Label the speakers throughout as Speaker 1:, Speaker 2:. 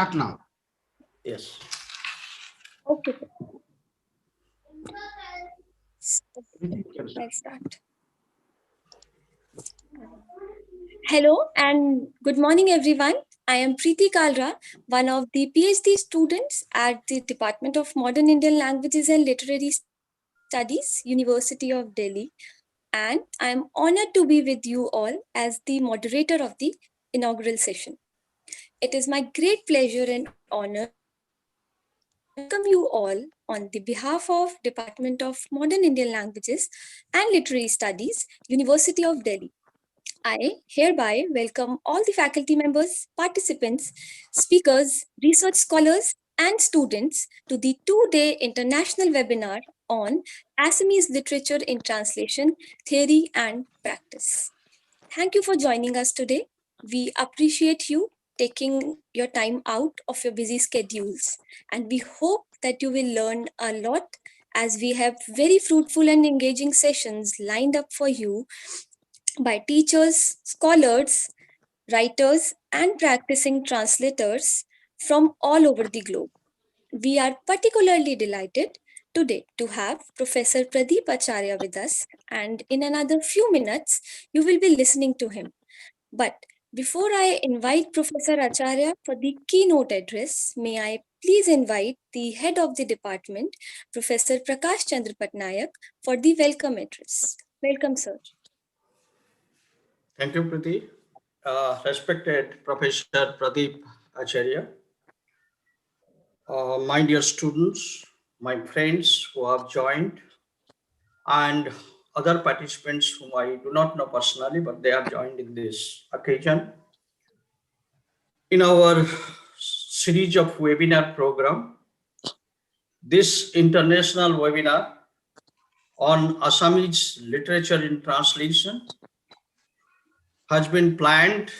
Speaker 1: Start now.
Speaker 2: Yes.
Speaker 3: Okay, let's start. Hello and good morning, everyone. I am Preeti Kalra, one of the PhD students at the Department of Modern Indian Languages and Literary Studies, University of Delhi. And I am honored to be with you all as the moderator of the inaugural session. It is my great pleasure and honor to welcome you all on the behalf of Department of Modern Indian Languages and Literary Studies, University of Delhi. I hereby welcome all the faculty members, participants, speakers, research scholars, and students to the 2-day international webinar on Assamese literature in translation, theory, and practice. Thank you for joining us today. We appreciate you taking your time out of your busy schedules, and we hope that you will learn a lot as we have very fruitful and engaging sessions lined up for you by teachers, scholars, writers, and practicing translators from all over the globe. We are particularly delighted today to have Professor Pradeep Acharya with us, and in another few minutes, you will be listening to him. But before I invite Professor Acharya for the keynote address, may I please invite the head of the department, Professor Prakash Chandra Patnaik, for the welcome address. Welcome, sir.
Speaker 2: Thank you, Preeti. Respected Professor Pradeep Acharya, my dear students, my friends who have joined, and other participants whom I do not know personally, but they have joined in this occasion. In our series of webinar program, this international webinar on Assamese literature in translation has been planned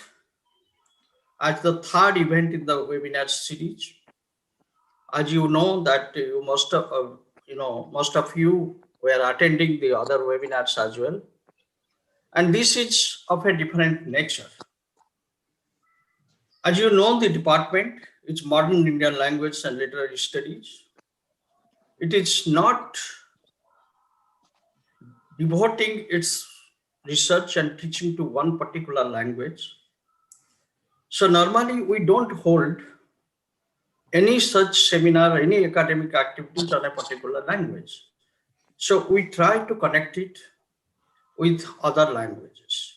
Speaker 2: as the third event in the webinar series. As you know that most of you were attending the other webinars as well, and this is of a different nature. As you know, the department is Modern Indian Language and Literary Studies. It is not devoting its research and teaching to one particular language. So normally we don't hold any such seminar, any academic activities on a particular language. So we try to connect it with other languages.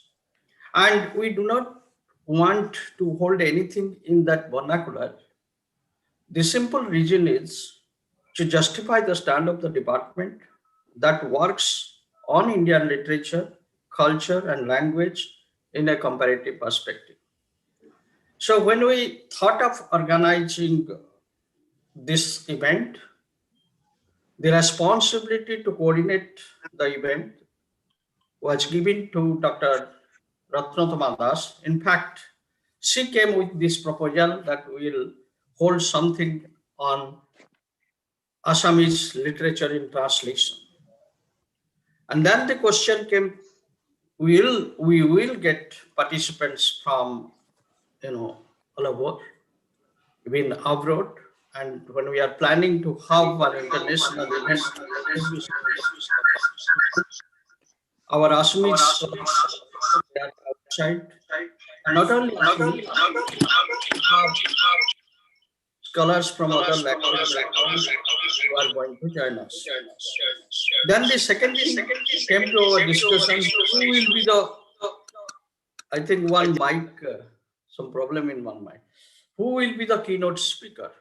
Speaker 2: And we do not want to hold anything in that vernacular. The simple reason is to justify the stand of the department that works on Indian literature, culture, and language in a comparative perspective. So when we thought of organizing this event, the responsibility to coordinate the event was given to Dr. Ratnotama Das. In fact, she came with this proposal that we will hold something on Assamese literature in translation. And then the question came, we will get participants from all over, even abroad. And when we are planning to have an international event, our Assamese they are outside. Not only Assamese, scholars from other languages who are going to join us. Then the second thing came to our discussion, who will be the, I think one mic, some problem in one mic. Who will be the keynote speaker?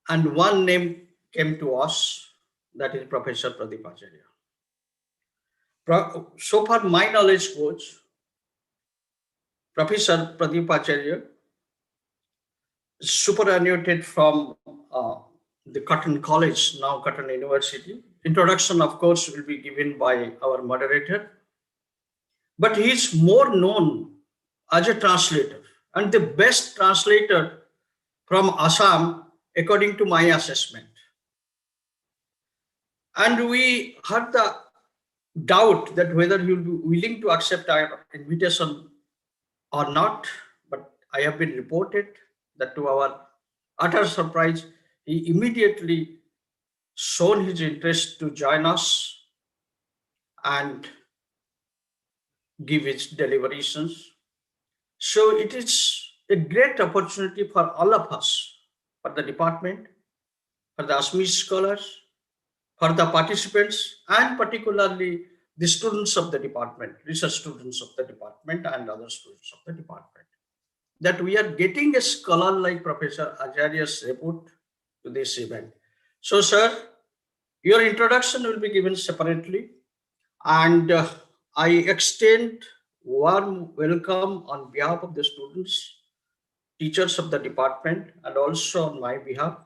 Speaker 2: And one name came to us, that is Professor Pradeep Acharya. So far my knowledge goes, Professor Pradeep Acharya superannuated from the Cotton College, now Cotton University. Introduction, of course, will be given by our moderator. But he is more known as a translator, and the best translator from Assam, according to my assessment. And we had the doubt that whether he will be willing to accept our invitation or not, but I have been reported That to our utter surprise, he immediately shown his interest to join us and give his deliberations. So it is a great opportunity for all of us, for the department, for the Assamese scholars, for the participants, and particularly the students of the department, research students of the department, and other students of the department, that we are getting a scholar like Professor Acharya's report to this event. So, sir, your introduction will be given separately, and I extend warm welcome on behalf of the students, teachers of the department, and also on my behalf.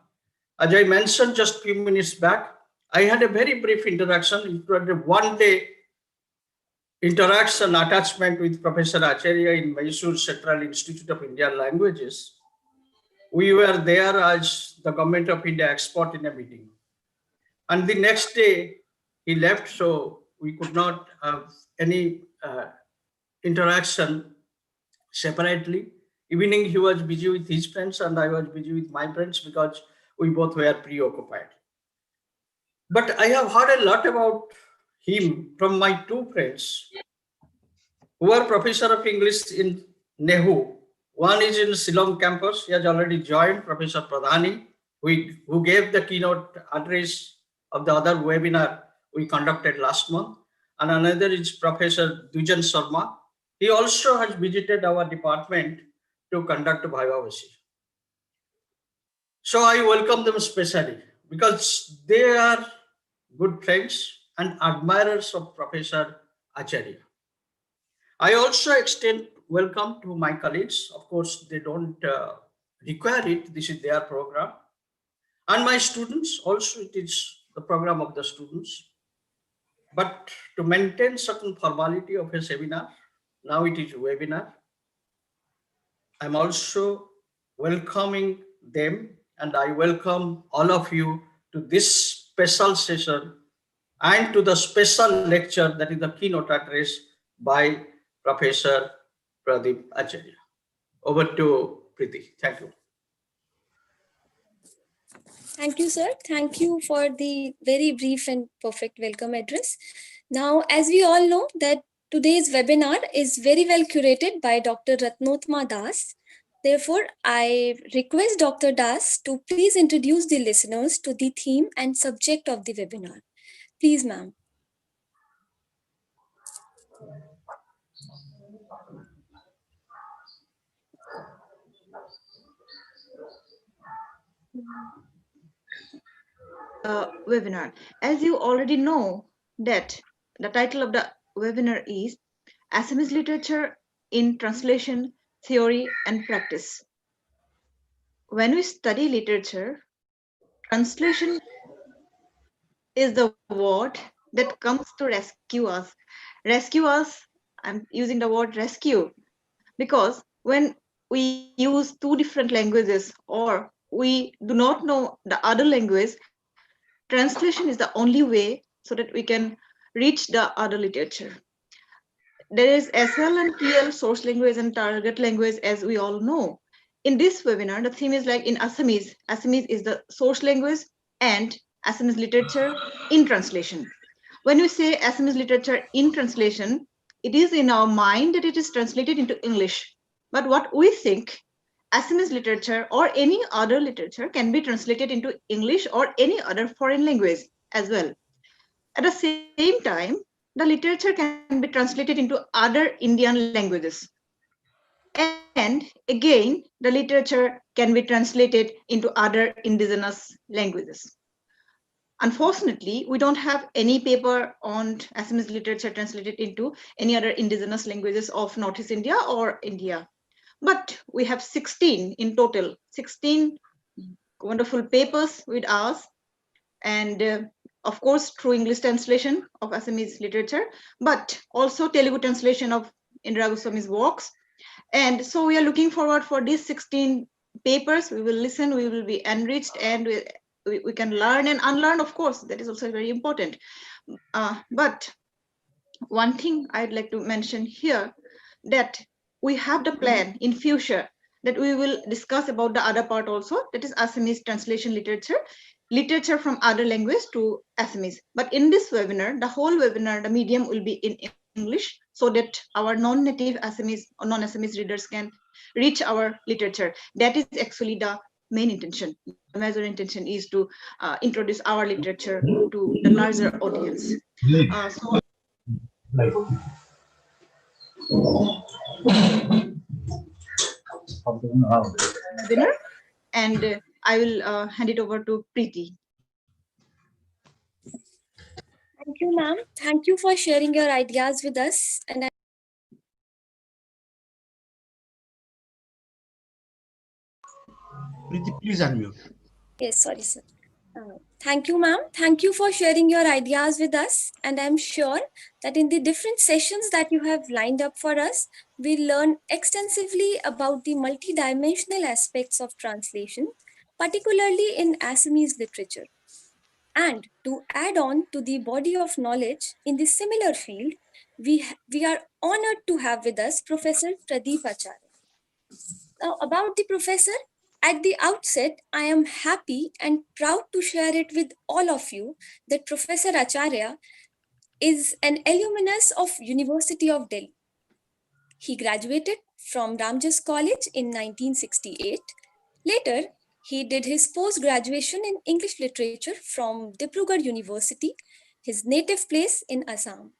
Speaker 2: As I mentioned just few minutes back, I had a very brief introduction. It was a one-day interaction attachment with Professor Acharya in Mysore Central Institute of Indian Languages. We were there as the Government of India expert in a meeting. And the next day, he left, so we could not have any interaction separately. Evening, he was busy with his friends, and I was busy with my friends because we both were preoccupied. But I have heard a lot about him from my two friends who are professor of English in Nehu. One is in Shillong campus. He has already joined, Professor Pradhani, who gave the keynote address of the other webinar we conducted last month. And another is Professor Dujan Sharma. He also has visited our department to conduct Bhaivavasi. So I welcome them specially because they are good friends and admirers of Professor Acharya. I also extend welcome to my colleagues. Of course, they don't require it. This is their program. And my students, also it is the program of the students. But to maintain certain formality of a seminar, now it is a webinar. I'm also welcoming them, and I welcome all of you to this special session and to the special lecture, that is the keynote address by Professor Pradeep Acharya. Over to Preeti. Thank you.
Speaker 3: Thank you, sir. Thank you for the very brief and perfect welcome address. Now, as we all know that today's webinar is very well curated by Dr. Ratnotma Das. Therefore, I request Dr. Das to please introduce the listeners to the theme and subject of the webinar. Please, ma'am.
Speaker 1: Webinar. As you already know that the title of the webinar is Assamese Literature in Translation, Theory and Practice. When we study literature, translation is the word that comes to rescue us. Rescue us, I'm using the word rescue because when we use two different languages or we do not know the other language, translation is the only way so that we can reach the other literature. There is SL and TL, source language and target language, as we all know. In this webinar, the theme is like in Assamese. Assamese is the source language and Assamese literature in translation. When we say Assamese literature in translation, it is in our mind that it is translated into English. But what we think, Assamese literature or any other literature can be translated into English or any other foreign language as well. At the same time, the literature can be translated into other Indian languages. And again, the literature can be translated into other indigenous languages. Unfortunately, we don't have any paper on Assamese literature translated into any other indigenous languages of Northeast India or India. But we have 16 in total, 16 wonderful papers with us. And of course, through English translation of Assamese literature, but also Telugu translation of Indira Goswami's works. And so we are looking forward for these 16 papers. We will listen, we will be enriched, and we can learn and unlearn, of course. That is also very important. But one thing I'd like to mention here, that we have the plan in future that we will discuss about the other part also, that is Assamese translation literature from other language to Assamese. But in this webinar, the whole webinar, the medium will be in English, so that our non-native Assamese or non-Assamese readers can reach our literature. That is actually the main intention. The major intention is to introduce our literature to the larger audience. So webinar, and I will hand it over to Preeti.
Speaker 3: Thank you, ma'am. Thank you for sharing your ideas with us. And
Speaker 4: Preeti, please unmute.
Speaker 3: yes, sorry, sir. Thank you, ma'am. Thank you for sharing your ideas with us. And I'm sure that in the different sessions that you have lined up for us, we'll learn extensively about the multidimensional aspects of translation, particularly in Assamese literature. And to add on to the body of knowledge in the similar field, we are honored to have with us Professor Pradeep Acharya. Now, about the professor, at the outset, I am happy and proud to share it with all of you that Professor Acharya is an alumnus of University of Delhi. He graduated from Ramjas College in 1968. Later, he did his post-graduation in English literature from Dibrugarh University, his native place in Assam.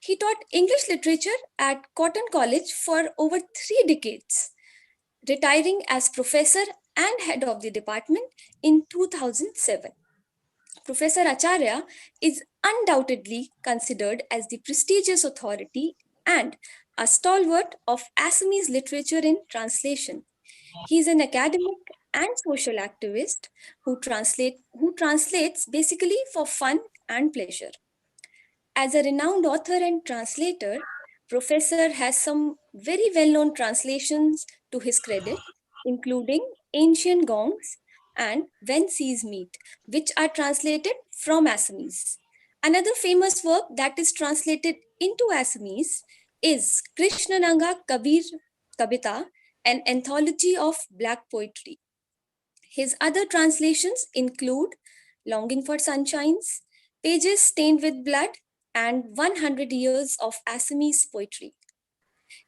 Speaker 3: He taught English literature at Cotton College for over 3 decades, retiring as professor and head of the department in 2007. Professor Acharya is undoubtedly considered as the prestigious authority and a stalwart of Assamese literature in translation. He is an academic and social activist who translates basically for fun and pleasure. As a renowned author and translator, Professor has some very well-known translations to his credit, including Ancient Gongs and When Seas Meet, which are translated from Assamese. Another famous work that is translated into Assamese is Krishnananga Kabir Kabita, an anthology of Black poetry. His other translations include Longing for Sunshines, Pages Stained with Blood, and 100 Years of Assamese Poetry.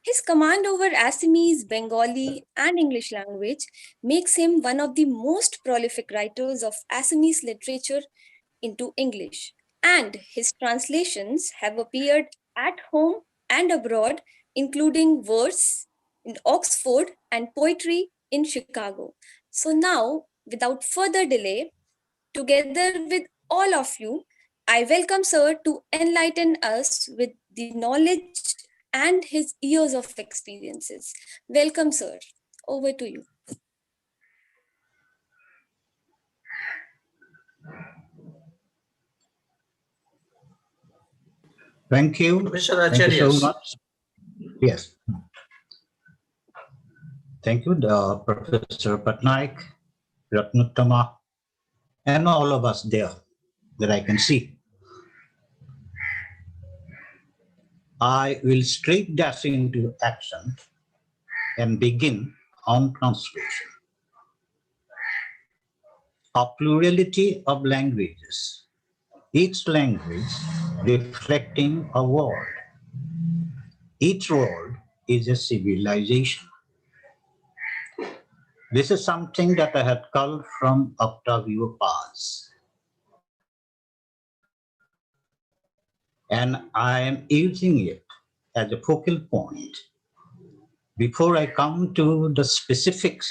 Speaker 3: His command over Assamese, Bengali, and English language makes him one of the most prolific writers of Assamese literature into English, and his translations have appeared at home and abroad, including verse in Oxford and poetry in Chicago. So now, without further delay, together with all of you, I welcome Sir to enlighten us with the knowledge and his years of experiences. Welcome, Sir. Over to you.
Speaker 4: Thank you.
Speaker 2: Professor
Speaker 4: Thank you
Speaker 2: Acharya.
Speaker 4: so much. Yes. Thank you, Professor Patnaik, Ratnuttama, and all of us there that I can see. I will straight dash into action and begin on translation. A plurality of languages, each language reflecting a world. Each world is a civilization. This is something that I had culled from Octavio Paz. And I am using it as a focal point before I come to the specifics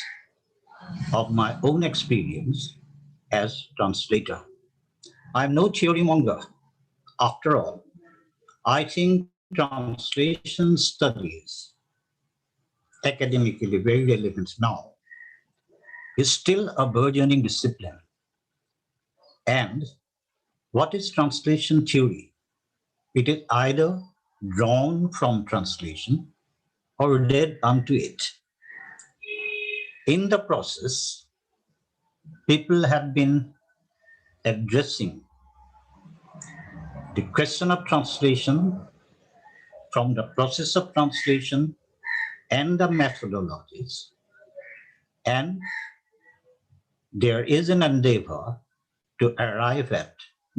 Speaker 4: of my own experience as translator. I'm no theory monger. After all, I think translation studies, academically very relevant now, is still a burgeoning discipline. And what is translation theory? It is either drawn from translation or read unto it. In the process, people have been addressing the question of translation from the process of translation and the methodologies And there is an endeavor to arrive at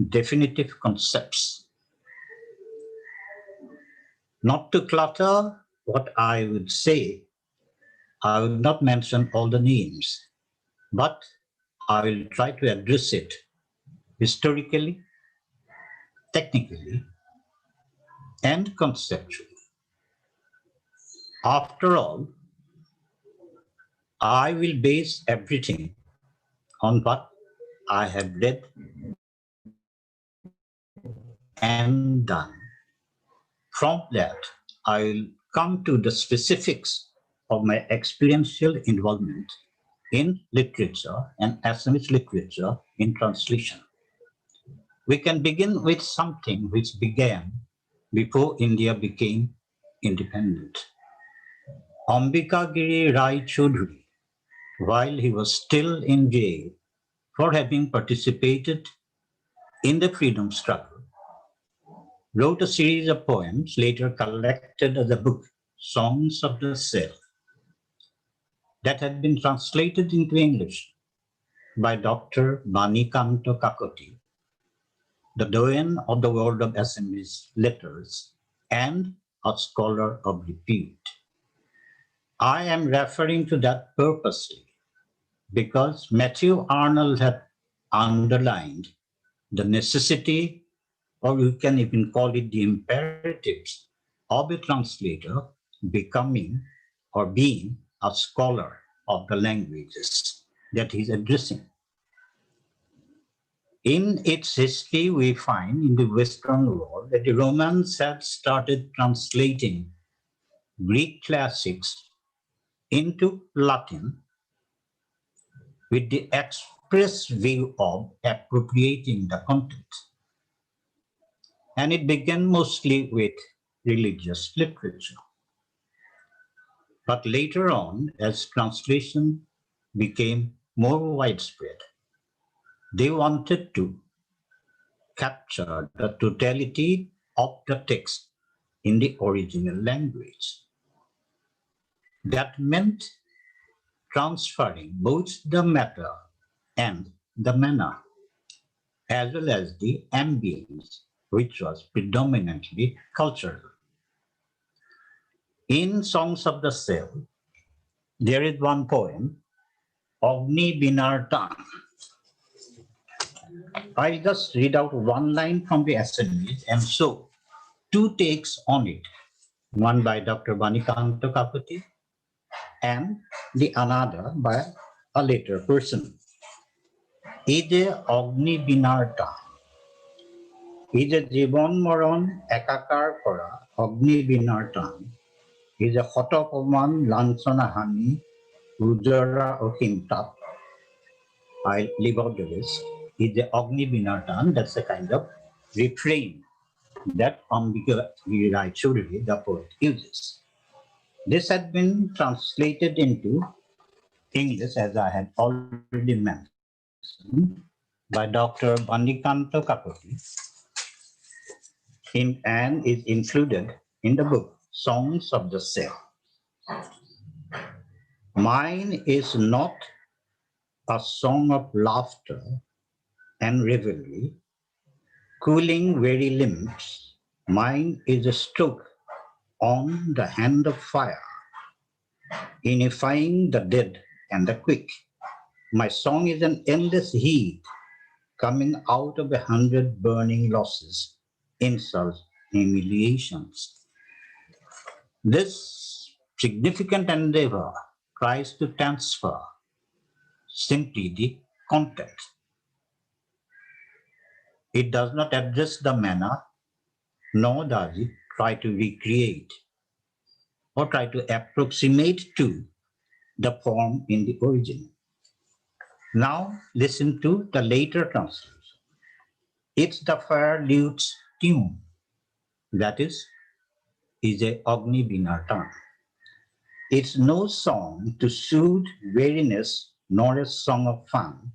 Speaker 4: definitive concepts. Not to clutter what I would say, I will not mention all the names, but I will try to address it historically, technically, and conceptually. After all, I will base everything on what I have read and done. From that, I'll come to the specifics of my experiential involvement in literature and Assamese literature in translation. We can begin with something which began before India became independent. Ambika Giri Rai Chaudhuri, while he was still in jail for having participated in the freedom struggle, wrote a series of poems later collected as a book, Songs of the Self, that had been translated into English by Dr. Banikanto Kakoti, the doyen of the world of Assamese letters and a scholar of repute. I am referring to that purposely because Matthew Arnold had underlined the necessity, or you can even call it the imperatives, of a translator becoming or being a scholar of the languages that he's addressing. In its history, we find in the Western world that the Romans had started translating Greek classics into Latin with the express view of appropriating the content. And it began mostly with religious literature. But later on, as translation became more widespread, they wanted to capture the totality of the text in the original language. That meant transferring both the matter and the manner, as well as the ambience, which was predominantly cultural. In Songs of the Self, there is one poem, Agni Binartan. I'll just read out one line from the Assamese and show two takes on it, one by Dr. Banikanto Kaputi and the another by a later person. Ide Agni Binarta, ide Jibon Moron Ekakar Kora, Agni Binartan, ide Hotokoman Lansana Hani, Ujara Ohimtap. I'll leave out the rest. Ide Agni Binartan, that's a kind of refrain that Ambika Girai Chaudhuri, the poet, uses. This had been translated into English, as I had already mentioned, by Dr. Bandikanto Kapoti and is included in the book Songs of the Self. Mine is not a song of laughter and revelry, cooling weary limbs. Mine is a stroke on the hand of fire, unifying the dead and the quick. My song is an endless heat coming out of 100 burning losses, insults, humiliations. This significant endeavor tries to transfer simply the content. It does not address the manner, nor does it try to recreate or try to approximate to the form in the original. Now listen to the later translation. It's the fire lute's tune, that is a Agni Binartan. It's no song to soothe weariness nor a song of fun.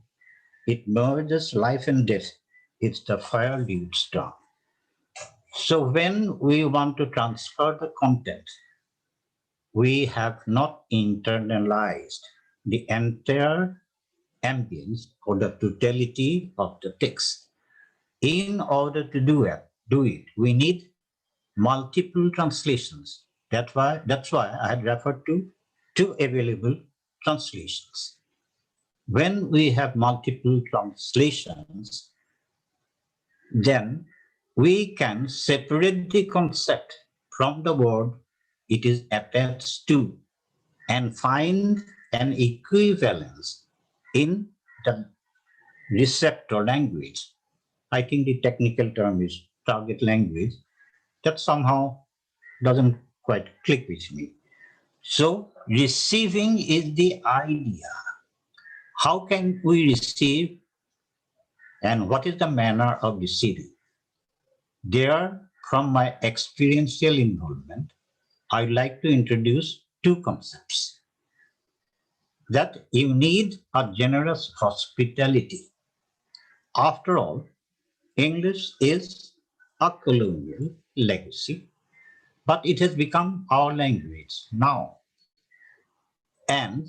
Speaker 4: It merges life and death. It's the fire lute's tongue. So when we want to transfer the content, we have not internalized the entire ambience or the totality of the text. In order to do it, we need multiple translations. That's why I had referred to two available translations. When we have multiple translations, then we can separate the concept from the word it is attached to and find an equivalence in the receptor language. I think the technical term is target language. That somehow doesn't quite click with me. So, receiving is the idea. How can we receive and what is the manner of receiving? There, from my experiential involvement, I'd like to introduce two concepts that you need a generous hospitality. After all, English is a colonial legacy, but it has become our language now. And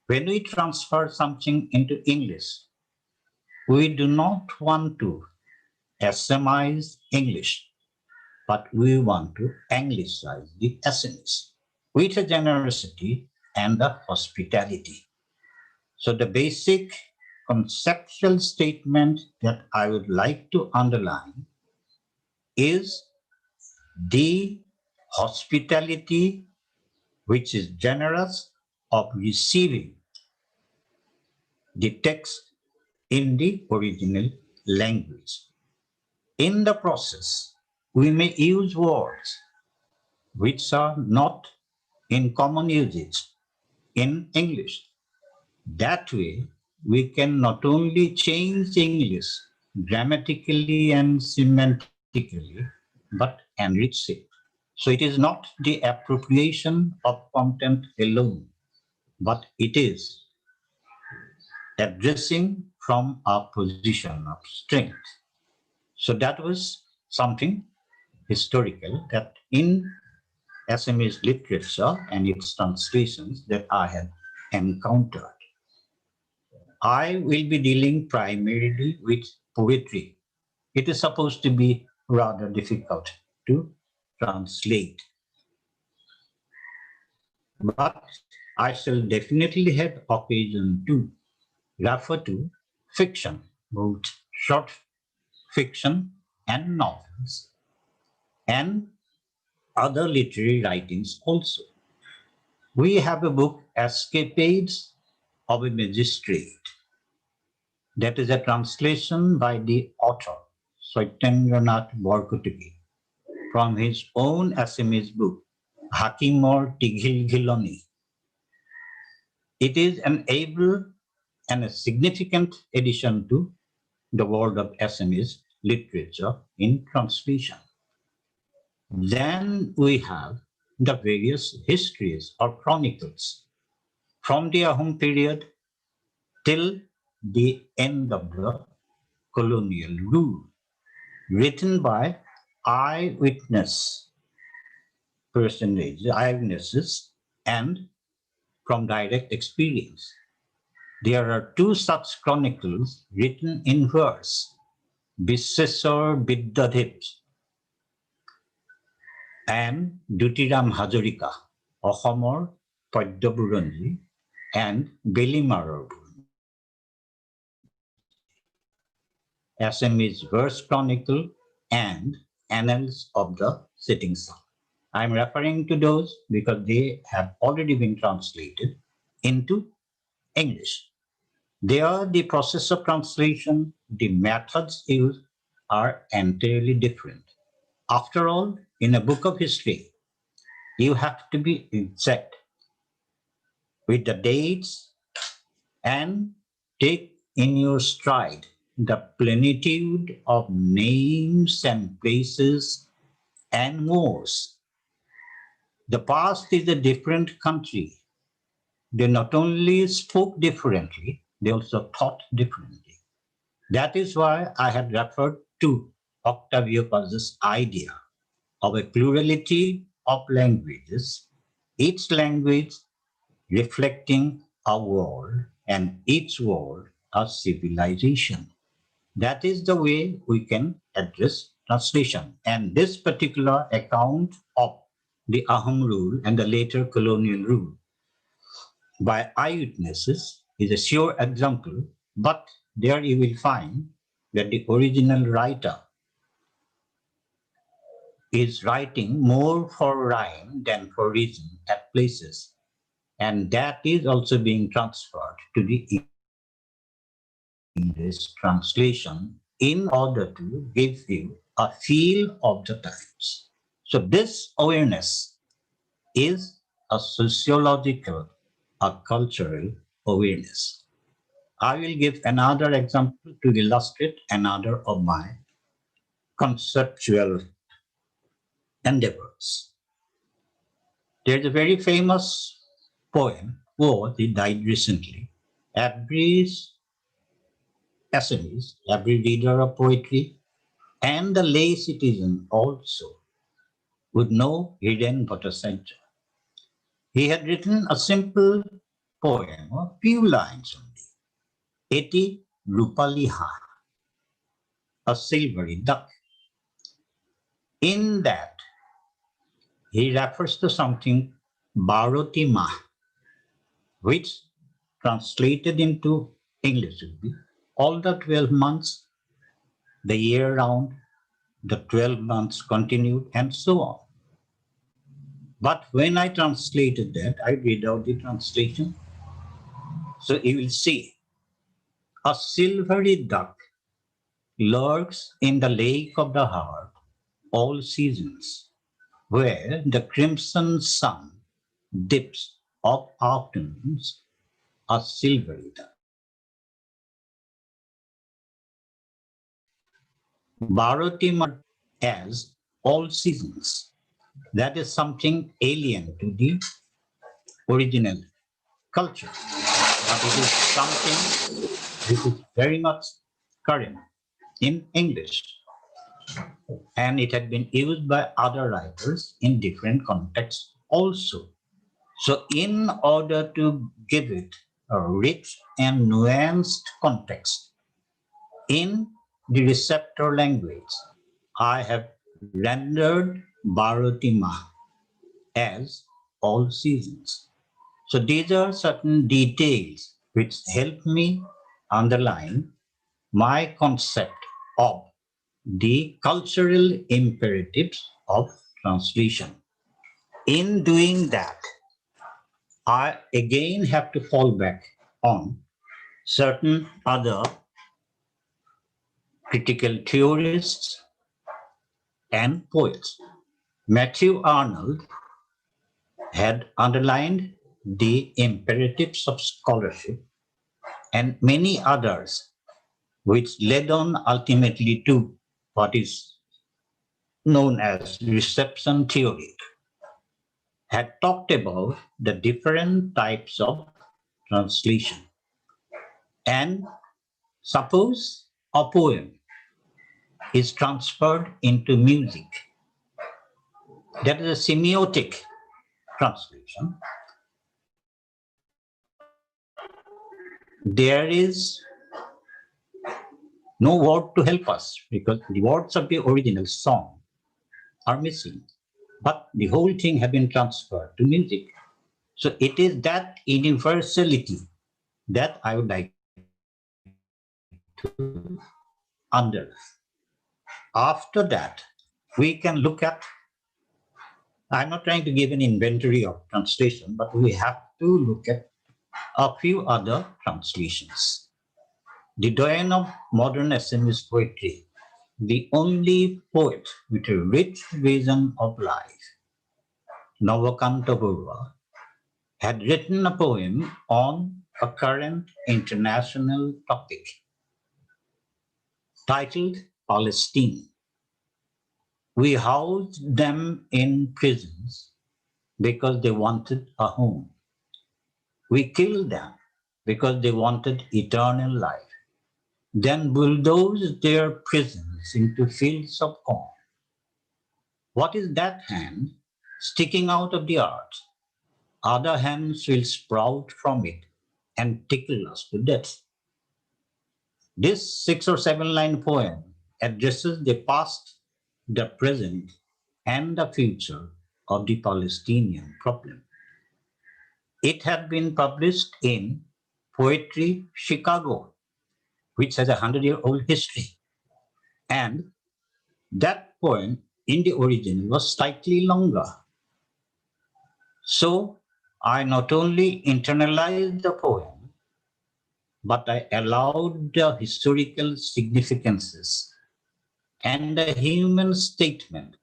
Speaker 4: when we transfer something into English, we do not want to Assamese English, but we want to Anglicize the Assamese with a generosity and a hospitality. So the basic conceptual statement that I would like to underline is the hospitality which is generous of receiving the text in the original language. In the process, we may use words which are not in common usage in English. That way, we can not only change English grammatically and semantically, but enrich it. So it is not the appropriation of content alone, but it is addressing from a position of strength. So that was something historical that in Assamese literature and its translations that I had encountered. I will be dealing primarily with poetry. It is supposed to be rather difficult to translate. But I shall definitely have occasion to refer to fiction, both short fiction and novels, and other literary writings also. We have a book, Escapades of a Magistrate. That is a translation by the author, Saityendranath Borkutiki, from his own Assamese book, Hakimor Tigilgiloni. It is an able and a significant addition to the world of Assamese literature in translation. Then we have the various histories or chronicles from the Ahom period till the end of the colonial rule, written by eyewitness eyewitnesses, and from direct experience. There are two such chronicles written in verse, Biseswar Bidyadhit and Dutiram Hazarika, Ahomor Padyaburanji, and Belimarar Assamese Verse Chronicle, and Annals of the Sitting Sun. I'm referring to those because they have already been translated into English. There, the process of translation, the methods used are entirely different. After all, in a book of history, you have to be exact with the dates and take in your stride the plenitude of names and places and mores. The past is a different country. They not only spoke differently, they also thought differently. That is why I had referred to Octavio Paz's idea of a plurality of languages, each language reflecting a world, and each world a civilization. That is the way we can address translation. And this particular account of the Ahom rule and the later colonial rule by eyewitnesses is a sure example, but there you will find that the original writer is writing more for rhyme than for reason at places, and that is also being transferred to the English translation in order to give you a feel of the times. So this awareness is a sociological, a cultural awareness. I will give another example to illustrate another of my conceptual endeavors. There's a very famous poem, he died recently. Every Assamese, every reader of poetry, and the lay citizen also would know Hidden Bhattacharya. He had written a simple poem, a few lines only. Eti Rupaliha, a silvery duck. In that, he refers to something Bharotima, which translated into English would be all the 12 months, the year round, the 12 months continued, and so on. But when I translated that, I read out the translation. So you will see a silvery duck lurks in the lake of the heart all seasons, where the crimson sun dips of afternoons, a silvery duck. Bharati as all seasons. That is something alien to the original culture, but it is something which is very much current in English, and it had been used by other writers in different contexts also. So, in order to give it a rich and nuanced context in the receptor language, I have rendered Bharotima as all seasons. So these are certain details which help me underline my concept of the cultural imperatives of translation. In doing that, I again have to fall back on certain other critical theorists and poets. Matthew Arnold had underlined the imperatives of scholarship and many others, which led on ultimately to what is known as reception theory, had talked about the different types of translation. And suppose a poem is transferred into music, that is a semiotic translation. There is no word to help us because the words of the original song are missing, but the whole thing has been transferred to music. So it is that universality that I would like to underline. After that, we can look at, I'm not trying to give an inventory of translation, but we have to look at a few other translations. The doyen of modern Assamese poetry, the only poet with a rich vision of life, Navakanta Burwa, had written a poem on a current international topic titled Palestine. We housed them in prisons because they wanted a home. We killed them because they wanted eternal life, then bulldozed their prisons into fields of corn. What is that hand sticking out of the earth? Other hands will sprout from it. and tickle us to death. This 6 or 7 line poem addresses the past, the present, and the future of the Palestinian problem. It had been published in Poetry Chicago, which has a 100-year-old history. And that poem in the original was slightly longer. So I not only internalized the poem, but I allowed the historical significances and the human statement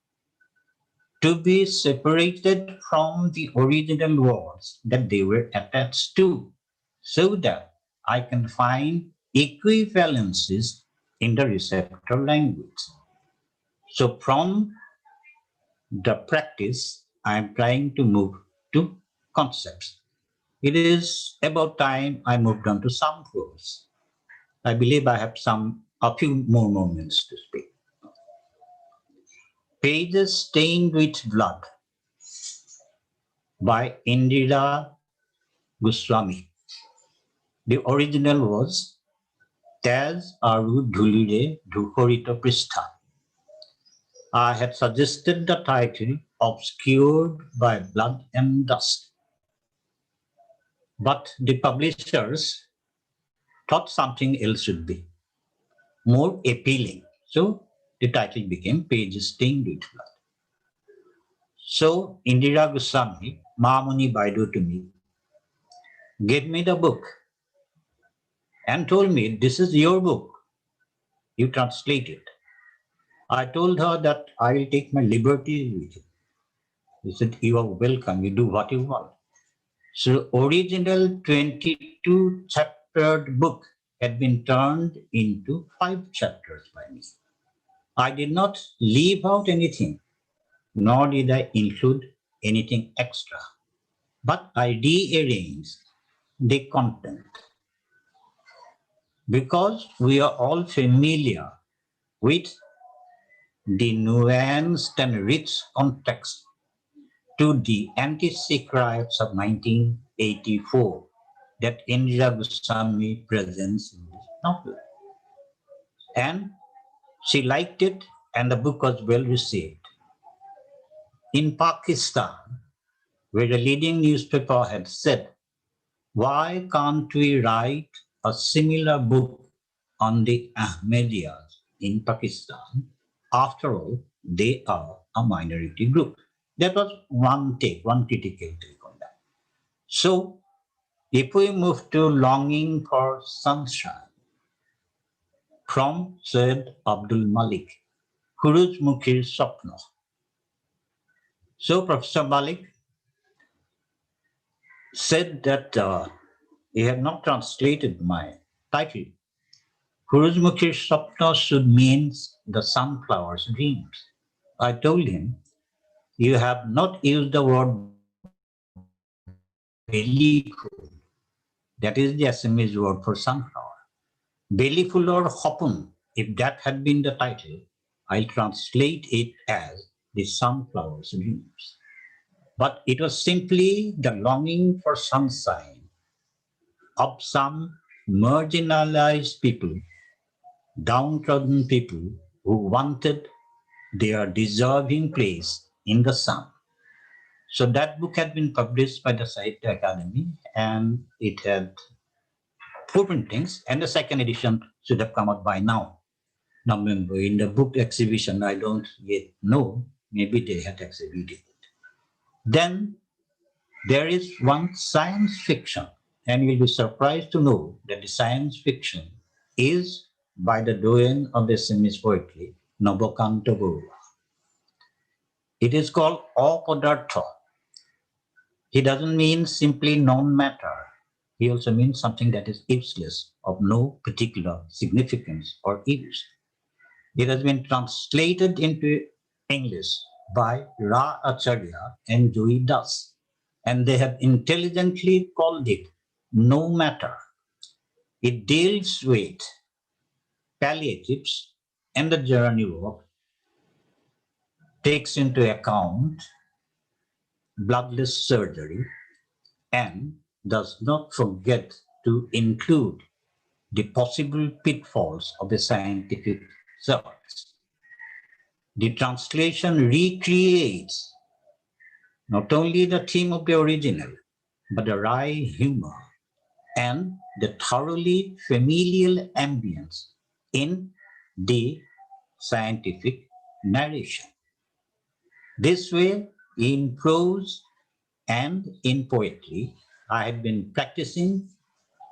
Speaker 4: to be separated from the original words that they were attached to, so that I can find equivalences in the receptor language. So from the practice, I am trying to move to concepts. It is about time I moved on to some prose. I believe I have a few more moments to speak. Pages Stained with Blood by Indira Goswami. The original was Taz Aru Dhulire Dhukorita Pristha. I had suggested the title Obscured by Blood and Dust. But the publishers thought something else should be more appealing. So the title became Pages Stained with Blood. So Indira Goswami, Mahamuni Baidu to me, gave me the book and told me, this is your book. You translate it. I told her that I will take my liberties with it. He said, you are welcome. You do what you want. So original 22 chaptered book had been turned into 5 chapters by me. I did not leave out anything, nor did I include anything extra, but I rearranged the content. Because we are all familiar with the nuanced and rich context to the anti-Sikh riots of 1984 that Indira Goswami presents in this novel. And she liked it, and the book was well received. In Pakistan, where the leading newspaper had said, why can't we write a similar book on the Ahmadiyyas in Pakistan? After all, they are a minority group. That was one critical take on that. So, if we move to Longing for Sunshine from Syed Abdul Malik, Surujmukhi's Sapna. So, Professor Malik said that he had not translated my title. Surujmukhi's Sapna should mean the sunflower's dreams. I told him, you have not used the word bellyful. That is the Assamese word for sunflower. Bellyful or hopun, if that had been the title, I'll translate it as the sunflower's dreams. But it was simply the longing for sunshine of some marginalized people, downtrodden people who wanted their deserving place in the sun. So that book had been published by the Sahitya Academy, and it had 4 printings, and the second edition should have come out by now. Now, remember, in the book exhibition, I don't yet know, maybe they had exhibited it. Then there is one science fiction, and you'll be surprised to know that the science fiction is by the doyen of the Assamese poetry, Nabokanta Borua. It is called Apadartha. He doesn't mean simply non-matter. He also means something that is useless, of no particular significance or use. It has been translated into English by Ra Acharya and Joy Das, and they have intelligently called it no matter. It deals with palliatives and the journey work, takes into account bloodless surgery, and does not forget to include the possible pitfalls of the scientific search. The translation recreates not only the theme of the original, but the wry humor and the thoroughly familial ambience in the scientific narration. This way, in prose and in poetry, I have been practicing,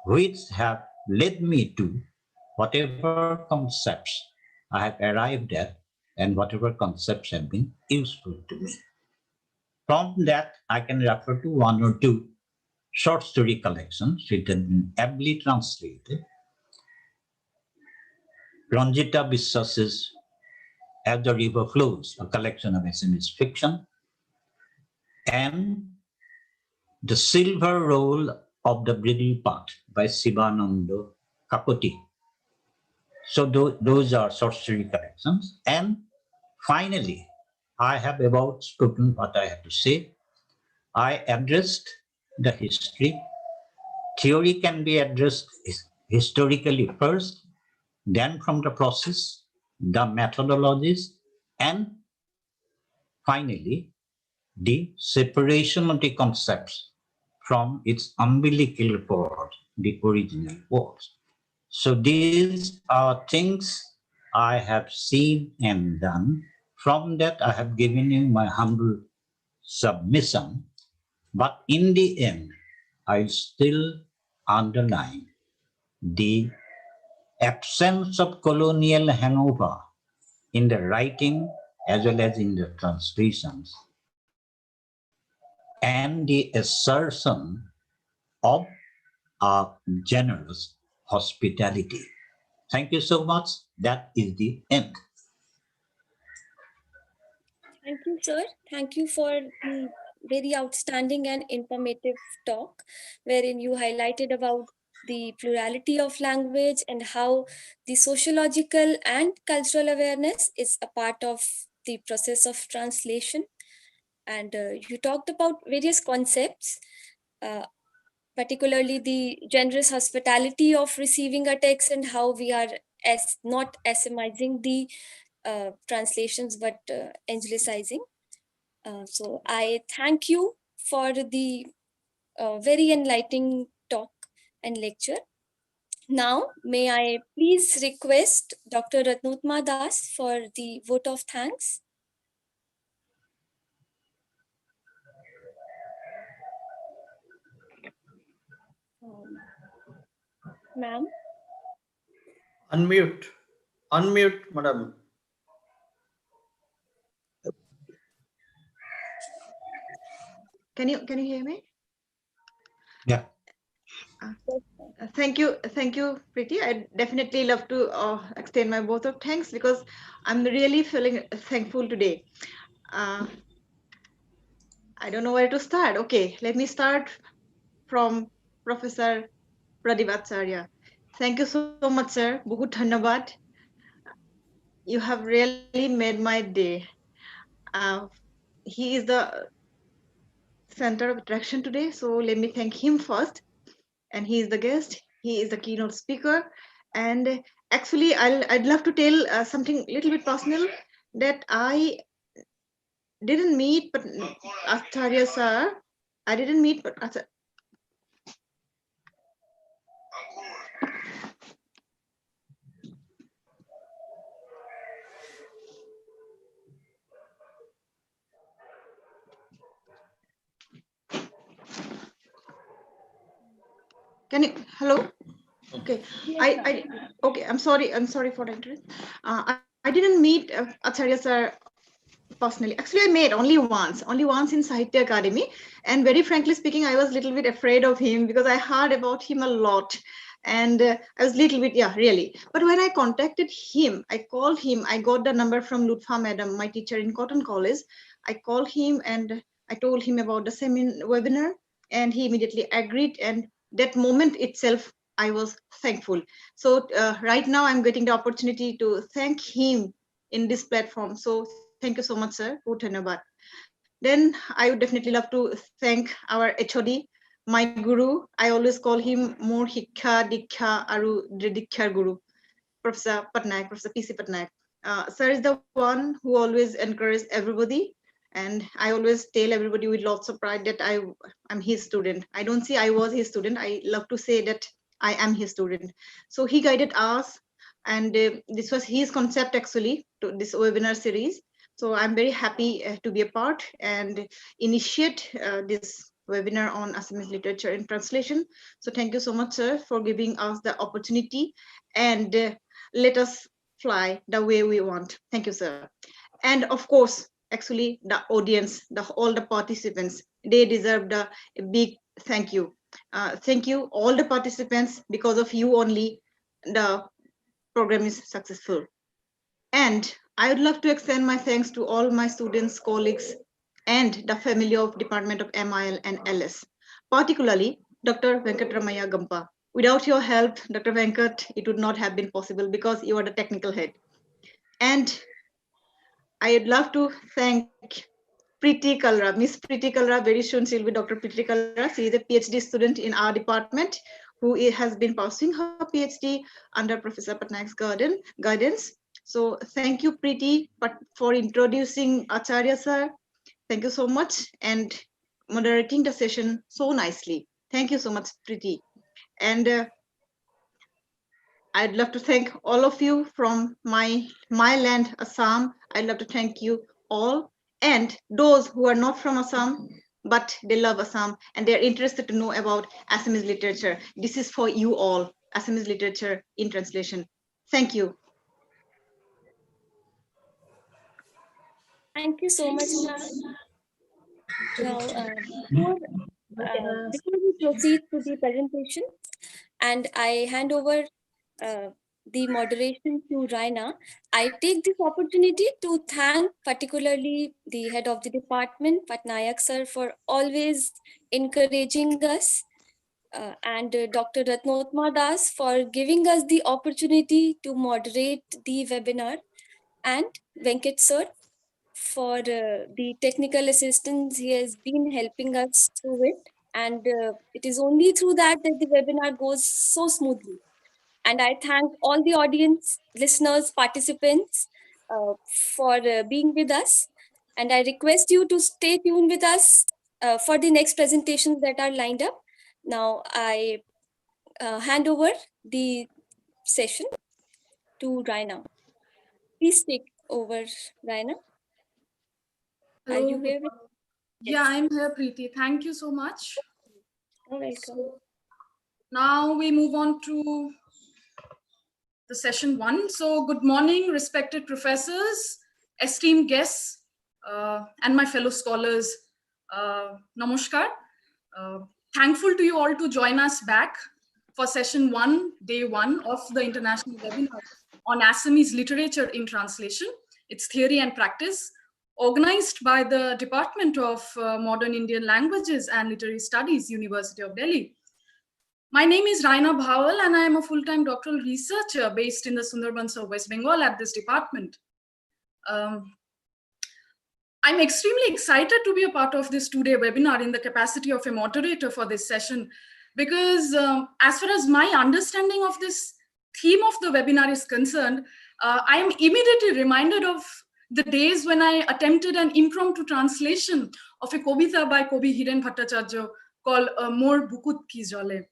Speaker 4: which have led me to whatever concepts I have arrived at and whatever concepts have been useful to me. From that, I can refer to one or two short story collections which have been ably translated. Ranjita Biswas's As the River Flows, a collection of Assamese fiction, and The Silver Roll of the Bridal Path by Sivananda Kakoti. So those are short story collections. And finally, I have about spoken what I have to say. I addressed the history. Theory can be addressed historically first, then from the process, the methodologies, and finally, the separation of the concepts from its umbilical cord, the original words. So these are things I have seen and done. From that, I have given you my humble submission. But in the end, I still underline the absence of colonial hangover in the writing as well as in the translations, and the assertion of a generous hospitality. Thank you so much. That is the end.
Speaker 3: Thank you, sir. Thank you for the very outstanding and informative talk, wherein you highlighted about the plurality of language and how the sociological and cultural awareness is a part of the process of translation. And you talked about various concepts, uh, particularly the generous hospitality of receiving a text and how we are as not Assamizing the translations but angelicizing. So I thank you for the very enlightening talk and lecture. Now, may I please request Dr. Ratnotma Das for the vote of thanks? Um, Ma'am.
Speaker 2: Unmute. Unmute, madam.
Speaker 1: Can you hear me?
Speaker 4: Yeah.
Speaker 1: Thank you, Preeti. I definitely love to extend my vote of thanks because I'm really feeling thankful today. Uh, I don't know where to start. Okay, let me start from Professor Pradivacharya. Thank you so much, sir. Bahut dhanyabad. You have really made my day. Uh, he is the center of attraction today, so let me thank him first. And he is the guest. He is the keynote speaker. And actually, I'd love to tell something a little bit personal that I didn't meet, but Acharya sir, I didn't meet, but can you, hello? Okay,
Speaker 3: Yes,
Speaker 1: okay, I'm sorry for the interest. I didn't meet Acharya sir personally. Actually, I met only once in Sahitya Academy. And very frankly speaking, I was a little bit afraid of him because I heard about him a lot. And I was a little bit, yeah, really. But when I contacted him, I called him, I got the number from Lutfa Madam, my teacher in Cotton College. I called him and I told him about the webinar, and he immediately agreed. And that moment itself, I was thankful. So right now I'm getting the opportunity to thank him in this platform. So thank you so much, sir. Good Dhanyabad. Then I would definitely love to thank our HOD, my guru. I always call him more Hikha, Dikha, Aru Dikha Guru, Professor Patnaik, Professor PC Patnaik. Sir is the one who always encourages everybody, and I always tell everybody with lots of pride that I'm his student. I don't say I was his student. I love to say that I am his student. So he guided us, and this was his concept actually to this webinar series. So I'm very happy to be a part and initiate this webinar on Assamese literature in translation. So thank you so much, sir, for giving us the opportunity, and let us fly the way we want. Thank you, sir. And of course, actually, the audience, all the participants, they deserve a big thank you. Thank you, all the participants. Because of you only, the program is successful. And I would love to extend my thanks to all my students, colleagues, and the family of Department of MIL and LS, particularly Dr. Venkatramaya Gampa. Without your help, Dr. Venkat, it would not have been possible because you are the technical head. And I'd love to thank Preeti Kalra, Miss Preeti Kalra. Very soon she'll be Dr. Preeti Kalra. She is a PhD student in our department who has been pursuing her PhD under Professor Patnaik's guidance. So thank you, Preeti, for introducing Acharya sir. Thank you so much, and moderating the session so nicely. Thank you so much, Preeti. And I'd love to thank all of you from my land, Assam. I'd love to thank you all, and those who are not from Assam, but they love Assam and they're interested to know about Assamese literature. This is for you all, Assamese literature in translation. Thank you.
Speaker 3: Thank you so much, ma'am. Now, before we proceed to the presentation, and I hand over uh, the moderation to Raina, I take this opportunity to thank particularly the head of the department, Patnaik sir, for always encouraging us, and Dr. Ratnotma Das for giving us the opportunity to moderate the webinar, and Venkat sir for the technical assistance. He has been helping us through it, and it is only through that that the webinar goes so smoothly. And I thank all the audience, listeners, participants for being with us. And I request you to stay tuned with us for the next presentations that are lined up. Now I hand over the session to Raina. Please take over, Raina. Are
Speaker 5: Hello.
Speaker 3: you here with?
Speaker 5: Yeah,
Speaker 3: Yes.
Speaker 5: I'm here, Preeti. Thank you so much.
Speaker 3: You're welcome.
Speaker 5: So now we move on to the session one. So good morning, respected professors, esteemed guests, and my fellow scholars. Namaskar. Uh, Thankful to you all to join us back for session one, day one of the international webinar on Assamese literature in translation, its theory and practice, organized by the Department of Modern Indian Languages and Literary Studies, University of Delhi. My name is Raina Bhawal, and I am a full-time doctoral researcher based in the Sundarbans of West Bengal at this department. I'm extremely excited to be a part of this two-day webinar in the capacity of a moderator for this session, because as far as my understanding of this theme of the webinar is concerned, I am immediately reminded of the days when I attempted an impromptu translation of a kobita by Kobi Hiren Bhattacharya called Mor Bukut Ki Jale,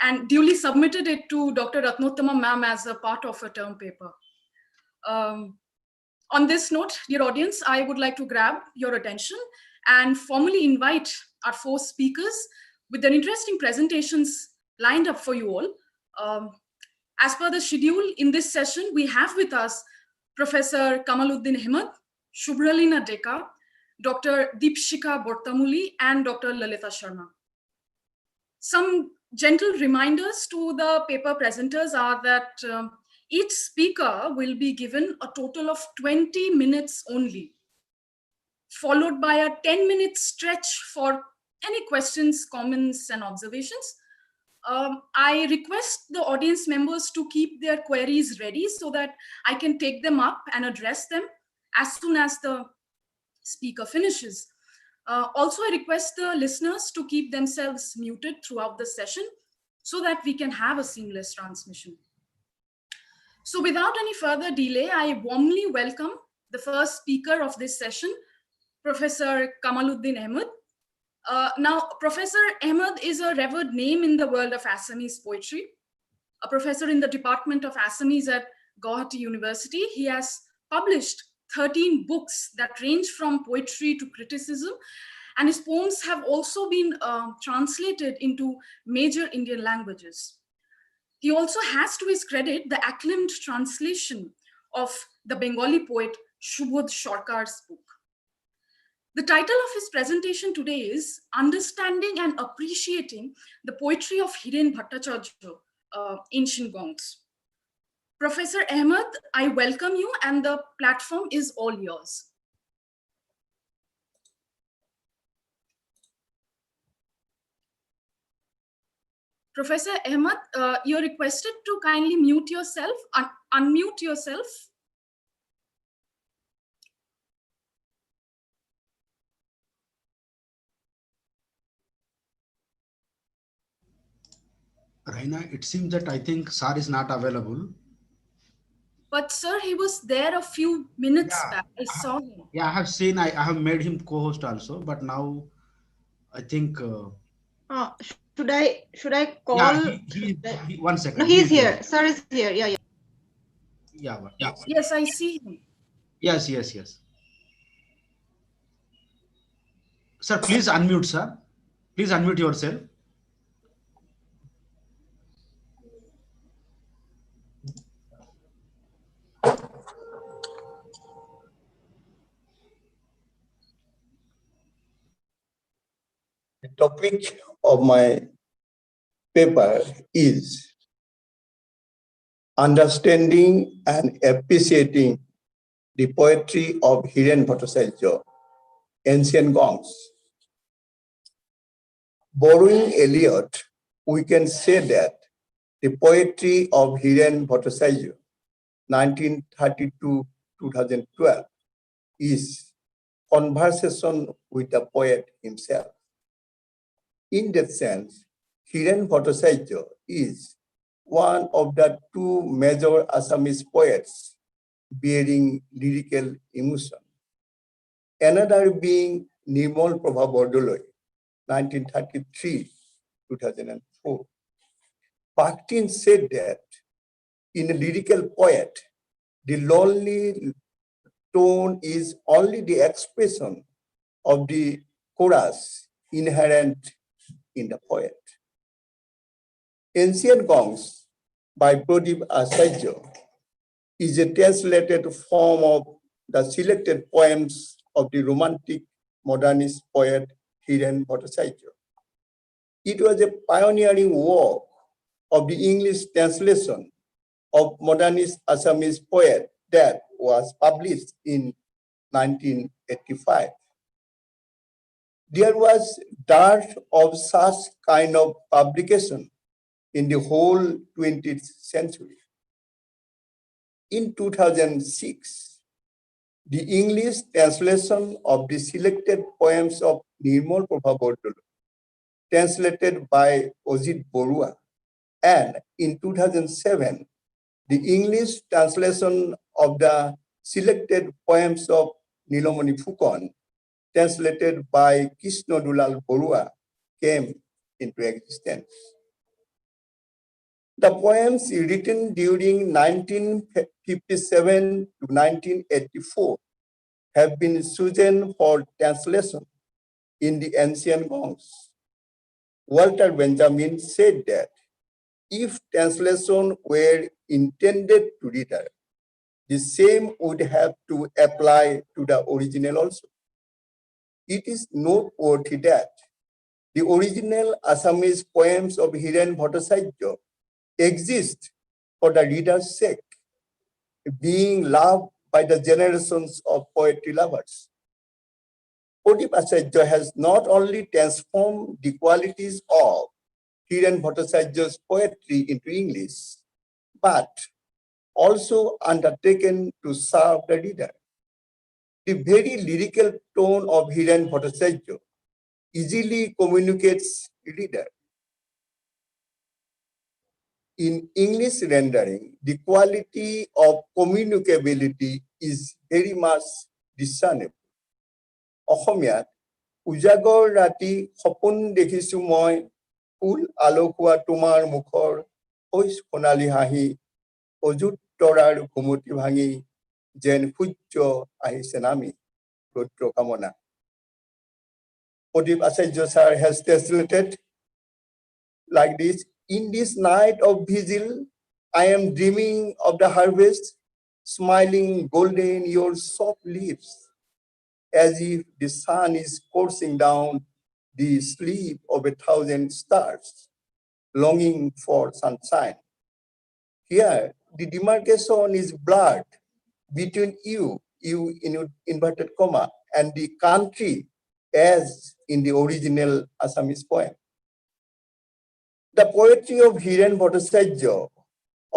Speaker 5: and duly submitted it to Dr. Ratnottama ma'am as a part of a term paper. On this note, dear audience, I would like to grab your attention and formally invite our four speakers with their interesting presentations lined up for you all. As per the schedule in this session, we have with us Professor Kamaluddin Ahmed, Shubhralina Deka, Dr. Deepshika Bortamuli, and Dr. Lalita Sharma. Some gentle reminders to the paper presenters are that each speaker will be given a total of 20 minutes only, followed by a 10-minute stretch for any questions, comments, and observations. I request the audience members to keep their queries ready so that I can take them up and address them as soon as the speaker finishes. Also, I request the listeners to keep themselves muted throughout the session so that we can have a seamless transmission. So without any further delay, I warmly welcome the first speaker of this session, Professor Kamaluddin Ahmed. Now, Professor Ahmed is a revered name in the world of Assamese poetry. A professor in the Department of Assamese at Guwahati University, he has published 13 books that range from poetry to criticism, and his poems have also been translated into major Indian languages. He also has to his credit the acclaimed translation of the Bengali poet Shubodh Sarkar's book. The title of his presentation today is Understanding and Appreciating the Poetry of Hiren Bhattacharya, Ancient Gongs. Professor Ahmed, I welcome you, and the platform is all yours. Professor Ahmed, you're requested to kindly mute yourself, unmute yourself.
Speaker 6: Raina, it seems that I think Sar is not available.
Speaker 5: But sir, he was there a few minutes back. I saw him.
Speaker 6: Yeah, I have seen, I have made him co-host also, but now I think...
Speaker 1: should I call?
Speaker 6: Yeah, one second.
Speaker 1: No, he's here. Sir is here. Yeah, yeah.
Speaker 6: Yeah, but,
Speaker 5: Yes, I see him.
Speaker 6: Yes. Sir, please unmute, sir. Please unmute yourself.
Speaker 7: The topic of my paper is understanding and appreciating the poetry of Hiren Bhattacharya, Ancient Gongs. Borrowing Eliot, we can say that the poetry of Hiren Bhattacharya, 1932-2012, is conversation with the poet himself. In that sense, Hiren Bhattacharya is one of the two major Assamese poets bearing lyrical emotion. Another being Nirmal Prabha Bordoloi, 1933-2004. Bakhtin said that in a lyrical poet, the lonely tone is only the expression of the chorus inherent in the poet. Ancient Gongs by Pradip Acharya is a translated form of the selected poems of the Romantic modernist poet Hiren Bhattacharya. It was a pioneering work of the English translation of modernist Assamese poet that was published in 1985. There was dearth of such kind of publication in the whole 20th century. In 2006, the English translation of the selected poems of Nirmal Prabha Bordoloi, translated by Ajit Borua, and in 2007, the English translation of the selected poems of Nilomani Fukonn, translated by Krishna Dulal Borua, came into existence. The poems written during 1957 to 1984 have been chosen for translation in the ancient Gongs. Walter Benjamin said that if translation were intended to reader, the same would have to apply to the original also. It is noteworthy that the original Assamese poems of Hiren Bhattacharya exist for the reader's sake, being loved by the generations of poetry lovers. Pradip Acharya has not only transformed the qualities of Hiren Bhattacharya's poetry into English, but also undertaken to serve the reader. The very lyrical tone of Hiren Bhattacharya easily communicates reader. In English rendering, the quality of communicability is very much discernible. অসমীয়াত উজাগৰ ৰাতি সপোন দেখিছো মই ফুল আলোকোৱা তোমাৰ মুখৰ হৈছ সোণালী হাঁহি অযুত তৰাৰ ঘুমতি ভাঙি যেন সূৰ্য আহিছে নামি ৰুদ্ৰ কামনা. Pradeep Acharya sir has translated like this: in this night of vigil, I am dreaming of the harvest, smiling golden your soft lips, as if the sun is coursing down the sleep of 1,000 stars, longing for sunshine. Here, the demarcation is blurred between you in inverted comma, and the country, as in the original Assamese poem. The poetry of Hiren Bhattacharya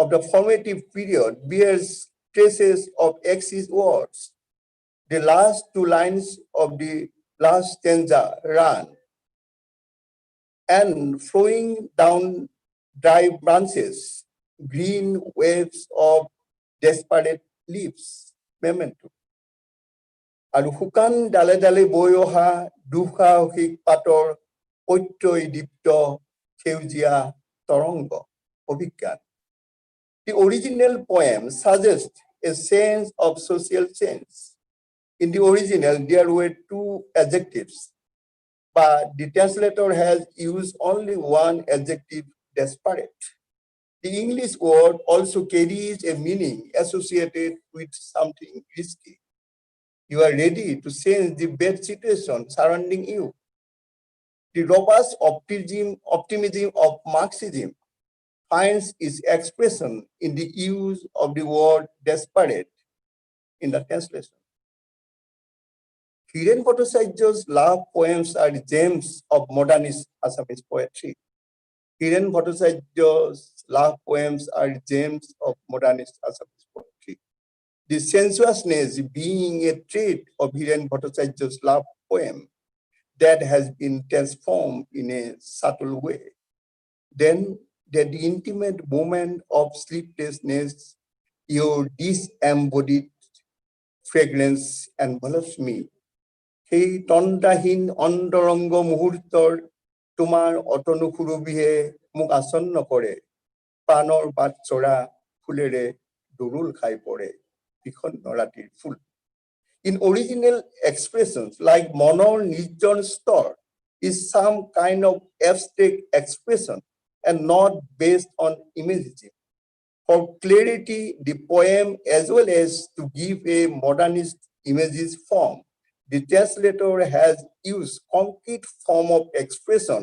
Speaker 7: of the formative period bears traces of Axis words. The last two lines of the last stanza run, and flowing down dry branches, green waves of desperate leaves, memento. আৰু শুকান ডালে ডালে বৈ অহা দুঃসাহসিক পাতৰ পৈত্ৰই দীপ্ত সেউজীয়া তৰংগ অভিজ্ঞান. The original poem suggests a sense of social change. In the original, there were two adjectives, but the translator has used only one adjective, desperate. The English word also carries a meaning associated with something risky. You are ready to sense the bad situation surrounding you. The robust optimism of Marxism finds its expression in the use of the word desperate in the translation. Hiren Bhattacharya's love poems are the gems of modernist Assamese poetry. Hiren Bhattacharya's love poems are the gems of modernist Assamese poetry. The sensuousness being a trait of Hiren Bhattacharya's love poem that has been transformed in a subtle way. Then that the intimate moment of sleeplessness, your disembodied fragrance envelops me. সেই তন্দ্ৰাহীন অন্তৰংগ মুহূৰ্তৰ তোমাৰ অতনু সুৰভিয়ে মোক আসন্ন কৰে প্ৰাণৰ but চৰা ফুলেৰে দুৰুল খাই পৰে বিষণ্ণ ৰাতিৰ ফুল. In original expressions like মনৰ নিৰ্জন স্তৰ is some kind of abstract expression and not based on imagery. For clarity, the poem, as well as to give a modernist images form, the translator has used concrete form of expression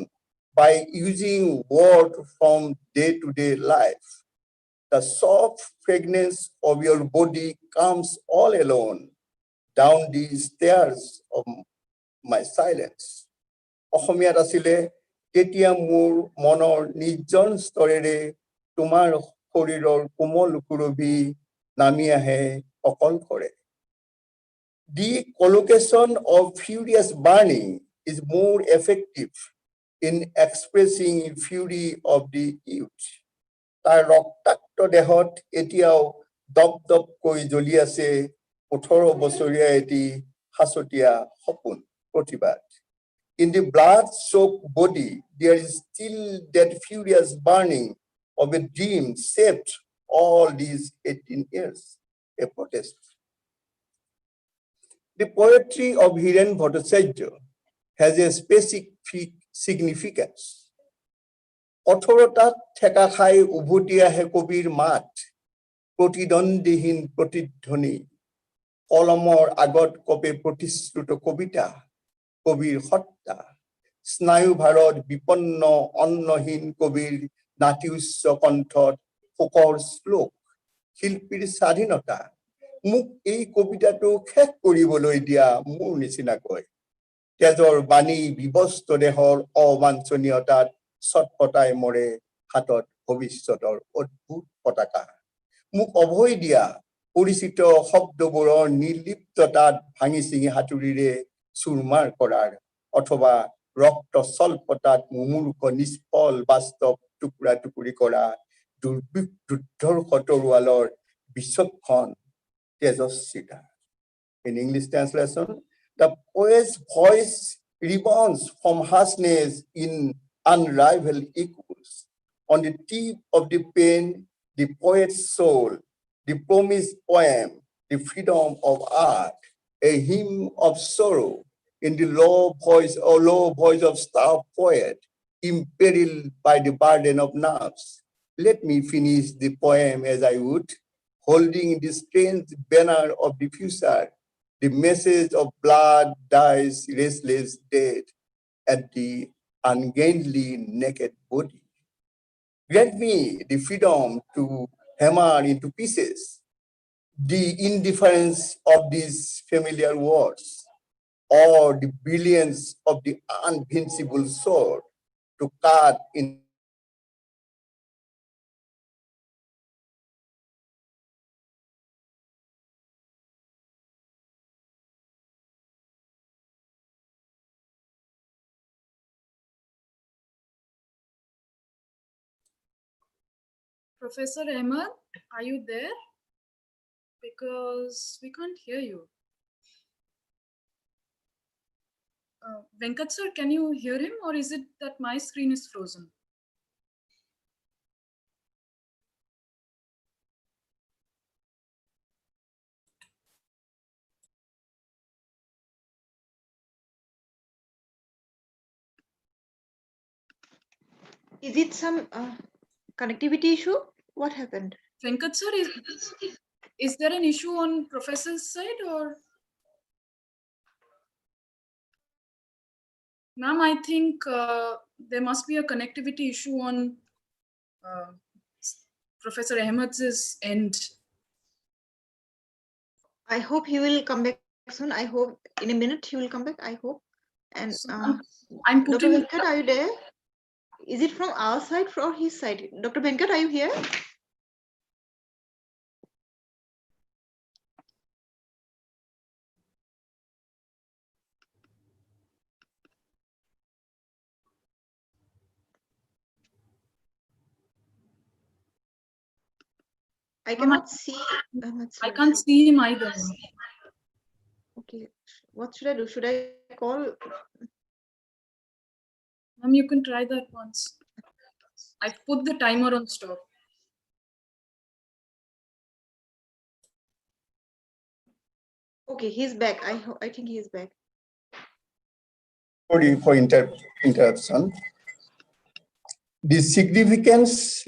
Speaker 7: by using words from day-to-day life. The soft fragrance of your body comes all alone down the stairs of my silence. অসমীয়াত আছিলে তেতিয়া মোৰ মনৰ নিৰ্জন স্তৰেৰে তোমাৰ শৰীৰৰ কোমল সুৰভি নামি আহে অকলশৰে. The collocation of furious burning is more effective in expressing fury of the youth. তাৰ ৰক্তাক্ত দেহত এতিয়াও দপদপকৈ জ্বলি আছে 18 বছৰীয়া এটি সাঁচতীয়া সপোন প্ৰতিবাদ. In the blood-soaked body, there is still that furious burning of a dream shaped all these 18 years, a protest. The poetry of Hiren Bhattacharya has a specific significance. কঠোৰতাত ঠেকা খাই উভতি আহে কবিৰ মাত, প্ৰতিদ্বন্দ্বীহীন প্ৰতিধ্বনি, কলমৰ আগত কপে প্ৰতিশ্ৰুত কবিতা, কবিৰ সত্তা, স্নায়ু ভাৰত বিপন্ন অন্নহীন কবিৰ নাতি উচ্চ কণ্ঠত শোকৰ শ্লোক, শিল্পীৰ স্বাধীনতা, মোক এই কবিতাটো শেষ কৰিবলৈ দিয়া মোৰ নিচিনাকৈ, তেজৰ বাণী বিবস্ত দেহৰ অবাঞ্ছনীয়তাত ছটপটাই মৰে হাতত ভৱিষ্যতৰ অদ্ভুত পতাকা, মোক অভয় দিয়া পৰিচিত শব্দবোৰৰ নিৰ্লিপ্ততাত ভাঙি চিঙি হাতুৰিৰে চুৰমাৰ কৰাৰ অথবা ৰক্ত স্বল্পতাত মুমূৰ্ষ নিষ্ফল বাস্তৱ টুকুৰা টুকুৰি কৰা যুদ্ধৰ তৰোৱালৰ বিচক্ষণ তেজস্বিতা. In English translation, the poet's voice rebounds from harshness in unrivaled echoes. On the tip of the pen, the poet's soul, the promised poem, the freedom of art, a hymn of sorrow in the low voice of star poet, imperiled by the burden of nerves. Let me finish the poem as I would, holding the strange banner of the future. The message of blood dies restless dead at the ungainly naked body. Grant me the freedom to hammer into pieces the indifference of these familiar words, or the brilliance of the invincible sword, to cut in
Speaker 5: Professor Ahmed, are you there? Because we can't hear you. Venkat sir, can you hear him, or is it that my screen is frozen?
Speaker 1: Is it some connectivity issue? What happened?
Speaker 5: Venkat sir, is there an issue on professor's side, or? Ma'am, I think there must be a connectivity issue on Professor Ahmed's end.
Speaker 1: I hope he will come back soon. I hope in a minute he will come back. I hope. And
Speaker 5: So, I'm
Speaker 1: Dr.
Speaker 5: putting.
Speaker 1: Venkat, are you there? Is it from our side or his side? Dr. Venkat, are you here? I cannot see.
Speaker 5: I can't see him either.
Speaker 1: Okay, what should I do? Should I call?
Speaker 5: Ma'am, you can try that once. I've put the timer on stop.
Speaker 1: Okay, he's back. I think he is back.
Speaker 7: Sorry for interruption. The significance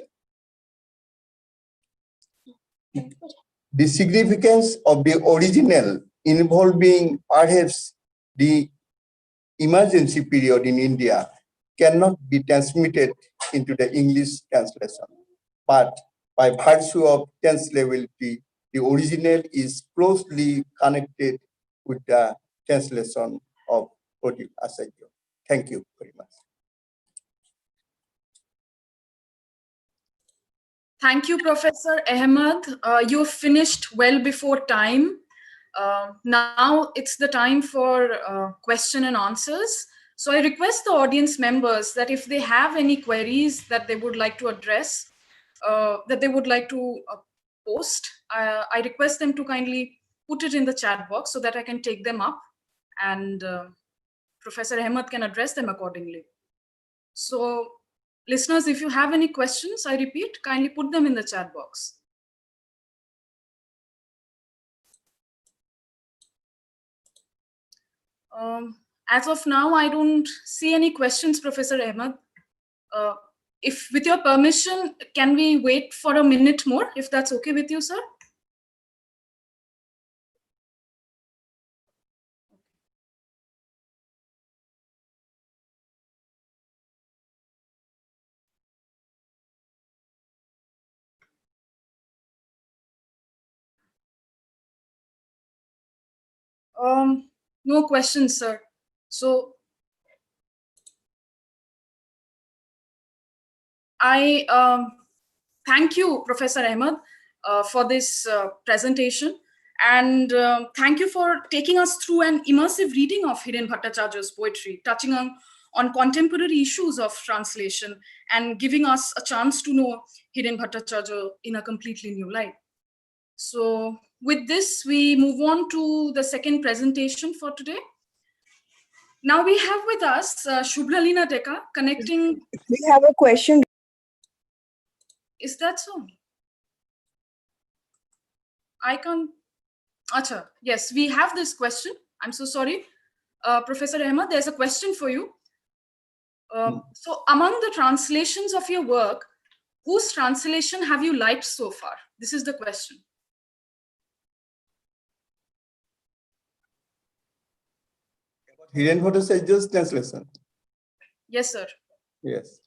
Speaker 7: of the original involving perhaps the emergency period in India cannot be transmitted into the English translation. But by virtue of translatability, the original is closely connected with the translation of Pradip Acharya. Thank you very much.
Speaker 5: Thank you, Professor Ahmed. You finished well before time. Now it's the time for question and answers. So I request the audience members that if they have any queries that they would like to address, that they would like to post, I request them to kindly put it in the chat box so that I can take them up and Professor Ahmed can address them accordingly. So listeners, if you have any questions, I repeat, kindly put them in the chat box. As of now, I don't see any questions, Professor Ahmed. If with your permission, can we wait for a minute more, if that's okay with you, sir? No questions, sir. So I thank you, Professor Ahmed. for this presentation. And thank you for taking us through an immersive reading of Hiren Bhattacharya's poetry, touching on contemporary issues of translation and giving us a chance to know Hiren Bhattacharya in a completely new light. So with this, we move on to the second presentation for today. Now we have with us Shubhralina Deka connecting.
Speaker 8: We have a question.
Speaker 5: Is that so? I can't. Acha, yes, we have this question. I'm so sorry. Professor Ahmed, there's a question for you. So among the translations of your work, whose translation have you liked so far? This is the question.
Speaker 7: Hiren Bhattacharya's translation.
Speaker 5: Yes, sir.
Speaker 7: Yes.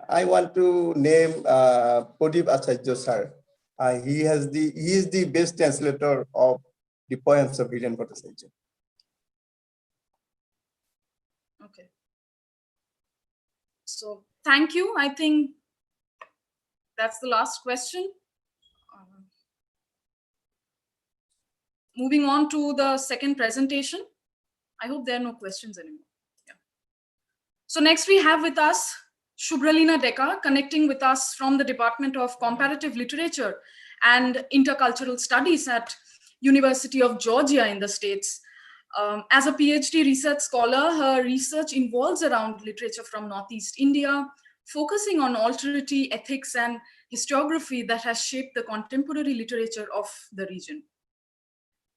Speaker 7: I want to name Pradip Acharya sir. He is the best translator of the poems of Hiren Bhattacharya.
Speaker 5: Okay. So thank you. I think that's the last question. Moving on to the second presentation. I hope there are no questions anymore. Yeah. So next we have with us Shubhralina Deka connecting with us from the Department of Comparative Literature and Intercultural Studies at University of Georgia in the States. As a PhD research scholar, her research involves around literature from Northeast India, focusing on alterity, ethics, and historiography that has shaped the contemporary literature of the region.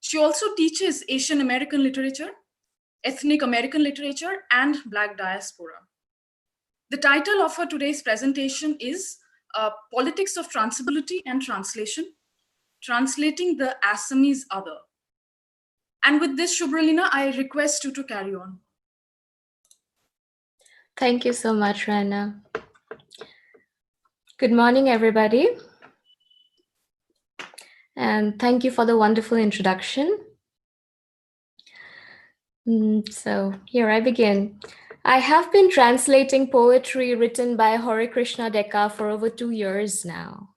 Speaker 5: She also teaches Asian American literature, ethnic American literature, and Black diaspora. The title of her today's presentation is Politics of Transability and Translation, Translating the Assamese Other. And with this, Shubhralina, I request you to carry on.
Speaker 9: Thank you so much, Rana. Good morning, everybody. And thank you for the wonderful introduction. So here I begin. I have been translating poetry written by Hare Krishna Deka for over 2 years now.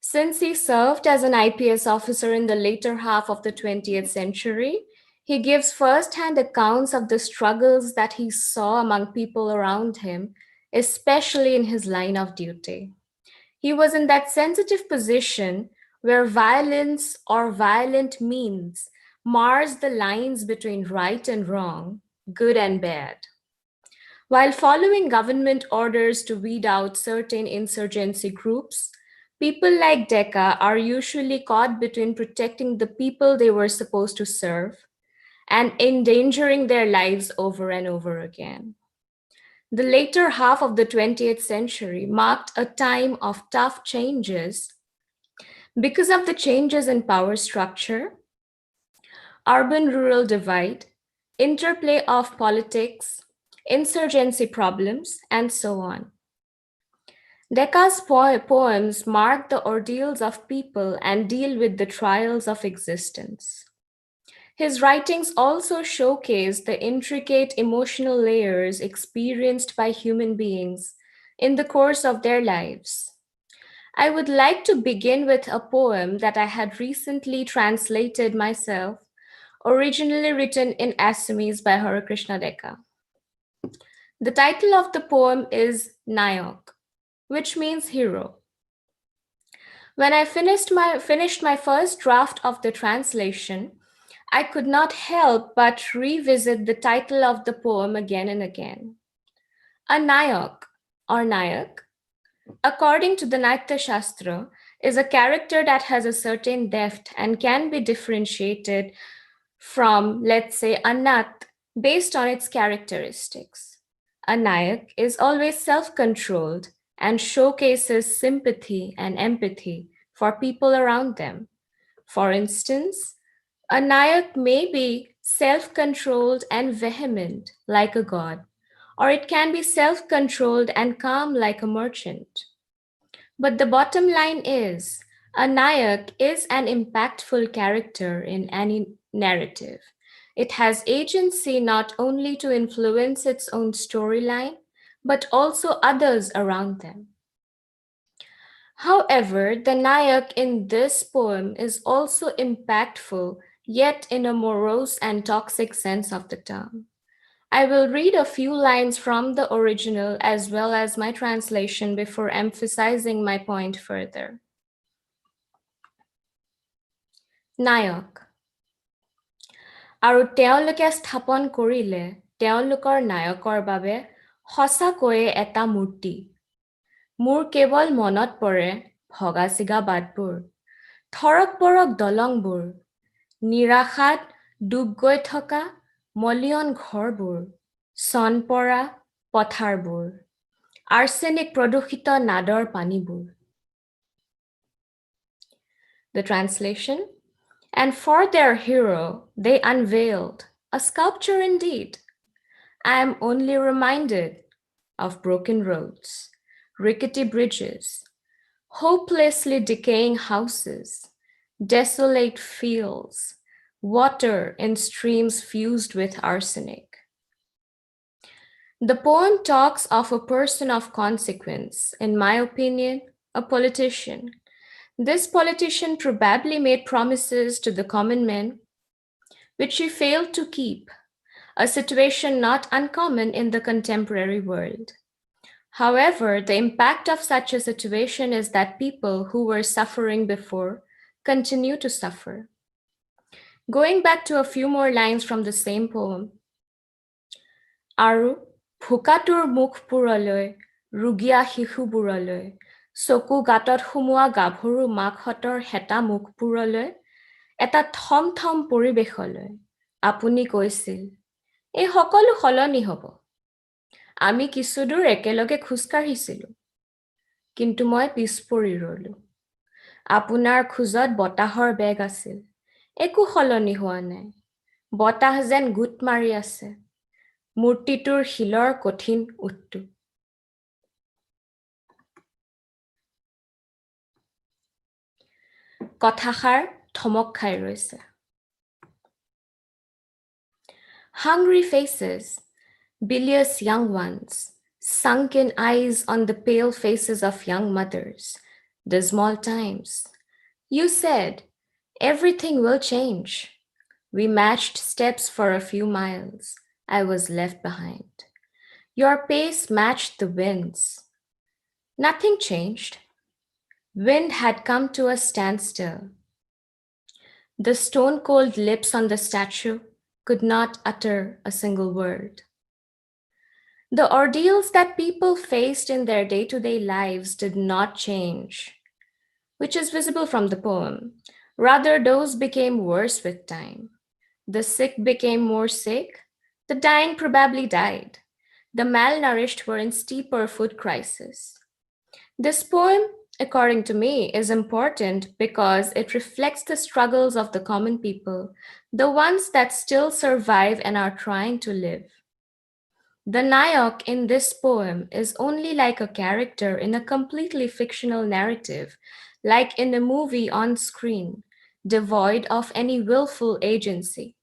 Speaker 9: Since he served as an IPS officer in the later half of the 20th century, he gives first-hand accounts of the struggles that he saw among people around him, especially in his line of duty. He was in that sensitive position where violence or violent means mars the lines between right and wrong, good and bad. While following government orders to weed out certain insurgency groups, people like Deka are usually caught between protecting the people they were supposed to serve and endangering their lives over and over again. The later half of the 20th century marked a time of tough changes because of the changes in power structure, urban-rural divide, interplay of politics, insurgency problems, and so on. Deka's poems mark the ordeals of people and deal with the trials of existence. His writings also showcase the intricate emotional layers experienced by human beings in the course of their lives. I would like to begin with a poem that I had recently translated myself, originally written in Assamese by Hare Krishna Deka. The title of the poem is Nayak, which means hero. When I finished my first draft of the translation, I could not help but revisit the title of the poem again and again. A Nayak, or Nayak, according to the Natya Shastra, is a character that has a certain depth and can be differentiated from, let's say, a Nat based on its characteristics. A Nayak is always self-controlled and showcases sympathy and empathy for people around them. For instance, a Nayak may be self-controlled and vehement like a god, or it can be self-controlled and calm like a merchant. But the bottom line is, a Nayak is an impactful character in any narrative It has agency not only to influence its own storyline, but also others around them. However, the Nayak in this poem is also impactful, yet in a morose and toxic sense of the term. I will read a few lines from the original as well as my translation before emphasizing my point further. Nayak. আৰু তেওঁলোকে স্থাপন কৰিলে তেওঁলোকৰ নায়কৰ বাবে সঁচাকৈয়ে এটা মূৰ্তি। মোৰ কেৱল মনত পৰে ভগা চিগা বাটবোৰ, থৰক বৰক দলংবোৰ, নিৰাশাত ডুব গৈ থকা মলিয়ন ঘৰবোৰ, চন পৰা পথাৰবোৰ, আৰ্ছেনিক প্ৰদূষিত নাদৰ পানীবোৰ। The translation: And for their hero, they unveiled a sculpture indeed. I am only reminded of broken roads, rickety bridges, hopelessly decaying houses, desolate fields, water in streams fused with arsenic. The poem talks of a person of consequence, in my opinion, a politician. This politician probably made promises to the common men, which he failed to keep, a situation not uncommon in the contemporary world. However, the impact of such a situation is that people who were suffering before continue to suffer. Going back to a few more lines from the same poem. Aru ভোকাটোৰ মুখবোৰলৈ ৰুগীয়া শিশুবোৰলৈ চকু গাঁতত সুমোৱা গাভৰু মাকহঁতৰ হেতা মুখবোৰলৈ এটা থম থম পৰিৱেশলৈ আপুনি কৈছিল এই সকলো সলনি হ'ব আমি কিছুদূৰ একেলগে খোজকাঢ়িছিলো কিন্তু মই পিছ পৰি ৰলো আপোনাৰ খোজত বতাহৰ বেগ আছিল একো সলনি হোৱা নাই বতাহ যেন গুট মাৰি আছে মূৰ্তিটোৰ শিলৰ কঠিন উটটো কথাষাৰ থমক খাই ৰৈছে Hungry faces, bilious young ones, sunken eyes on the pale faces of young mothers, dismal times. You said, everything will change. We matched steps for a few miles. I was left behind. Your pace matched the wind's. Nothing changed. Wind had come to a standstill. The stone-cold lips on the statue could not utter a single word. The ordeals that people faced in their day-to-day lives did not change, which is visible from the poem. Rather, those became worse with time. The sick became more sick. The dying probably died. The malnourished were in steeper food crisis. This poem, according to me, is important because it reflects the struggles of the common people, the ones that still survive and are trying to live. The Nayak in this poem is only like a character in a completely fictional narrative, like in a movie on screen, devoid of any willful agency.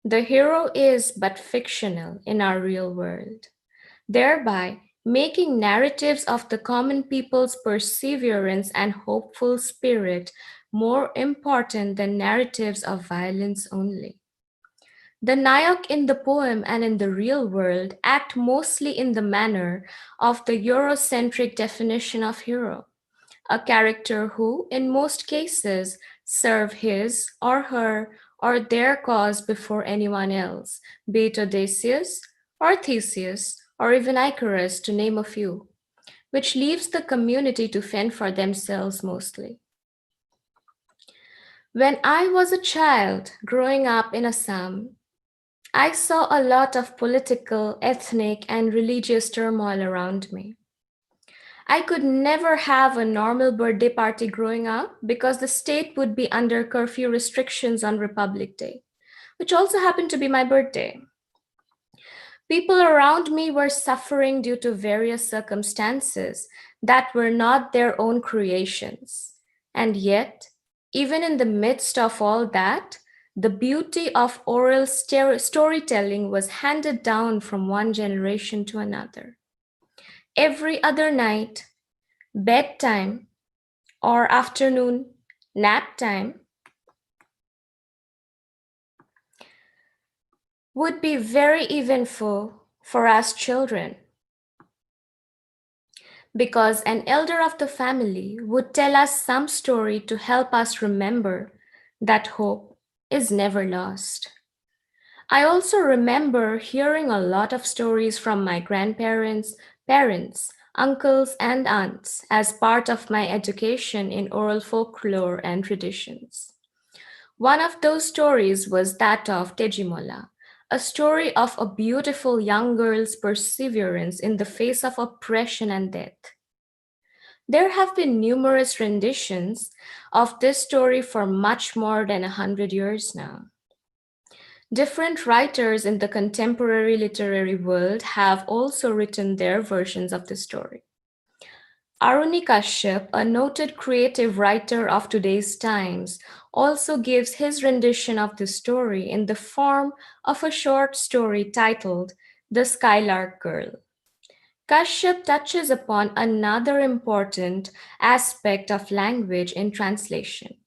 Speaker 9: The hero is but fictional in our real world, thereby making narratives of the common people's perseverance and hopeful spirit more important than narratives of violence only. The Nayak in the poem and in the real world act mostly in the manner of the Eurocentric definition of hero, a character who, in most cases, serve his or her or their cause before anyone else, be it Odysseus or Theseus or even Icarus, to name a few, which leaves the community to fend for themselves mostly. When I was a child growing up in Assam, I saw a lot of political, ethnic, and religious turmoil around me. I could never have a normal birthday party growing up because the state would be under curfew restrictions on Republic Day, which also happened to be my birthday. People around me were suffering due to various circumstances that were not their own creations. And yet, even in the midst of all that, the beauty of oral storytelling was handed down from one generation to another. Every other night, bedtime, or afternoon nap time would be very eventful for us children, because an elder of the family would tell us some story to help us remember that hope is never lost. I also remember hearing a lot of stories from my grandparents, parents, uncles, and aunts as part of my education in oral folklore and traditions. One of those stories was that of Tejimola, a story of a beautiful young girl's perseverance in the face of oppression and death. There have been numerous renditions of this story for much more than 100 years now. Different writers in the contemporary literary world have also written their versions of the story. Aruni Kashyap, a noted creative writer of today's times, also gives his rendition of the story in the form of a short story titled The Skylark Girl. Kashyap touches upon another important aspect of language in translation.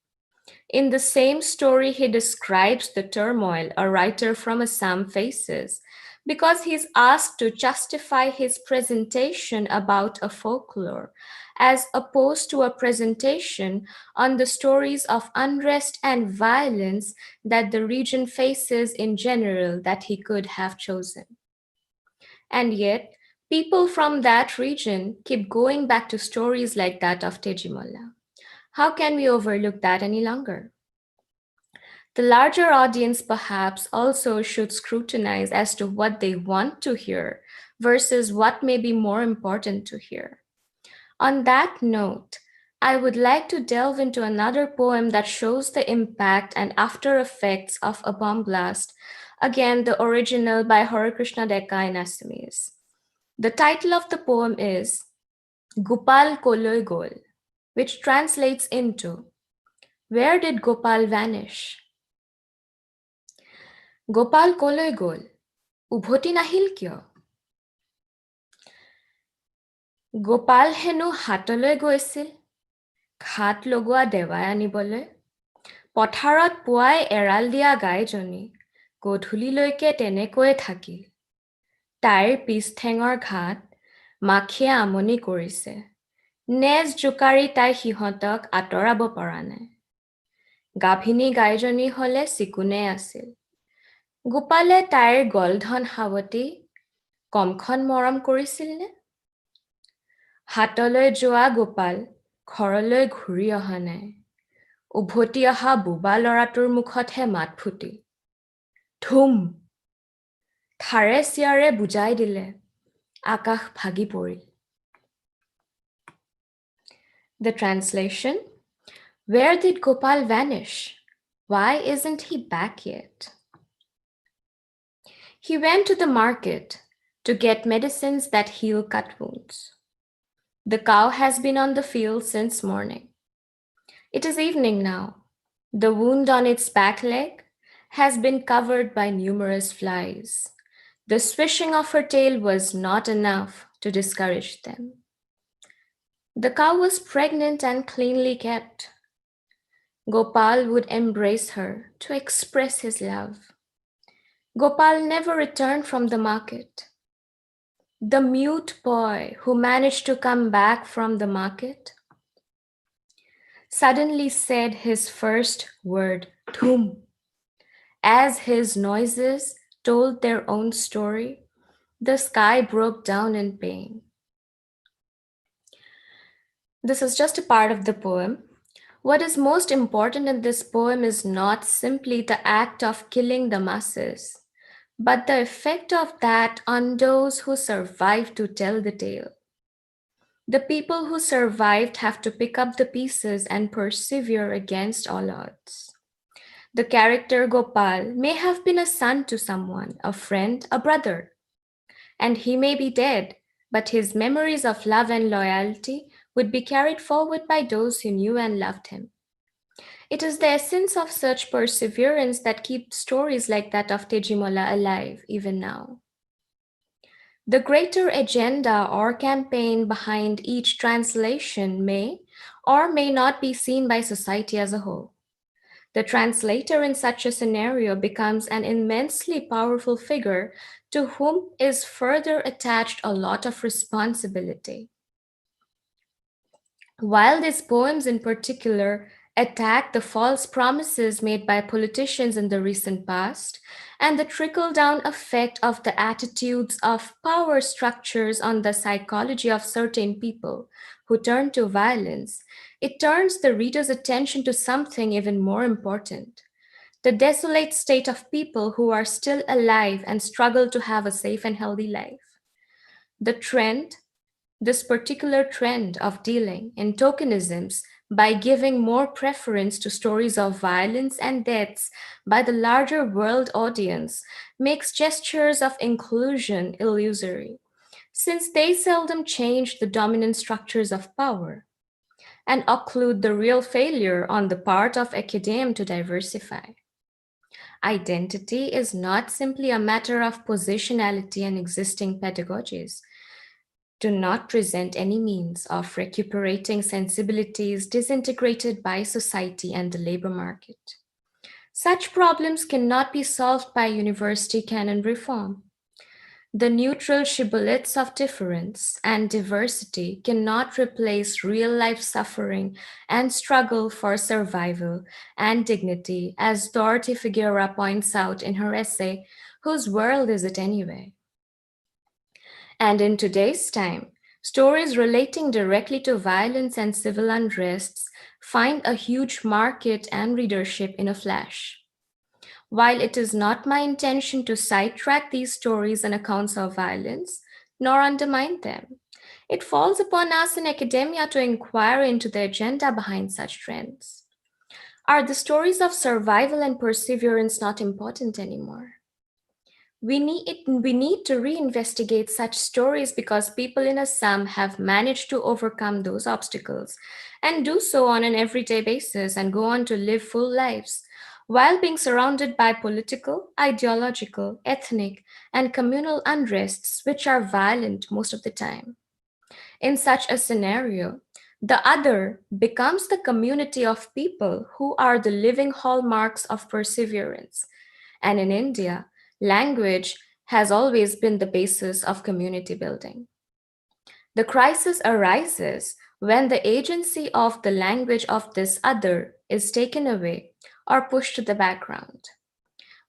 Speaker 9: In the same story, he describes the turmoil a writer from Assam faces because he's asked to justify his presentation about a folklore, as opposed to a presentation on the stories of unrest and violence that the region faces in general that he could have chosen. And yet, people from that region keep going back to stories like that of Tejimola. How can we overlook that any longer? The larger audience perhaps also should scrutinize as to what they want to hear versus what may be more important to hear. On that note, I would like to delve into another poem that shows the impact and after effects of a bomb blast, again the original by Hare-Krishna Dekka in Assamese. The title of the poem is Gopal Koloi Gol, which translates into Where did Gopal vanish? Gopal কলৈ গ'ল? উভতি নাহিল কিয়? গোপাল হেনো হাটলৈ গৈছিল, ঘাট লগোৱা দেৱাই আনিবলৈ। পথাৰত পুৱাই এৰাল দিয়া গাইজনী, গধূলিলৈকে তেনেকৈয়ে থাকিল। তাইৰ পিছঠেঙৰ ঘাট মাখিয়ে আমনি কৰিছে। নেজ জোকাৰি তাই সিহঁতক আঁতৰাব পৰা নাই। গাভিনী গাইজনী হলে চিকুণে আছিল। গোপালে তাইৰ গলধন সাৱটি কমখন মৰম কৰিছিলনে? হাটলৈ যোৱা গোপাল ঘৰলৈ ঘূৰি অহা নাই। উভতি অহা বোবা ল'ৰাটোৰ মুখতহে মাত ফুটিল। ধুম! ধাৰে চিয়াৰে বুজাই দিলে, আকাশ ভাগি পৰিল। The translation: Where did Gopal vanish? Why isn't he back yet? He went to the market to get medicines that heal cut wounds. The cow has been on the field since morning. It is evening now. The wound on its back leg has been covered by numerous flies. The swishing of her tail was not enough to discourage them. The cow was pregnant and cleanly kept. Gopal would embrace her to express his love. Gopal never returned from the market. The mute boy who managed to come back from the market suddenly said his first word, Thum. As his noises told their own story, the sky broke down in pain. This is just a part of the poem. What is most important in this poem is not simply the act of killing the masses, but the effect of that on those who survived to tell the tale. The people who survived have to pick up the pieces and persevere against all odds. The character Gopal may have been a son to someone, a friend, a brother, and he may be dead, but his memories of love and loyalty would be carried forward by those who knew and loved him. It is the essence of such perseverance that keeps stories like that of Tejimola alive even now. The greater agenda or campaign behind each translation may or may not be seen by society as a whole. The translator in such a scenario becomes an immensely powerful figure to whom is further attached a lot of responsibility. While these poems in particular attack the false promises made by politicians in the recent past and the trickle down effect of the attitudes of power structures on the psychology of certain people who turn to violence, it turns the reader's attention to something even more important: the desolate state of people who are still alive and struggle to have a safe and healthy life. The trend This particular trend of dealing in tokenisms by giving more preference to stories of violence and deaths by the larger world audience makes gestures of inclusion illusory, since they seldom change the dominant structures of power and occlude the real failure on the part of academe to diversify. Identity is not simply a matter of positionality and existing pedagogies do not present any means of recuperating sensibilities disintegrated by society and the labor market. Such problems cannot be solved by university canon reform. The neutral shibboleths of difference and diversity cannot replace real life suffering and struggle for survival and dignity, as Dorothy Figueroa points out in her essay, Whose World Is It Anyway? And in today's time, stories relating directly to violence and civil unrests find a huge market and readership in a flash. While it is not my intention to sidetrack these stories and accounts of violence, nor undermine them, it falls upon us in academia to inquire into the agenda behind such trends. Are the stories of survival and perseverance not important anymore? We need to reinvestigate such stories because people in Assam have managed to overcome those obstacles and do so on an everyday basis and go on to live full lives while being surrounded by political, ideological, ethnic, and communal unrests which are violent most of the time. In such a scenario, the other becomes the community of people who are the living hallmarks of perseverance. And in India, language has always been the basis of community building. The crisis arises when the agency of the language of this other is taken away or pushed to the background.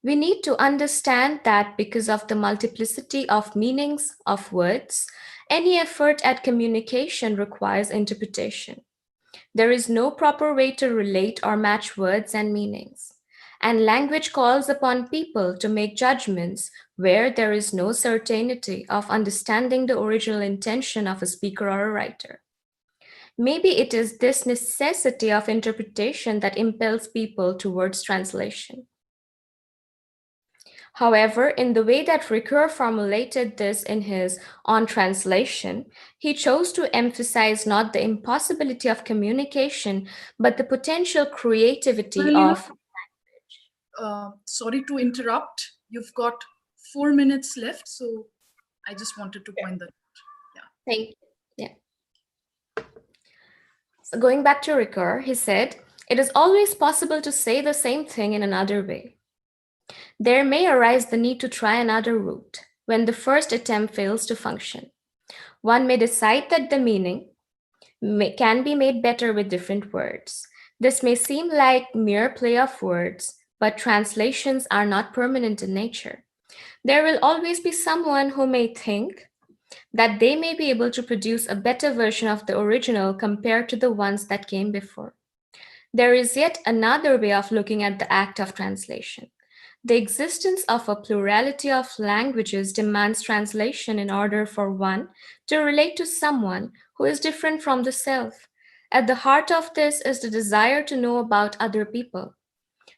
Speaker 9: We need to understand that because of the multiplicity of meanings of words, any effort at communication requires interpretation. There is no proper way to relate or match words and meanings. And language calls upon people to make judgments where there is no certainty of understanding the original intention of a speaker or a writer. Maybe it is this necessity of interpretation that impels people towards translation. However, in the way that Ricoeur formulated this in his On Translation, he chose to emphasize not the impossibility of communication, but the potential creativity
Speaker 5: Well,
Speaker 9: of.
Speaker 5: sorry to interrupt. You've got 4 minutes left, so I just wanted to point that out. Yeah.
Speaker 9: Thank you. Yeah. So going back to Ricoeur, he said, it is always possible to say the same thing in another way. There may arise the need to try another route when the first attempt fails to function. One may decide that the meaning can be made better with different words. This may seem like mere play of words, but translations are not permanent in nature. There will always be someone who may think that they may be able to produce a better version of the original compared to the ones that came before. There is yet another way of looking at the act of translation. The existence of a plurality of languages demands translation in order for one to relate to someone who is different from the self. At the heart of this is the desire to know about other people,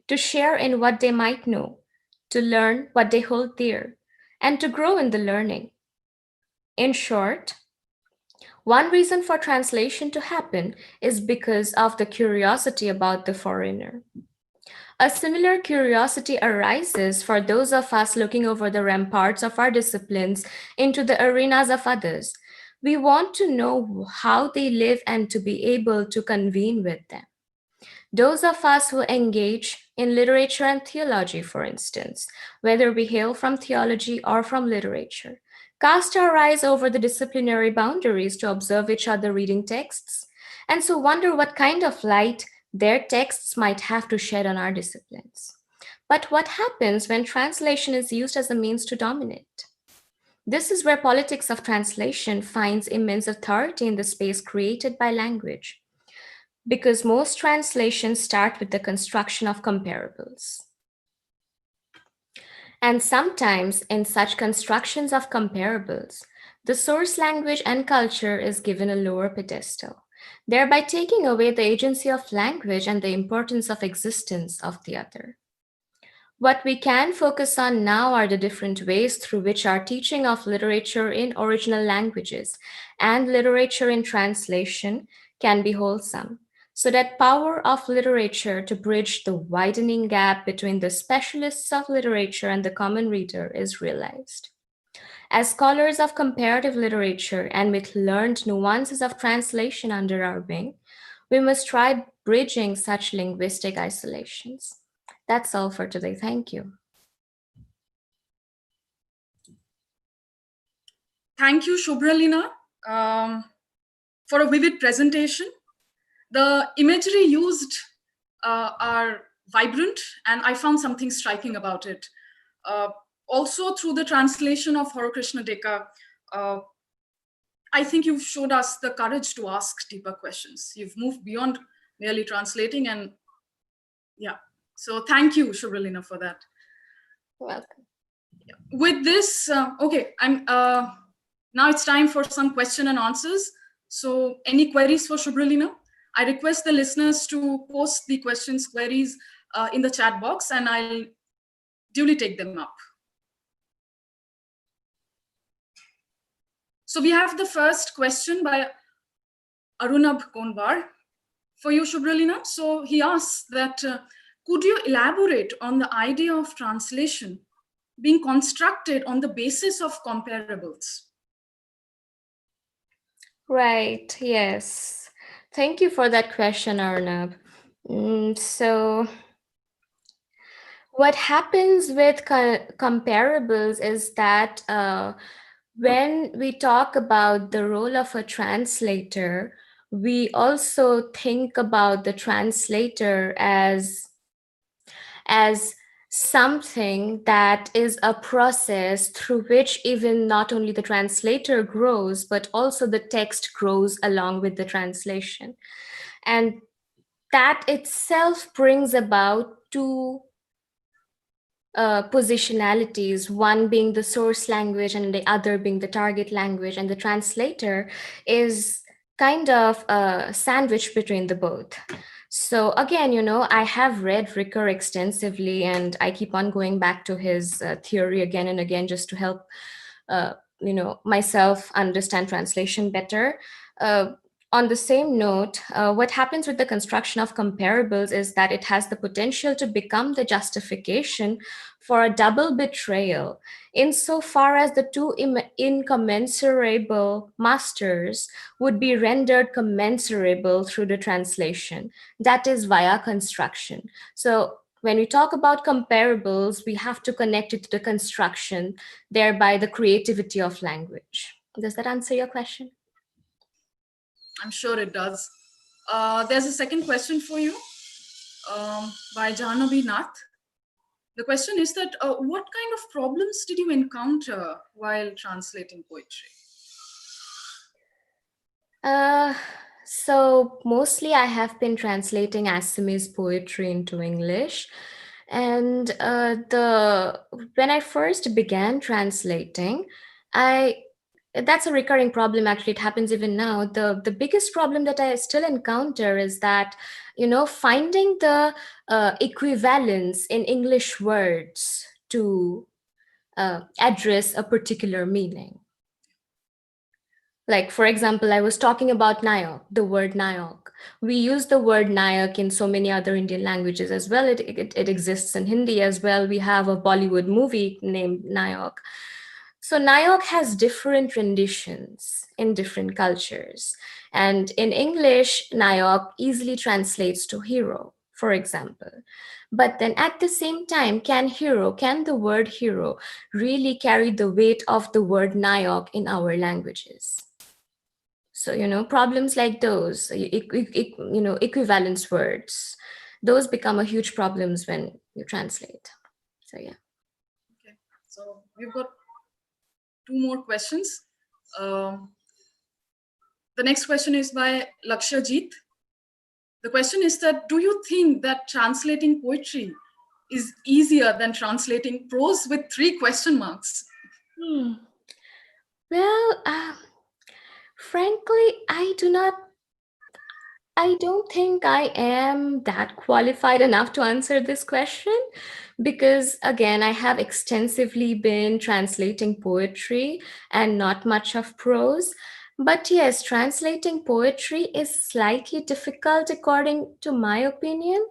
Speaker 9: to share in what they might know, to learn what they hold dear, and to grow in the learning. In short, One reason for translation to happen is because of the curiosity about the foreigner. A similar curiosity arises for those of us looking over the ramparts of our disciplines into the arenas of others. We want to know how they live and to be able to convene with them. Those of us who engage in literature and theology, for instance, whether we hail from theology or from literature, cast our eyes over the disciplinary boundaries to observe each other reading texts, and so wonder what kind of light their texts might have to shed on our disciplines. But what happens when translation is used as a means to dominate? This is where politics of translation finds immense authority in the space created by language, because most translations start with the construction of comparables. And sometimes, in such constructions of comparables, the source language and culture is given a lower pedestal, thereby taking away the agency of language and the importance of existence of the other. What we can focus on now are the different ways through which our teaching of literature in original languages and literature in translation can be wholesome, so that power of literature to bridge the widening gap between the specialists of literature and the common reader is realized. As scholars of comparative literature and with learned nuances of translation under our wing, we must try bridging such linguistic isolations. That's all for today. Thank you.
Speaker 5: Thank you, Shubhralina, for a vivid presentation. The imagery used are vibrant, and I found something striking about it. Also, through the translation of Horokrishna Deka, I think you've showed us the courage to ask deeper questions. You've moved beyond merely translating, and yeah. So thank you, Shubhralina, for that.
Speaker 9: Welcome.
Speaker 5: With this, okay, now it's time for some question and answers. So any queries for Shubhralina? I request the listeners to post the questions, queries in the chat box, and I'll duly take them up. So we have the first question by Arunabh Konbar for you, Shubhralina. So he asks that, could you elaborate on the idea of translation being constructed on the basis of comparables?
Speaker 9: Right, yes. Thank you for that question, Arnab. So, what happens with comparables is that when we talk about the role of a translator, we also think about the translator as something that is a process through which even not only the translator grows, but also the text grows along with the translation. And that itself brings about two positionalities, one being the source language and the other being the target language. And the translator is kind of a sandwich between the both. So again, I have read Ricker extensively, and I keep on going back to his theory again and again just to help, myself understand translation better. On the same note, what happens with the construction of comparables is that it has the potential to become the justification for a double betrayal, insofar as the two incommensurable masters would be rendered commensurable through the translation, that is, via construction. So when we talk about comparables, we have to connect it to the construction, thereby the creativity of language. Does that answer your question?
Speaker 5: I'm sure it does. There's a second question for you by Jahnavi Nath. The question is that what kind of problems did you encounter while translating poetry?
Speaker 9: So mostly I have been translating Assamese poetry into English. And when I first began translating, that's a recurring problem. Actually, it happens even now. The biggest problem that I still encounter is that, finding the equivalence in English words to address a particular meaning. Like, for example, I was talking about Nayak, the word Nayak. We use the word Nayak in so many other Indian languages as well. It exists in Hindi as well. We have a Bollywood movie named Nayak. So Nayak has different renditions in different cultures. And in English, Nayak easily translates to hero, for example. But then at the same time, can the word hero really carry the weight of the word Nayak in our languages? So, problems like those, equivalence words, those become a huge problems when you translate. So, yeah.
Speaker 5: Okay, so we've got 2 more questions. The next question is by Lakshajit. The question is that, do you think that translating poetry is easier than translating prose with 3 question marks?
Speaker 9: Well, frankly, I don't think I am that qualified enough to answer this question because, again, I have extensively been translating poetry and not much of prose. But yes, translating poetry is slightly difficult according to my opinion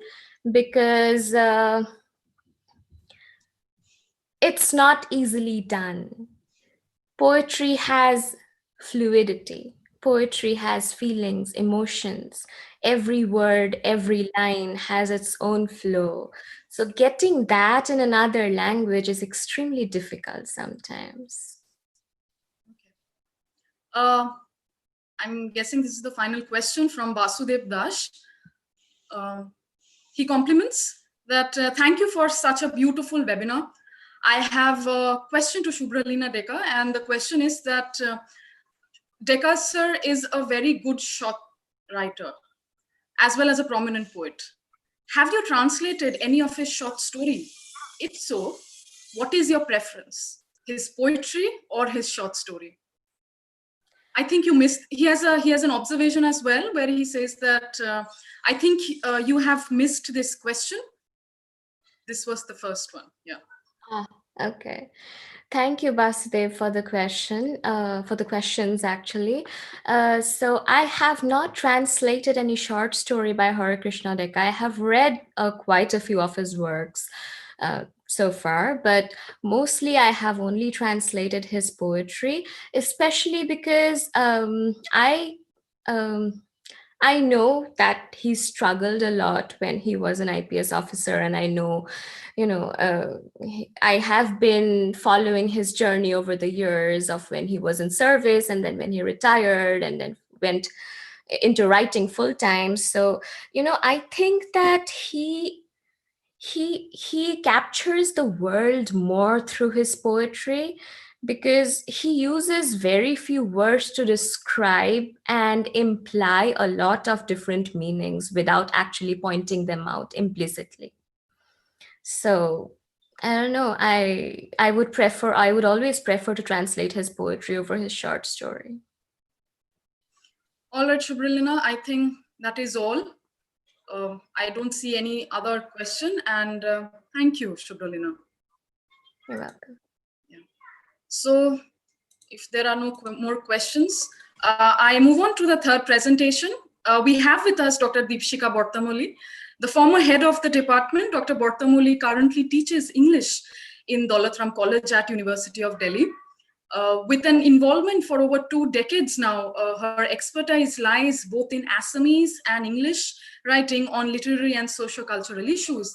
Speaker 9: because it's not easily done. Poetry has fluidity. Poetry has feelings, emotions. Every word, every line has its own flow. So getting that in another language is extremely difficult sometimes.
Speaker 5: I'm guessing this is the final question from Basudev Dash. He compliments that, thank you for such a beautiful webinar. I have a question to Shubhralina Deka, and the question is that Deka sir is a very good short writer as well as a prominent poet. Have you translated any of his short story? If so, what is your preference? His poetry or his short story? I think you missed. He has an observation as well where he says that I think you have missed this question. This was the first one. Yeah.
Speaker 9: Okay. Thank you, Basudev, for the question, for the questions, actually. So I have not translated any short story by Hare Krishna Deka. I have read quite a few of his works so far, but mostly I have only translated his poetry, especially because I know that he struggled a lot when he was an IPS officer, and I know, I have been following his journey over the years of when he was in service and then when he retired and then went into writing full time. So, I think that he captures the world more through his poetry because he uses very few words to describe and imply a lot of different meanings without actually pointing them out implicitly. So I don't know, I would always prefer to translate his poetry over his short story.
Speaker 5: All right, Shubhralina, I think that is all. I don't see any other question, and thank you, Shubhralina.
Speaker 9: You're welcome.
Speaker 5: Yeah. So if there are no more questions, I move on to the third presentation. We have with us Dr. Deepshika Bortamoli, the former head of the department. Dr. Bortamoli currently teaches English in Daulat Ram College at University of Delhi. With an involvement for over 2 decades now, her expertise lies both in Assamese and English writing on literary and socio-cultural issues.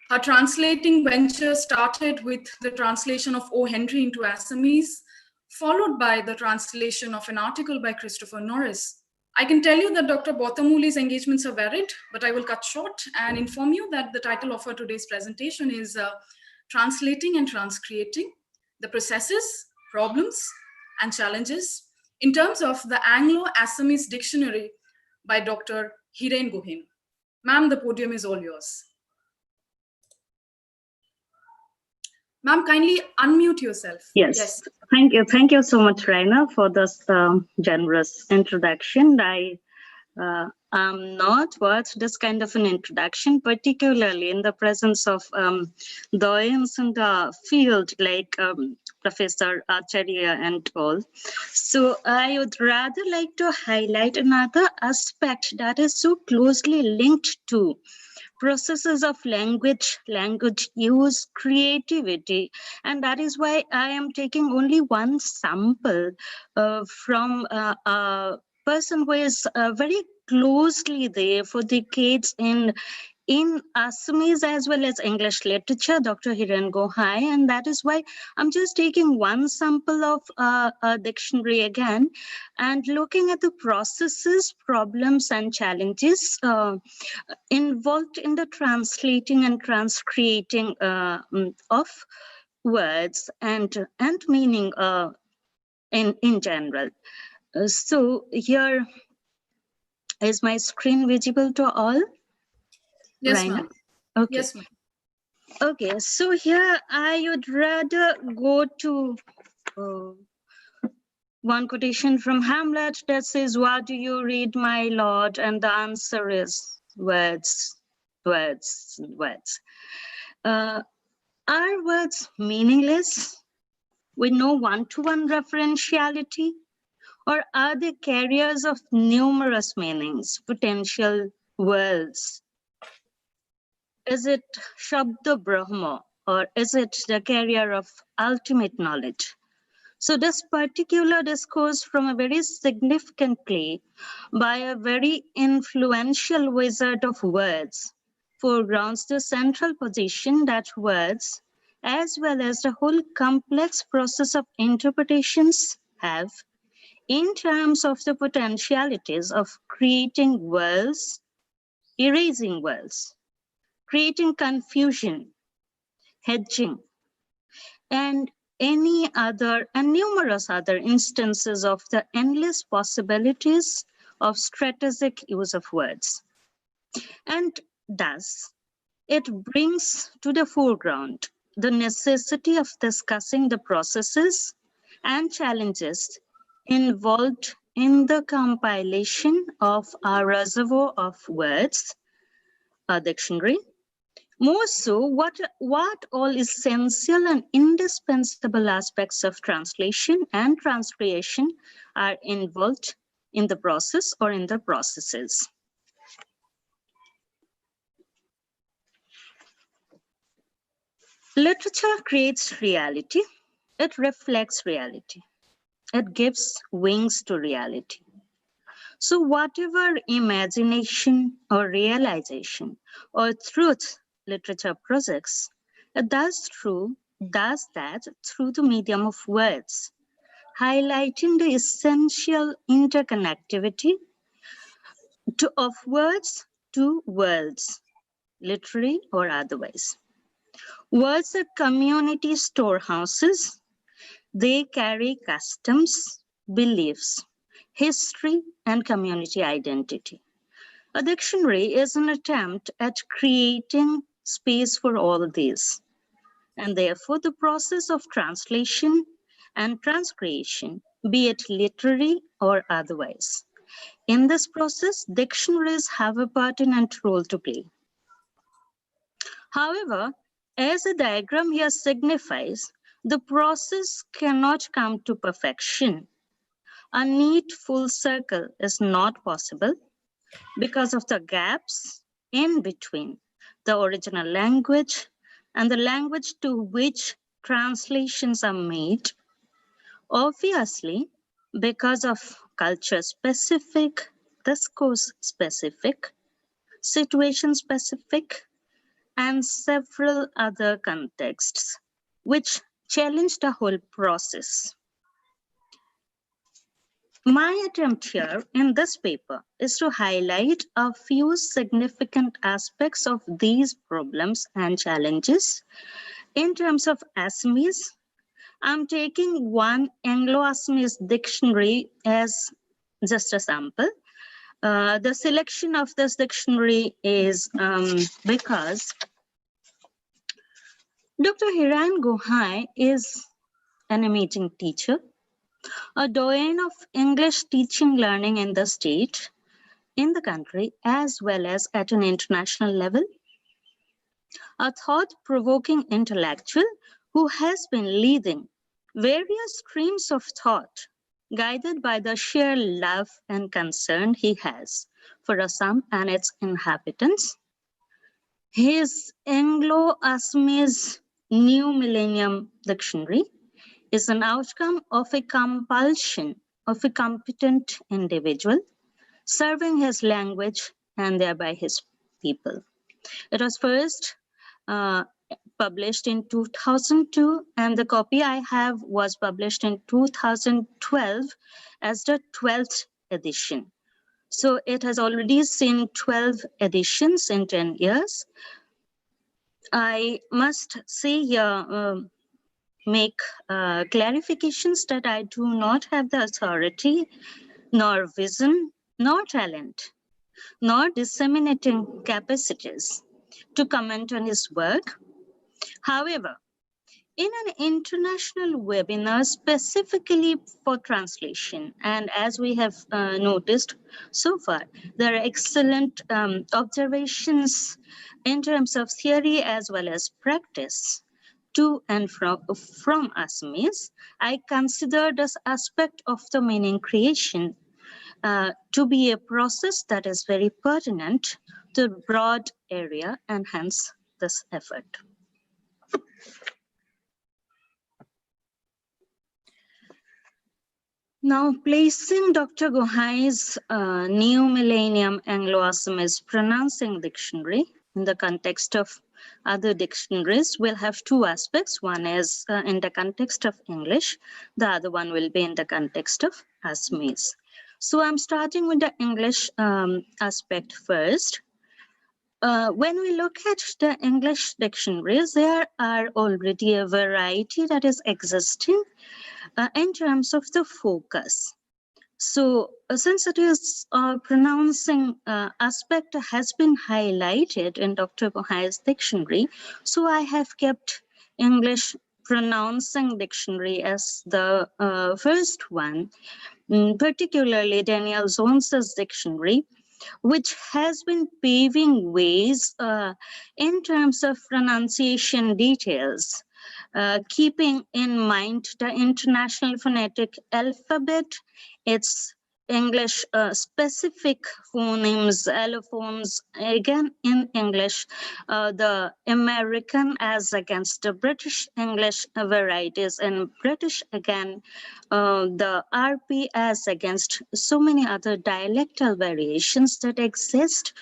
Speaker 5: Her translating venture started with the translation of O. Henry into Assamese, followed by the translation of an article by Christopher Norris. I can tell you that Dr. Bortamuli's engagements are varied, but I will cut short and inform you that the title of her today's presentation is Translating and Transcreating, the Processes, Problems, and Challenges in terms of the Anglo-Assamese Dictionary by Dr. Hiren Gohin. Ma'am, the podium is all yours. Ma'am, kindly unmute yourself.
Speaker 8: Yes. Thank you. Thank you so much, Raina, for this generous introduction. I I'm not worth this kind of an introduction, particularly in the presence of doyens in the field like Professor Acharya and all. So I would rather like to highlight another aspect that is so closely linked to processes of language, language use, creativity. And that is why I am taking only one sample from a person who is very closely there for decades in Assamese as well as English literature, Dr. Hiren Gohai, and that is why I'm just taking one sample of a dictionary again and looking at the processes, problems, and challenges involved in the translating and transcreating of words and meaning in general. So here is my screen visible to all?
Speaker 5: Yes,
Speaker 8: Raina?
Speaker 5: ma'am.
Speaker 8: Okay.
Speaker 5: Yes, ma'am.
Speaker 8: Okay, so here I would rather go to one quotation from Hamlet that says, "What do you read, my lord?" And the answer is words, words, words. Are words meaningless with no one-to-one referentiality? Or are they carriers of numerous meanings, potential worlds? Is it Shabda Brahma, or is it the carrier of ultimate knowledge? So this particular discourse from a very significant play by a very influential wizard of words foregrounds the central position that words, as well as the whole complex process of interpretations, have in terms of the potentialities of creating worlds, erasing worlds, creating confusion, hedging, and any other and numerous other instances of the endless possibilities of strategic use of words. And thus, it brings to the foreground the necessity of discussing the processes and challenges involved in the compilation of a reservoir of words, a dictionary. More so, what all essential and indispensable aspects of translation and transcreation are involved in the process or in the processes. Literature creates reality. It reflects reality. It gives wings to reality. So whatever imagination or realization or truth literature projects, it does that through the medium of words, highlighting the essential interconnectivity of words to worlds, literary or otherwise. Words are community storehouses. They carry customs, beliefs, history, and community identity. A dictionary is an attempt at creating space for all these, and therefore the process of translation and transcreation, be it literary or otherwise. In this process, dictionaries have a pertinent role to play. However, as the diagram here signifies, the process cannot come to perfection. A neat full circle is not possible because of the gaps in between the original language and the language to which translations are made. Obviously, because of culture specific, discourse specific, situation specific, and several other contexts, which challenge the whole process. My attempt here in this paper is to highlight a few significant aspects of these problems and challenges. In terms of Assamese, I'm taking one Anglo-Assamese dictionary as just a sample. The selection of this dictionary is because Dr. Hiren Gohai is an amazing teacher, a doyen of English teaching learning in the state, in the country as well as at an international level. A thought-provoking intellectual who has been leading various streams of thought, guided by the sheer love and concern he has for Assam and its inhabitants. His Anglo-Assamese New Millennium Dictionary is an outcome of a compulsion of a competent individual serving his language and thereby his people. It was first published in 2002, and the copy I have was published in 2012 as the 12th edition. So it has already seen 12 editions in 10 years. I must say here, make clarifications that I do not have the authority, nor vision, nor talent, nor disseminating capacities to comment on his work. However, in an international webinar specifically for translation, and as we have noticed so far, there are excellent observations in terms of theory as well as practice to and from Assamese. I consider this aspect of the meaning creation to be a process that is very pertinent to the broad area, and hence this effort. Now, placing Dr. Gohai's New Millennium Anglo-Assamese Pronouncing Dictionary in the context of other dictionaries will have two aspects. One is in the context of English. The other one will be in the context of Assamese. So I'm starting with the English aspect first. When we look at the English dictionaries, there are already a variety that is existing in terms of the focus. So since it is pronouncing aspect has been highlighted in Dr. Gohai's dictionary, so I have kept English pronouncing dictionary as the first one, particularly Daniel Jones's dictionary, which has been paving ways in terms of pronunciation details, keeping in mind the International Phonetic Alphabet, its English specific phonemes, allophones, again in English, the American as against the British English varieties, and British again, the RP as against so many other dialectal variations that exist.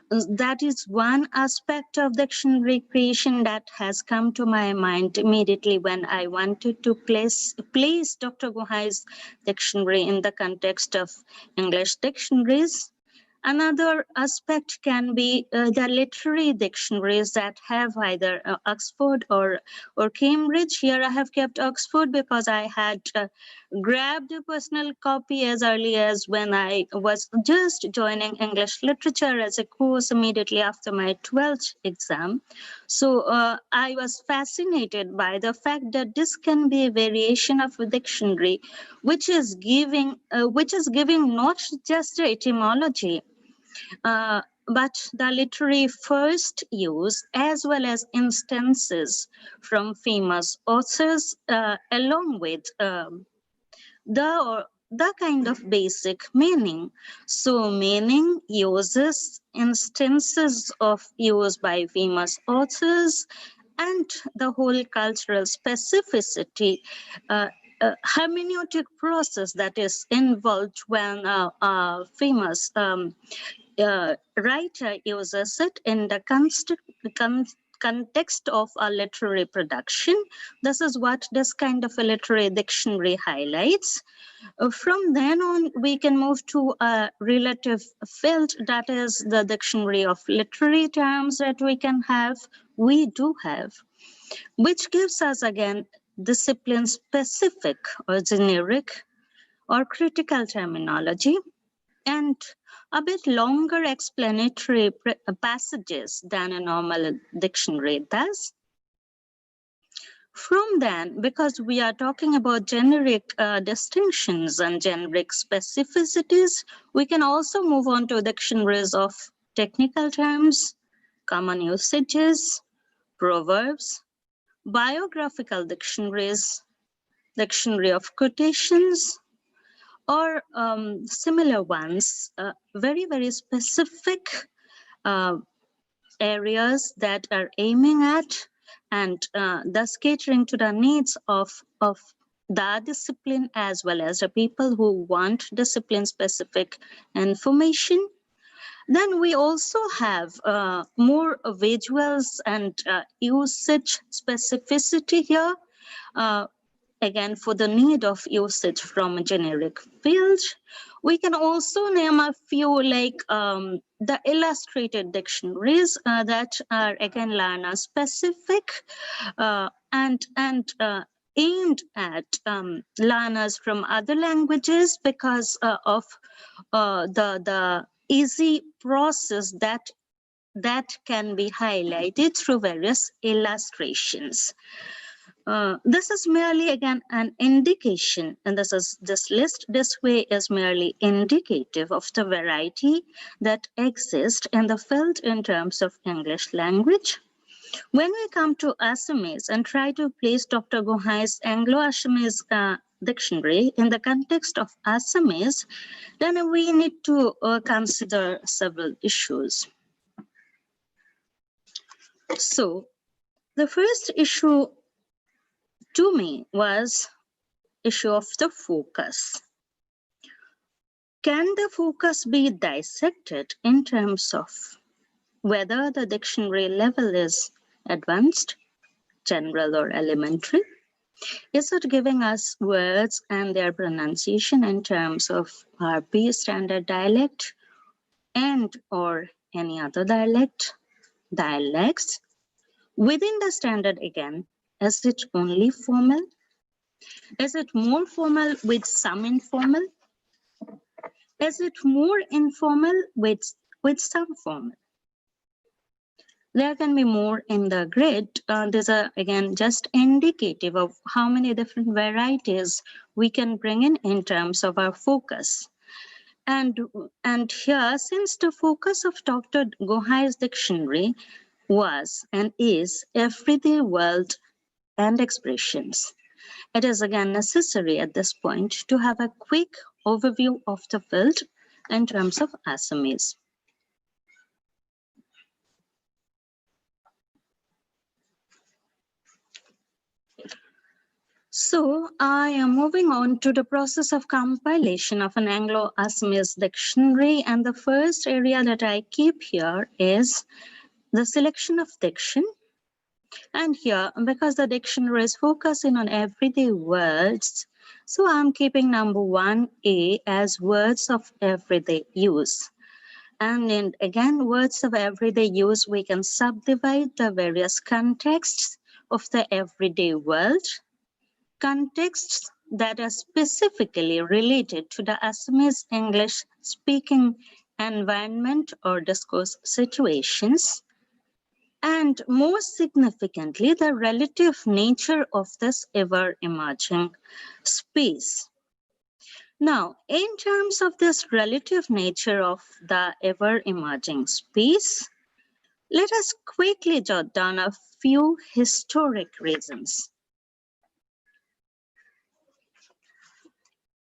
Speaker 8: That is one aspect of dictionary creation that has come to my mind immediately when I wanted to place Dr. Gohai's dictionary in the context of English dictionaries. Another aspect can be the literary dictionaries that have either Oxford or Cambridge. Here I have kept Oxford because I had grabbed a personal copy as early as when I was just joining English literature as a course immediately after my 12th exam. So I was fascinated by the fact that this can be a variation of a dictionary, which is giving not just the etymology, but the literary first use as well as instances from famous authors, along with the kind of basic meaning. So meaning, uses, instances of use by famous authors, and the whole cultural specificity, hermeneutic process that is involved when a famous writer uses it in the context of a literary production. This is what this kind of a literary dictionary highlights. From then on, we can move to a relative field, that is the dictionary of literary terms that we do have, which gives us again discipline specific or generic or critical terminology, and a bit longer explanatory passages than a normal dictionary does. From then, because we are talking about generic distinctions and generic specificities, we can also move on to dictionaries of technical terms, common usages, proverbs, biographical dictionaries, dictionary of quotations, or similar ones, very, very specific uh, areas that are aiming at and thus catering to the needs of the discipline as well as the people who want discipline specific information. Then we also have more visuals and usage specificity here. Uh, Again, for the need of usage from a generic field. We can also name a few like the illustrated dictionaries that are again learner specific and aimed at learners from other languages because of the easy process that can be highlighted through various illustrations. This is merely again an indication, and this list this way is merely indicative of the variety that exists in the field in terms of English language. When we come to Assamese and try to place Dr. Gohai's Anglo-Assamese dictionary in the context of Assamese, then we need to consider several issues. So the first issue to me was issue of the focus. Can the focus be dissected in terms of whether the dictionary level is advanced, general, or elementary? Is it giving us words and their pronunciation in terms of RP standard dialect and or any other dialects? Within the standard again, is it only formal? Is it more formal with some informal? Is it more informal with some formal? There can be more in the grid. These are again just indicative of how many different varieties we can bring in terms of our focus. And here, since the focus of Dr. Gohai's dictionary was and is everyday world and expressions, it is again necessary at this point to have a quick overview of the field in terms of Assamese. So I am moving on to the process of compilation of an Anglo-Assamese dictionary, and the first area that I keep here is the selection of diction. And here, because the dictionary is focusing on everyday words, so I'm keeping number 1A as words of everyday use. And in, again, words of everyday use, we can subdivide the various contexts of the everyday world, contexts that are specifically related to the Assamese English speaking environment or discourse situations, and more significantly, the relative nature of this ever-emerging space. Now, in terms of this relative nature of the ever-emerging space, let us quickly jot down a few historic reasons.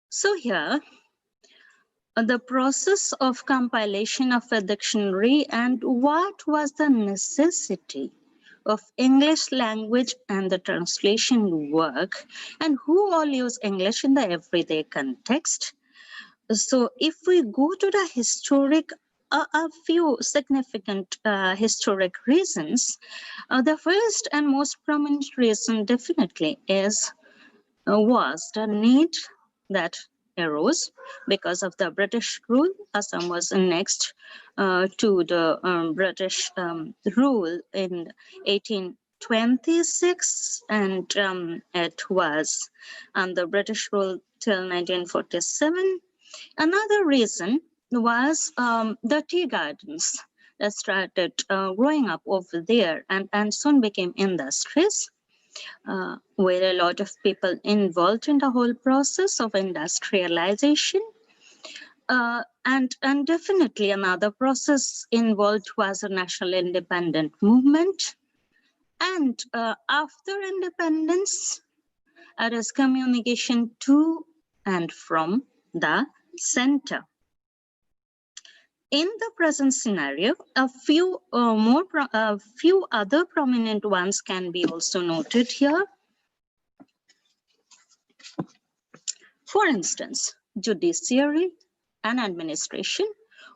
Speaker 8: So here, the process of compilation of a dictionary and what was the necessity of English language and the translation work, and who all use English in the everyday context. So if we go to the historic, a few significant historic reasons, the first and most prominent reason definitely was the need that arose because of the British rule. Assam was annexed to the British rule in 1826, and it was under British rule till 1947. Another reason was the tea gardens that started growing up over there and soon became industries. were a lot of people involved in the whole process of industrialization. And definitely another process involved was a national independent movement. And after independence, it is communication to and from the center. In the present scenario, a few other prominent ones can be also noted here. For instance, judiciary and administration,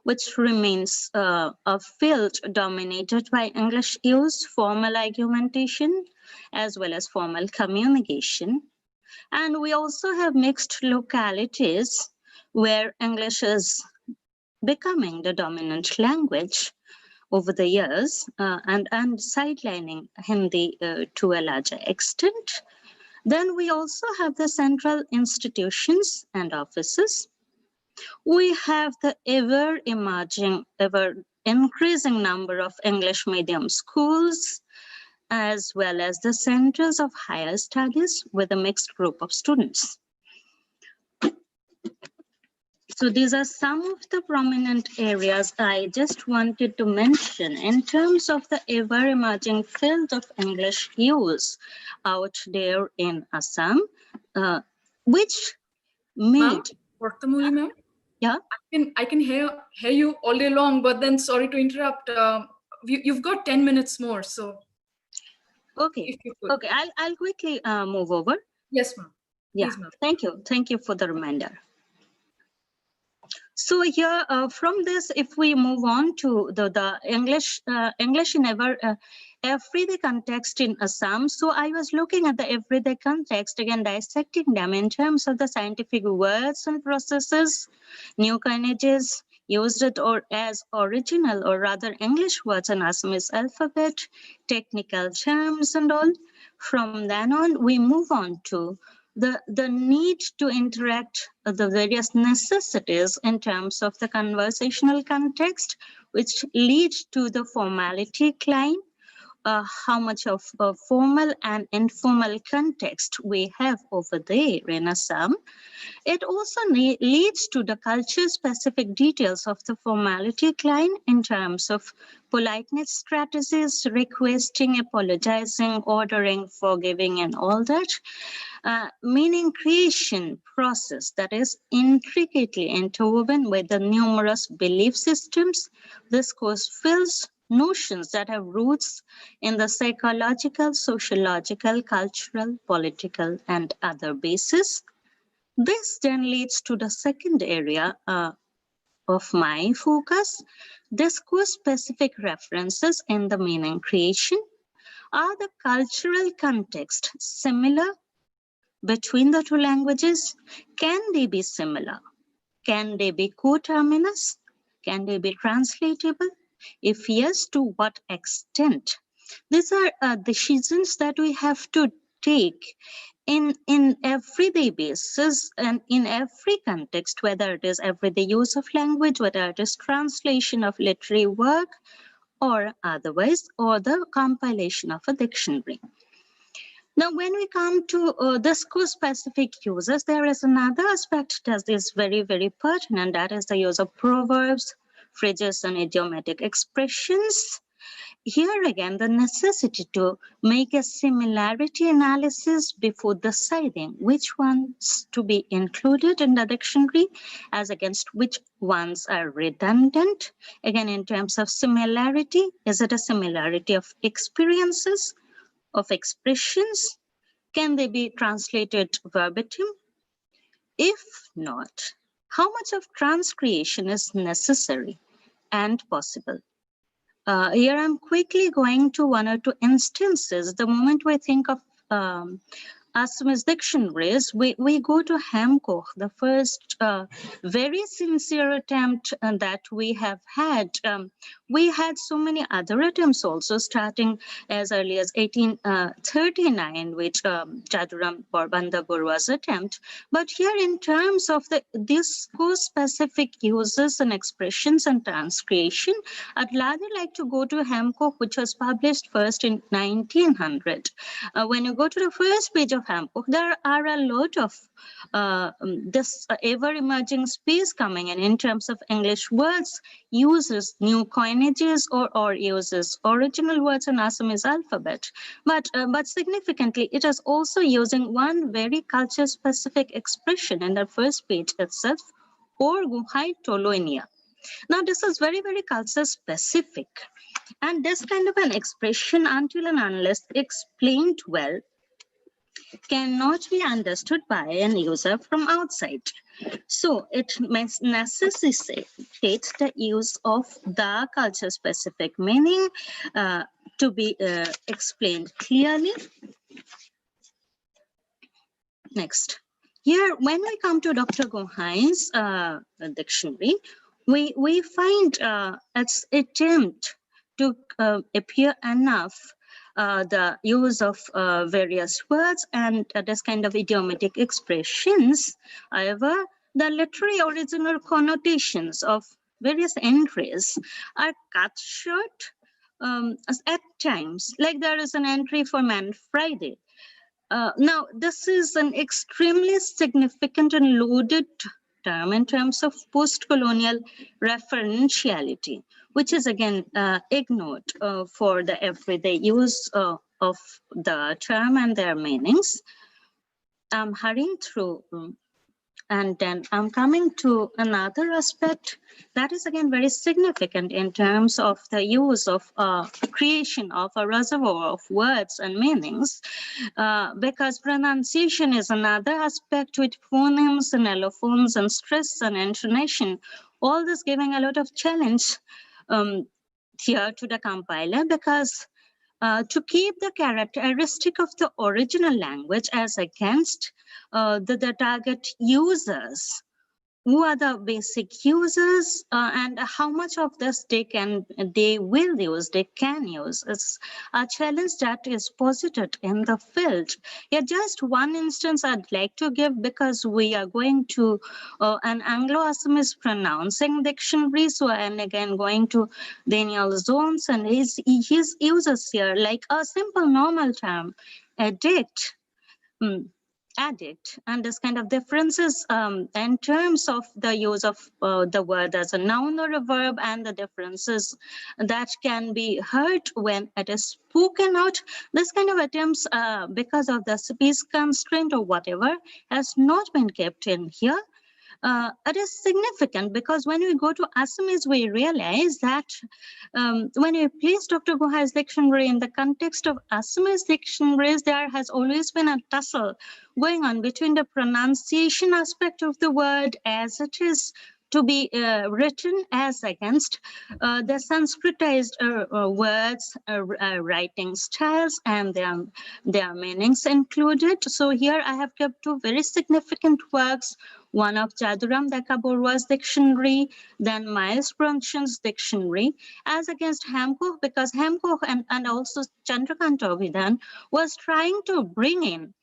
Speaker 8: which remains a field dominated by English use, formal argumentation, as well as formal communication. And we also have mixed localities where English is becoming the dominant language over the years and sidelining Hindi to a larger extent. Then we also have the central institutions and offices. We have the ever increasing number of English medium schools, as well as the centers of higher studies with a mixed group of students. So these are some of the prominent areas I just wanted to mention in terms of the ever emerging field of English use out there in Assam, which made.
Speaker 5: Portamuli, ma'am?
Speaker 8: Yeah.
Speaker 5: I can hear you all day long, but then sorry to interrupt. You've got 10 minutes more, so.
Speaker 8: Okay. Okay, I'll quickly move over.
Speaker 5: Yes, ma'am.
Speaker 8: Yeah.
Speaker 5: Please, ma'am.
Speaker 8: Thank you for the reminder. So here, from this, if we move on to the English in everyday context in Assam. So I was looking at the everyday context, again, dissecting them in terms of the scientific words and processes, new coinages, used it or as original or rather English words in Assamese alphabet, technical terms and all. From then on, we move on to the need to interact, the various necessities in terms of the conversational context, which lead to the formality climb, how much of formal and informal context we have over there in Assam. It also leads to the culture-specific details of the formality climb in terms of politeness strategies, requesting, apologizing, ordering, forgiving, and all that. Meaning creation process that is intricately interwoven with the numerous belief systems. This course fills notions that have roots in the psychological, sociological, cultural, political, and other bases. This then leads to the second area of my focus. Discourse-specific references in the meaning creation. Are the cultural context similar between the two languages? Can they be similar? Can they be coterminous? Can they be translatable? If yes, to what extent? These are decisions that we have to take in everyday basis and in every context, whether it is everyday use of language, whether it is translation of literary work or otherwise, or the compilation of a dictionary. Now, when we come to discourse-specific uses, there is another aspect that is very, very pertinent. That is the use of proverbs, phrases, and idiomatic expressions. Here again, the necessity to make a similarity analysis before deciding which ones to be included in the dictionary as against which ones are redundant. Again, in terms of similarity, is it a similarity of experiences, of expressions? Can they be translated verbatim? If not, how much of transcreation is necessary and possible? Here I'm quickly going to one or two instances. The moment we think of Assamese dictionaries, we go to Hamkoch, the first very sincere attempt that we have had. We had so many other attempts also, starting as early as 1839, which Jaduram Borbanda Barua's attempt. But here, in terms of these co-specific uses and expressions and transcreation, I'd rather like to go to Hamkoch, which was published first in 1900. When you go to the first page of Hamkoch, there are a lot of this ever-emerging space coming in terms of English words, uses new coinages or uses original words in Assamese alphabet. But significantly, it is also using one very culture-specific expression in the first page itself, or Guhai Toloinia. Now, this is very, very culture-specific. And this kind of an expression, until and unless explained well, cannot be understood by an user from outside. So it necessitates the use of the culture-specific meaning to be explained clearly. Next. Here, when we come to Dr. Gohain's dictionary, we find its attempt to appear enough the use of various words and this kind of idiomatic expressions. However, the literary original connotations of various entries are cut short at times. Like there is an entry for Man Friday. Now, this is an extremely significant and loaded term in terms of post-colonial referentiality, which is again ignored for the everyday use of the term and their meanings. I'm hurrying through. And then I'm coming to another aspect that is again very significant in terms of the use of creation of a reservoir of words and meanings, because pronunciation is another aspect with phonemes and allophones and stress and intonation, all this giving a lot of challenge here to the compiler, because to keep the characteristic of the original language as against the target users. Who are the basic users and how much of this they can use. It's a challenge that is posited in the field. Yeah, just one instance I'd like to give, because we are going to an Anglo-Assamese pronouncing dictionary. So, and again, going to Daniel Zones and his uses here, like a simple normal term, addict. Addict, and this kind of differences in terms of the use of the word as a noun or a verb, and the differences that can be heard when it is spoken out. This kind of attempts, because of the space constraint or whatever, has not been kept in here. It is significant because when we go to Assamese, we realize that when we place Dr. Guhai's dictionary in the context of Assamese dictionaries, there has always been a tussle going on between the pronunciation aspect of the word as it is to be written as against the Sanskritized words, writing styles, and their meanings included. So here I have kept two very significant works, one of Jaduram Dekaborwa's dictionary, then Miles Brunson's dictionary, as against Hamkoch, because Hamkoch and also Chandrakanta Abhidan was trying to bring in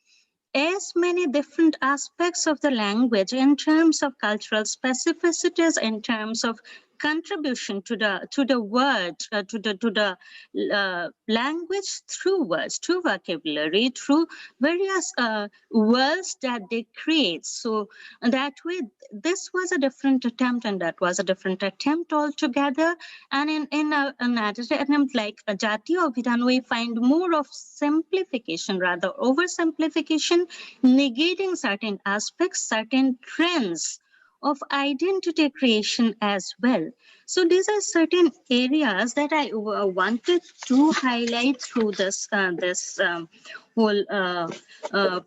Speaker 8: as many different aspects of the language in terms of cultural specificities, in terms of contribution to the word, to the language through words, through vocabulary, through various words that they create. So that way, this was a different attempt, and that was a different attempt altogether. And in another attempt like Jati Abhidan, we find more of simplification, rather oversimplification, negating certain aspects, certain trends of identity creation as well. So these are certain areas that I wanted to highlight through this whole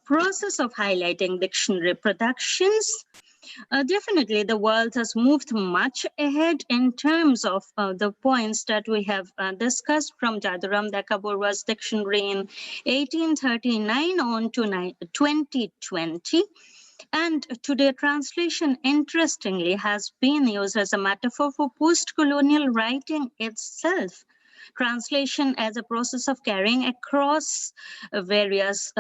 Speaker 8: process of highlighting dictionary productions. Definitely, the world has moved much ahead in terms of the points that we have discussed from Jaduram Dekaburwa's dictionary in 1839 on to 2020. And today, translation, interestingly, has been used as a metaphor for post-colonial writing itself. Translation as a process of carrying across various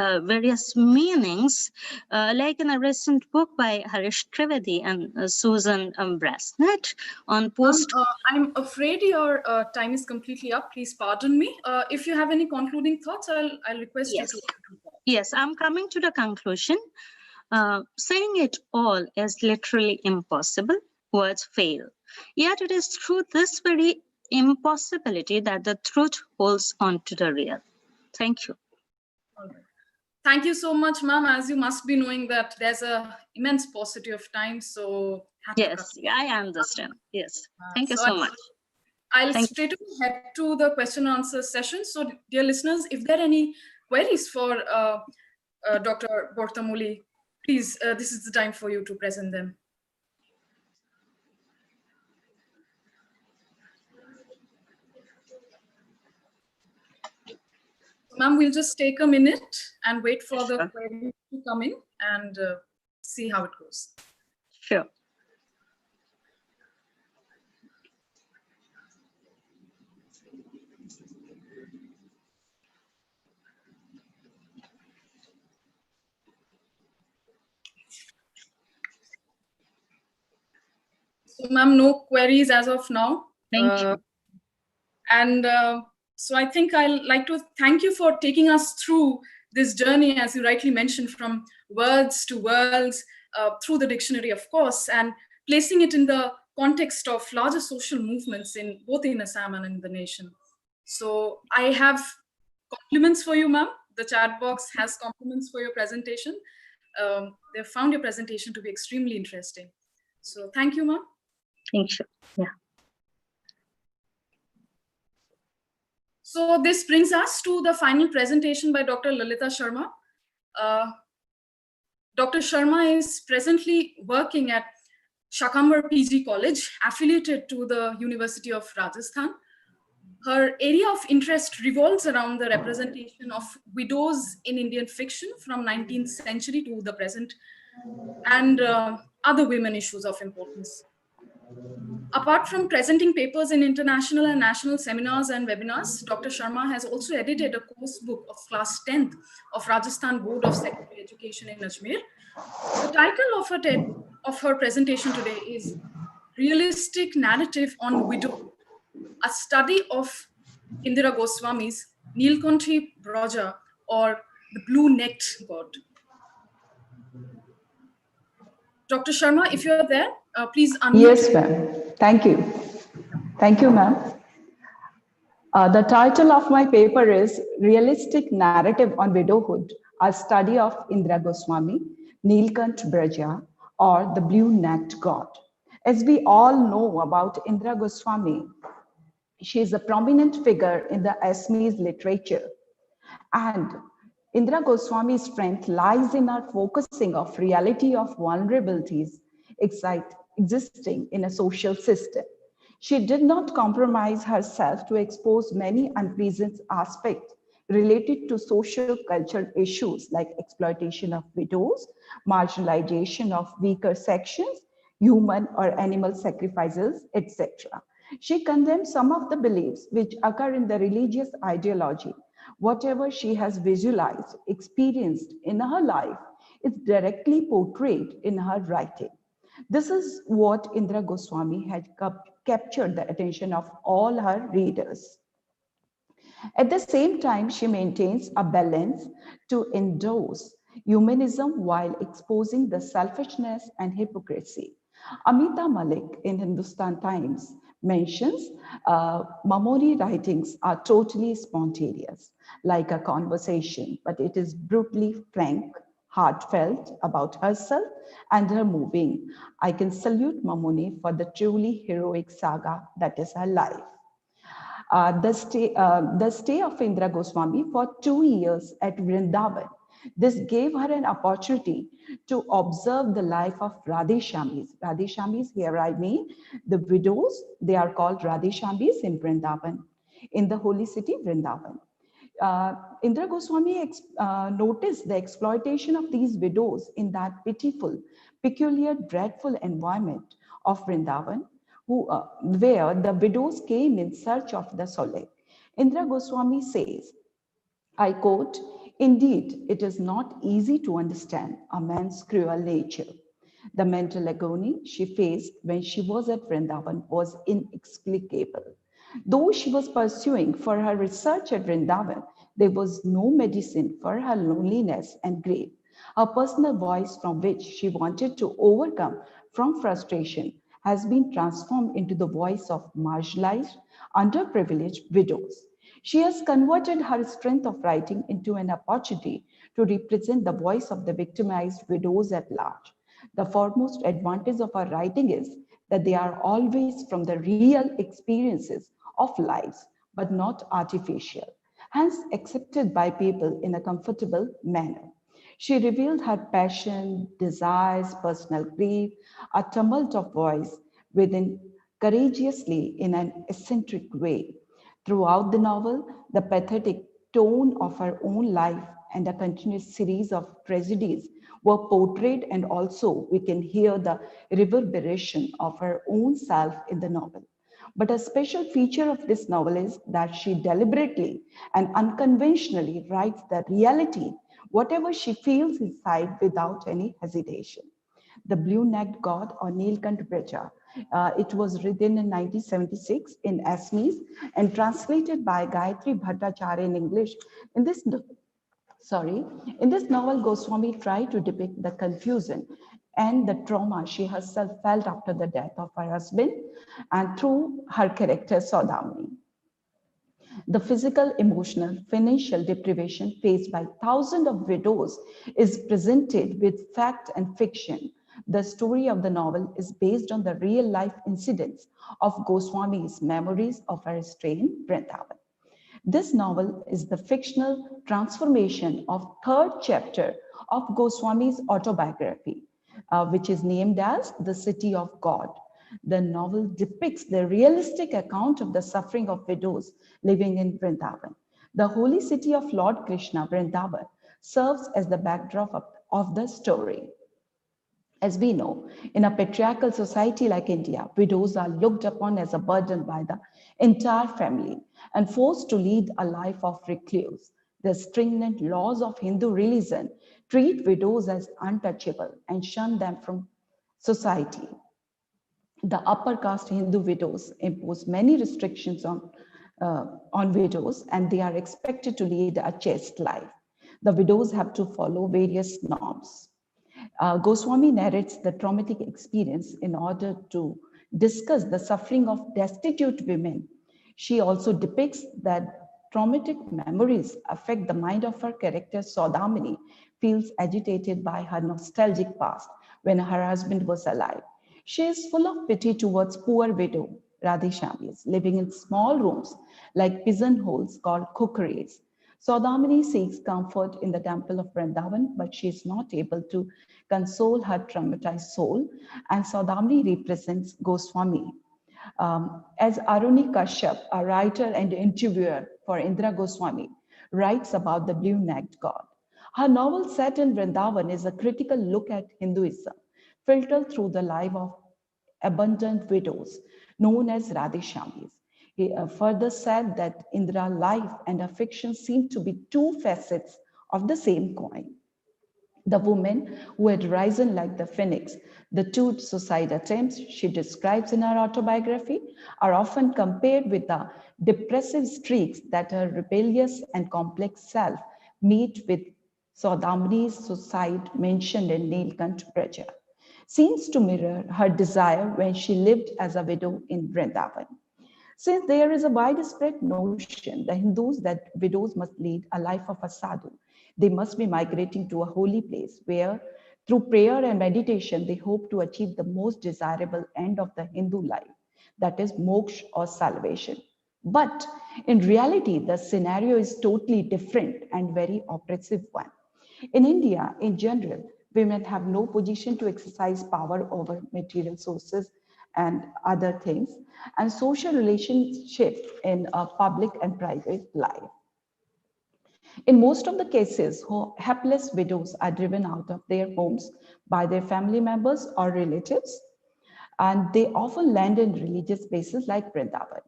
Speaker 8: meanings, like in a recent book by Harish Trivedi and Susan Brasnett on post.
Speaker 5: I'm afraid your time is completely up. Please pardon me. If you have any concluding thoughts, I'll request
Speaker 8: Yes.
Speaker 5: you to.
Speaker 8: Yes, I'm coming to the conclusion. Saying it all is literally impossible. Words fail. Yet it is through this very impossibility that the truth holds on to the real. Thank you.
Speaker 5: All right. Thank you so much, ma'am. As you must be knowing that there's a immense paucity of time, so
Speaker 8: yes, I understand. Yes, thank you so much.
Speaker 5: I'll straight away head to the question and answer session. So, dear listeners, if there are any queries for Dr. Bortamoli, please, this is the time for you to present them. Ma'am, we'll just take a minute and wait for the query to come in and see how it goes.
Speaker 8: Sure.
Speaker 5: So, ma'am, no queries as of now.
Speaker 8: Thank you.
Speaker 5: And so I think I'd like to thank you for taking us through this journey, as you rightly mentioned, from words to worlds, through the dictionary, of course, and placing it in the context of larger social movements in both in Assam and in the nation. So I have compliments for you, ma'am. The chat box has compliments for your presentation. They found your presentation to be extremely interesting. So thank you, ma'am.
Speaker 8: Thank you. Yeah.
Speaker 5: So this brings us to the final presentation by Dr. Lalita Sharma. Dr. Sharma is presently working at Shakambar PG College, affiliated to the University of Rajasthan. Her area of interest revolves around the representation of widows in Indian fiction from 19th century to the present, and other women issues of importance. Apart from presenting papers in international and national seminars and webinars, Dr. Sharma has also edited a course book of class 10th of Rajasthan Board of Secondary Education in Ajmer. The title of her presentation today is Realistic Narrative on Widowhood, a study of Indira Goswami's Neelkanthi Braja, or the Blue-Necked God. Dr. Sharma, if you're there, please unmute.
Speaker 10: Yes, ma'am. Thank you. Thank you, ma'am. The title of my paper is Realistic Narrative on Widowhood, a study of Indira Goswami, Neelkanth Braja, or the Blue-Necked God. As we all know about Indira Goswami, she is a prominent figure in the Assamese literature. And Indira Goswami's strength lies in her focusing of reality of vulnerabilities existing in a social system. She did not compromise herself to expose many unpleasant aspects related to social cultural issues like exploitation of widows, marginalization of weaker sections, human or animal sacrifices, etc. She condemns some of the beliefs which occur in the religious ideology. Whatever she has visualized, experienced in her life is directly portrayed in her writing. This is what Indira Goswami had captured the attention of all her readers. At the same time, she maintains a balance to endorse humanism while exposing the selfishness and hypocrisy. Amita Malik in Hindustan Times mentions Mamoni writings are totally spontaneous, like a conversation, but it is brutally frank, heartfelt about herself and her moving. I can salute Mamoni for the truly heroic saga that is her life. The stay of Indira Goswami for 2 years at Vrindavan This gave her an opportunity to observe the life of Radhishamis. Radhishamis, here I mean the widows, they are called Radhishamis in Vrindavan, in the holy city Vrindavan. Uh, Indra Goswami noticed the exploitation of these widows in that pitiful, peculiar, dreadful environment of Vrindavan, where the widows came in search of the solace. Indra Goswami says, I quote, indeed, it is not easy to understand a man's cruel nature. The mental agony she faced when she was at Vrindavan was inexplicable. Though she was pursuing for her research at Vrindavan, there was no medicine for her loneliness and grief. Her personal voice, from which she wanted to overcome from frustration, has been transformed into the voice of marginalized, underprivileged widows. She has converted her strength of writing into an opportunity to represent the voice of the victimized widows at large. The foremost advantage of her writing is that they are always from the real experiences of lives, but not artificial, hence accepted by people in a comfortable manner. She revealed her passion, desires, personal grief, a tumult of voice within courageously in an eccentric way. Throughout the novel, the pathetic tone of her own life and a continuous series of tragedies were portrayed, and also we can hear the reverberation of her own self in the novel. But a special feature of this novel is that she deliberately and unconventionally writes the reality, whatever she feels inside, without any hesitation. The Blue-Necked God or Neelkant Breja. It was written in 1976 in Assamese and translated by Gayatri Bhattacharya in English. In this in this novel, Goswami tried to depict the confusion and the trauma she herself felt after the death of her husband and through her character Saudamini. The physical, emotional, financial deprivation faced by thousands of widows is presented with fact and fiction. The story of the novel is based on the real life incidents of Goswami's memories of her stay in Vrindavan. This novel is the fictional transformation of third chapter of Goswami's autobiography, which is named as The City of God. The novel depicts the realistic account of the suffering of widows living in Vrindavan. The holy city of Lord Krishna, Vrindavan, serves as the backdrop of the story. As we know, in a patriarchal society like India, widows are looked upon as a burden by the entire family and forced to lead a life of recluse. The stringent laws of Hindu religion treat widows as untouchable and shun them from society. The upper caste Hindu widows impose many restrictions on widows, and they are expected to lead a chaste life. The widows have to follow various norms. Goswami narrates the traumatic experience in order to discuss the suffering of destitute women. She also depicts that traumatic memories affect the mind of her character. Saudamini feels agitated by her nostalgic past when her husband was alive. She is full of pity towards poor widow Radhishamis living in small rooms like pigeonholes called cookeries. Saudamini seeks comfort in the temple of Vrindavan, but she is not able to console her traumatized soul, and Saudamini represents Goswami. As Aruni Kashyap, a writer and interviewer for Indra Goswami, writes about the blue-necked god. Her novel set in Vrindavan is a critical look at Hinduism, filtered through the life of abundant widows known as Radhishamis. He further said that Indra's life and her fiction seem to be two facets of the same coin. The woman who had risen like the phoenix, the two suicide attempts she describes in her autobiography are often compared with the depressive streaks that her rebellious and complex self meet with Saudamini's suicide mentioned in Neelkant Braja. Seems to mirror her desire when she lived as a widow in Vrindavan. Since there is a widespread notion, the Hindus, that widows must lead a life of a sadhu. They must be migrating to a holy place where, through prayer and meditation, they hope to achieve the most desirable end of the Hindu life, that is, moksha or salvation. But in reality, the scenario is totally different and very oppressive one. In India, in general, women have no position to exercise power over material sources and other things, and social relationships in public and private life. In most of the cases, helpless widows are driven out of their homes by their family members or relatives, and they often land in religious places like Vrindavan.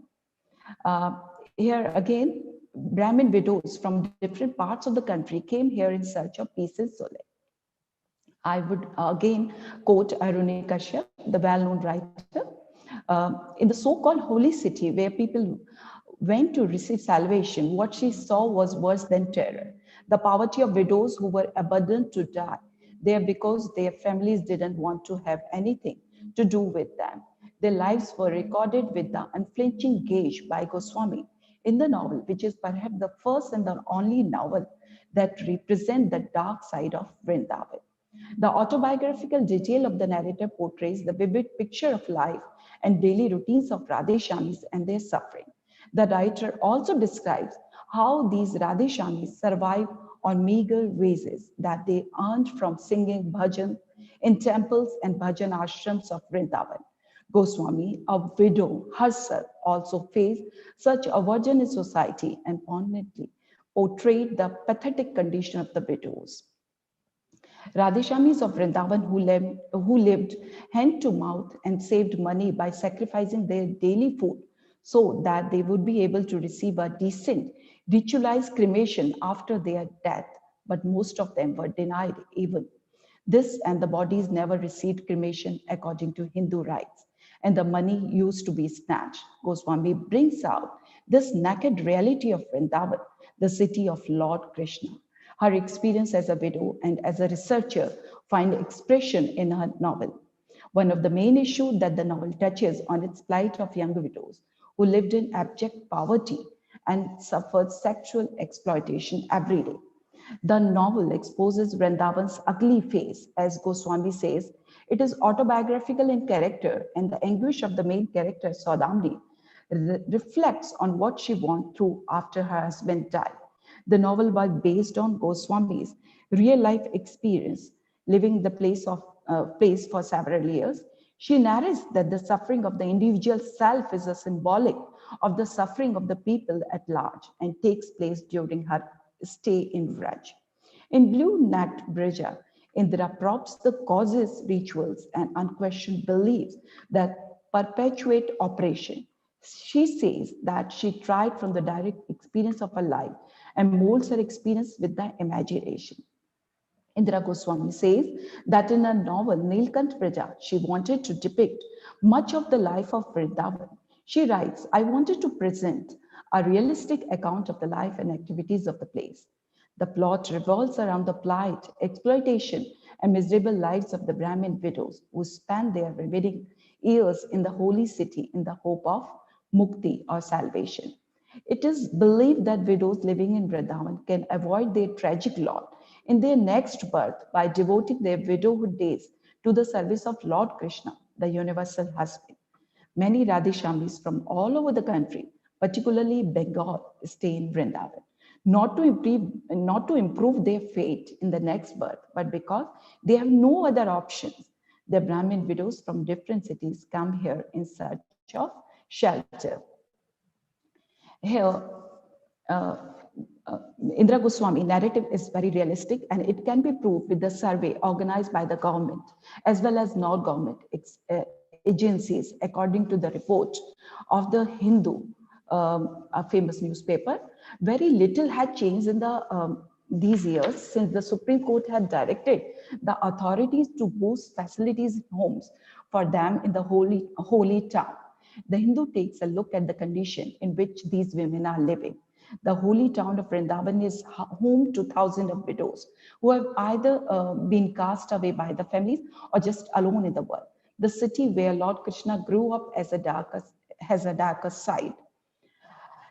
Speaker 10: Here again, Brahmin widows from different parts of the country came here in search of peace and solace. I would again quote Aruni Kashyap, the well-known writer. In the so-called holy city where people went to receive salvation, what she saw was worse than terror. The poverty of widows who were abandoned to die there because their families didn't want to have anything to do with them. Their lives were recorded with the unflinching gaze by Goswami in the novel, which is perhaps the first and the only novel that represents the dark side of Vrindavan. The autobiographical detail of the narrator portrays the vivid picture of life and daily routines of Radheshamis and their suffering. The writer also describes how these Radheshamis survive on meager wages that they earned from singing bhajan in temples and bhajan ashrams of Vrindavan. Goswami, a widow herself, also faced such aversion in society and poignantly portrayed the pathetic condition of the widows. Radheshamis of Vrindavan who lived hand to mouth and saved money by sacrificing their daily food so that they would be able to receive a decent ritualized cremation after their death, but most of them were denied even this, and the bodies never received cremation according to Hindu rites, and the money used to be snatched. Goswami brings out this naked reality of Vrindavan, the city of Lord Krishna. Her experience as a widow and as a researcher find expression in her novel. One of the main issues that the novel touches on its plight of young widows who lived in abject poverty and suffered sexual exploitation every day. The novel exposes Vrindavan's ugly face. As Goswami says, it is autobiographical in character, and the anguish of the main character, Saudamni, reflects on what she went through after her husband died. The novel was based on Goswami's real life experience, living the place for several years. She narrates that the suffering of the individual self is a symbolic of the suffering of the people at large and takes place during her stay in Vraj. In Blue-Necked Brija, Indra props the causes, rituals, and unquestioned beliefs that perpetuate oppression. She says that she tried from the direct experience of her life and molds her experience with the imagination. Indira Goswami says that in her novel Nilkant Praja, she wanted to depict much of the life of Vrindavan. She writes, I wanted to present a realistic account of the life and activities of the place. The plot revolves around the plight, exploitation, and miserable lives of the Brahmin widows who spend their remaining years in the holy city in the hope of mukti or salvation. It is believed that widows living in Vrindavan can avoid their tragic lot in their next birth by devoting their widowhood days to the service of Lord Krishna, the universal husband. Many Radhishamis from all over the country, particularly Bengal, stay in Vrindavan, not to improve their fate in the next birth, but because they have no other options. The Brahmin widows from different cities come here in search of shelter. Here, uh, Indra Goswami narrative is very realistic and it can be proved with the survey organized by the government as well as non-government agencies according to the report of the Hindu, a famous newspaper. Very little had changed in these years since the Supreme Court had directed the authorities to boost facilities in homes for them in the holy town. The Hindu takes a look at the condition in which these women are living. The holy town of Vrindavan is home to thousands of widows who have either been cast away by the families or just alone in the world. The city where Lord Krishna grew up has a darker side.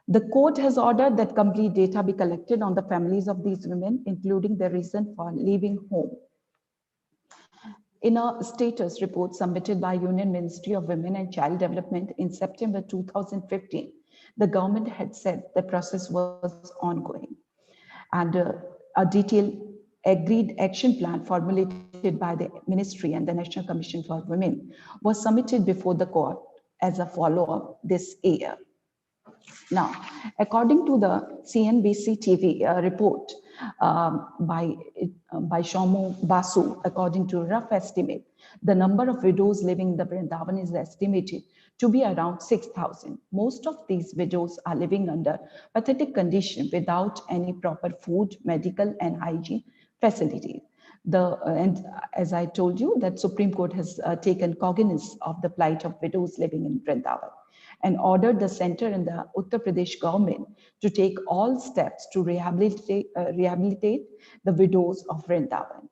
Speaker 10: The court has ordered that complete data be collected on the families of these women, including their reason for leaving home. In a status report submitted by Union Ministry of Women and Child Development in September 2015, the government had said the process was ongoing. And a detailed agreed action plan formulated by the Ministry and the National Commission for Women was submitted before the court as a follow-up this year. Now, according to the CNBC TV report by Shomo Basu, according to rough estimate, the number of widows living in the Vrindavan is estimated to be around 6,000. Most of these widows are living under pathetic condition without any proper food, medical, and hygiene facilities. And as I told you, that Supreme Court has taken cognizance of the plight of widows living in Vrindavan and ordered the center and the Uttar Pradesh government to take all steps to rehabilitate the widows of Vrindavan.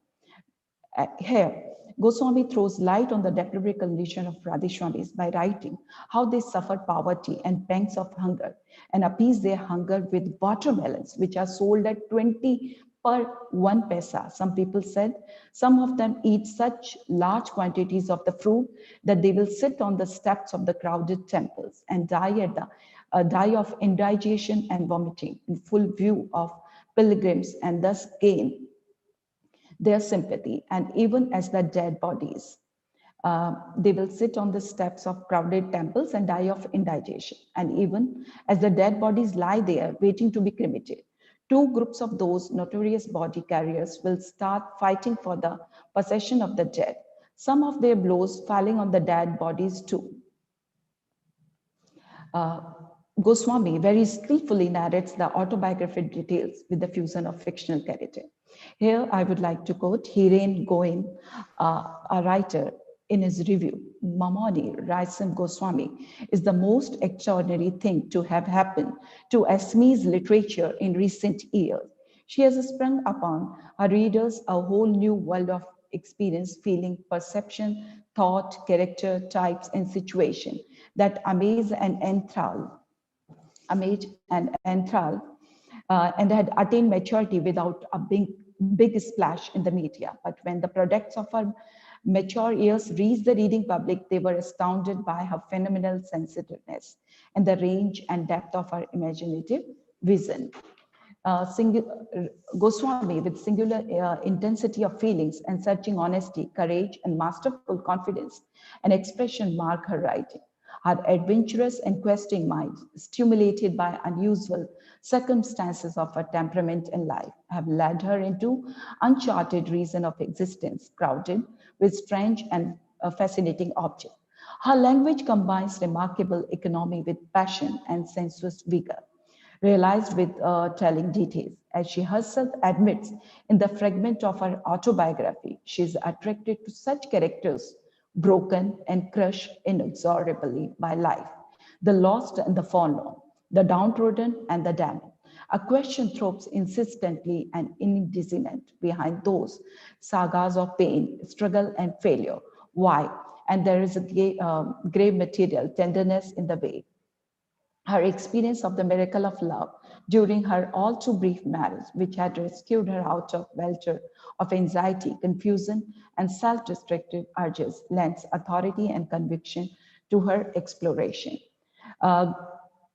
Speaker 10: Here, Goswami throws light on the deplorable condition of Radheswamis by writing how they suffer poverty and pangs of hunger and appease their hunger with watermelons, which are sold at 20 per 1 paisa. Some people said some of them eat such large quantities of the fruit that they will sit on the steps of the crowded temples and die of indigestion and vomiting in full view of pilgrims, and thus gain their sympathy. And even as the dead bodies, they will sit on the steps of crowded temples and die of indigestion. And even as the dead bodies lie there waiting to be cremated, two groups of those notorious body carriers will start fighting for the possession of the dead, some of their blows falling on the dead bodies too. Goswami very skillfully narrates the autobiographic details with the fusion of fictional character. Here, I would like to quote Hiren Goen, a writer, in his review. Mamoni Raisam Goswami is the most extraordinary thing to have happened to Assamese literature in recent years. She has sprung upon her readers a whole new world of experience, feeling, perception, thought, character, types, and situation that amaze and enthrall and had attained maturity without a big splash in the media. But when the products of her mature years reached the reading public, they were astounded by her phenomenal sensitiveness and the range and depth of her imaginative vision. Goswami, with singular intensity of feelings and searching honesty, courage, and masterful confidence and expression mark her writing. Her adventurous and questing mind, stimulated by unusual circumstances of her temperament and life, have led her into uncharted regions of existence, crowded with strange and fascinating objects. Her language combines remarkable economy with passion and sensuous vigor, realized with telling details. As she herself admits in the fragment of her autobiography, she is attracted to such characters broken and crushed inexorably by life, the lost and the forlorn, the downtrodden and the damned. A question throbs insistently and indignant behind those sagas of pain, struggle, and failure. Why? And there is a grave material tenderness in the way. Her experience of the miracle of love during her all too brief marriage, which had rescued her out of welter of anxiety, confusion, and self-destructive urges, lends authority and conviction to her exploration. Uh,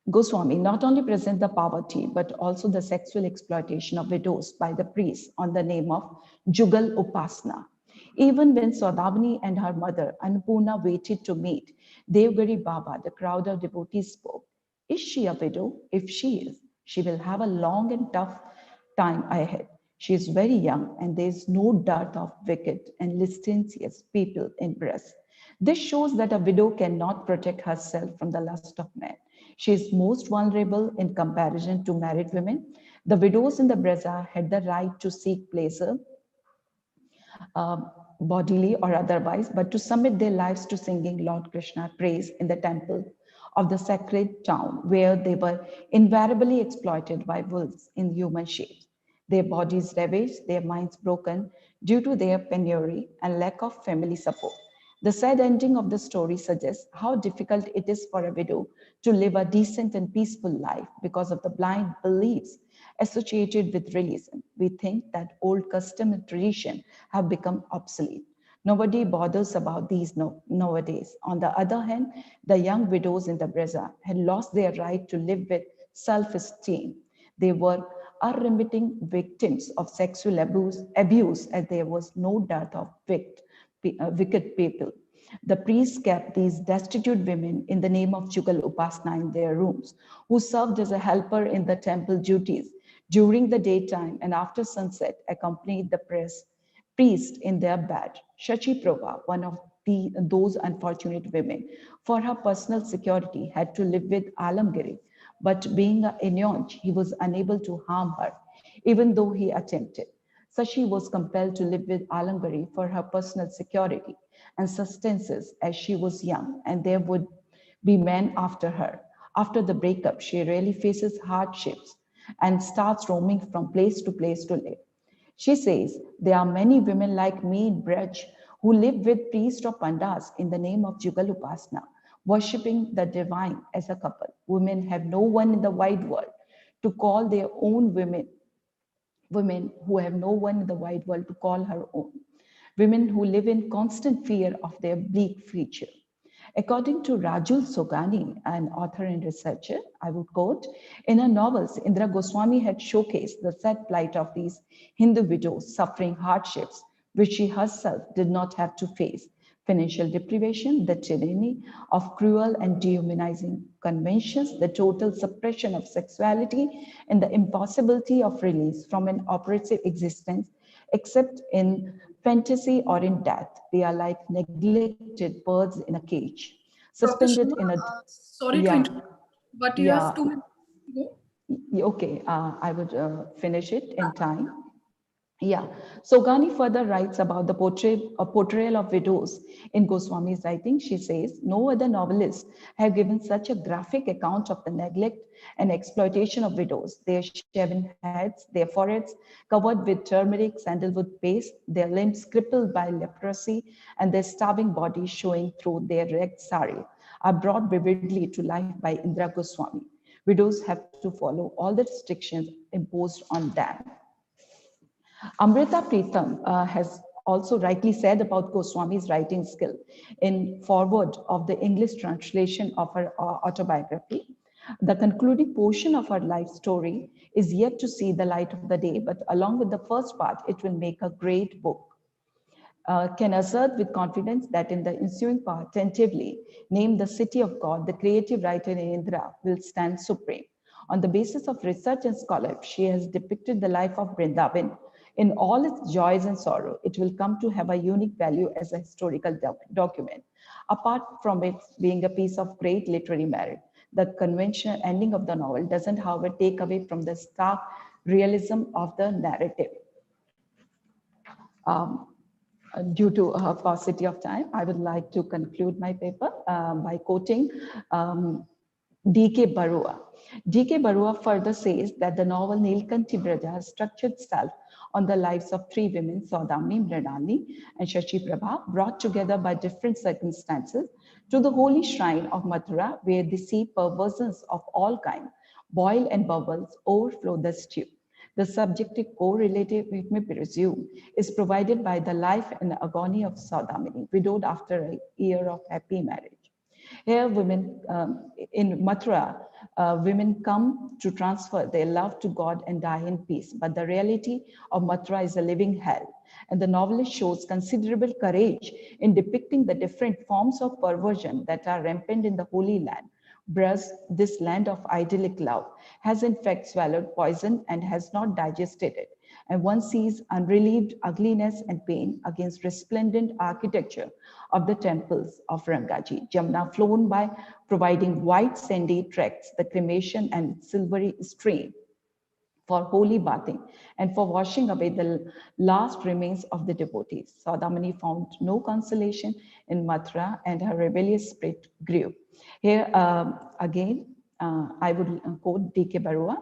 Speaker 10: Goswami not only present the poverty, but also the sexual exploitation of widows by the priests on the name of Jugal Upasana. Even when Saudavani and her mother Annapurna waited to meet Devgari Baba, the crowd of devotees spoke. Is she a widow? If she is, she will have a long and tough time ahead. She is very young and there is no dearth of wicked and licentious people in breast. This shows that a widow cannot protect herself from the lust of men. She is most vulnerable in comparison to married women. The widows in the Braza had the right to seek pleasure, bodily or otherwise, but to submit their lives to singing Lord Krishna praise in the temple of the sacred town, where they were invariably exploited by wolves in human shapes. Their bodies ravaged, their minds broken due to their penury and lack of family support. The sad ending of the story suggests how difficult it is for a widow to live a decent and peaceful life because of the blind beliefs associated with religion. We think that old custom and tradition have become obsolete. Nobody bothers about these nowadays. On the other hand, the young widows in the Breza had lost their right to live with self-esteem. They were unremitting victims of sexual abuse as there was no dearth of wicked people. The priests kept these destitute women in the name of Jugal Upasana in their rooms, who served as a helper in the temple duties during the daytime and after sunset, accompanied the priest in their bed. Shachi Prabha, one of those unfortunate women, for her personal security, had to live with Alamgiri, but being a Inyonj, he was unable to harm her, even though he attempted. Sashi was compelled to live with Alamgiri for her personal security and sustenance as she was young, and there would be men after her. After the breakup, she really faces hardships and starts roaming from place to live. She says, there are many women like me in Braj who live with priests or pandas in the name of Jugal Upasana, worshipping the divine as a couple. Women have no one in the wide world to call their own women who have no one in the wide world to call her own. Women who live in constant fear of their bleak future. According to Rajul Sogani, an author and researcher, I would quote, in her novels, Indra Goswami had showcased the sad plight of these Hindu widows suffering hardships which she herself did not have to face. Financial deprivation, the tyranny of cruel and dehumanizing conventions, the total suppression of sexuality, and the impossibility of release from an oppressive existence except in fantasy or in death. They are like neglected birds in a cage,
Speaker 5: Dr.
Speaker 10: suspended
Speaker 5: Sharma,
Speaker 10: in a,
Speaker 5: sorry to
Speaker 10: yeah,
Speaker 5: interrupt, but you have
Speaker 10: yeah,
Speaker 5: 2 minutes to go.
Speaker 10: okay, I would finish it in time. Yeah, Sogani further writes about the portrayal of widows in Goswami's writing. She says, no other novelists have given such a graphic account of the neglect and exploitation of widows. Their shaven heads, their foreheads covered with turmeric, sandalwood paste, their limbs crippled by leprosy, and their starving bodies showing through their ragged sari are brought vividly to life by Indra Goswami. Widows have to follow all the restrictions imposed on them. Amrita Pritham has also rightly said about Goswami's writing skill in foreword of the English translation of her autobiography. The concluding portion of her life story is yet to see the light of the day, but along with the first part, it will make a great book. Can assert with confidence that in the ensuing part, tentatively named the city of God, the creative writer in Indra will stand supreme. On the basis of research and scholarship, she has depicted the life of Vrindavan in all its joys and sorrow. It will come to have a unique value as a historical document. Apart from it being a piece of great literary merit, the conventional ending of the novel doesn't, however, take away from the stark realism of the narrative. Um, Due to a paucity of time, I would like to conclude my paper by quoting D.K. Barua. D.K. Barua further says that the novel Nilkanti Braja has structured itself on the lives of three women, Saudamni, Mrinalini, and Shashi Prabha, brought together by different circumstances to the holy shrine of Mathura, where they see perversions of all kinds boil and bubbles overflow the stew. The subjective correlative, it may presume, is provided by the life and agony of Saudamini, widowed after a year of happy marriage. Here, women in Mathura, women come to transfer their love to God and die in peace. But the reality of Mathura is a living hell. And the novelist shows considerable courage in depicting the different forms of perversion that are rampant in the Holy Land. Braj, this land of idyllic love, has in fact swallowed poison and has not digested it. And one sees unrelieved ugliness and pain against resplendent architecture of the temples of Rangaji. Jamuna flown by, providing white sandy tracks, the cremation and silvery stream for holy bathing and for washing away the last remains of the devotees. Saudamani found no consolation in Mathura and her rebellious spirit grew. Here again, I would quote D.K. Barua.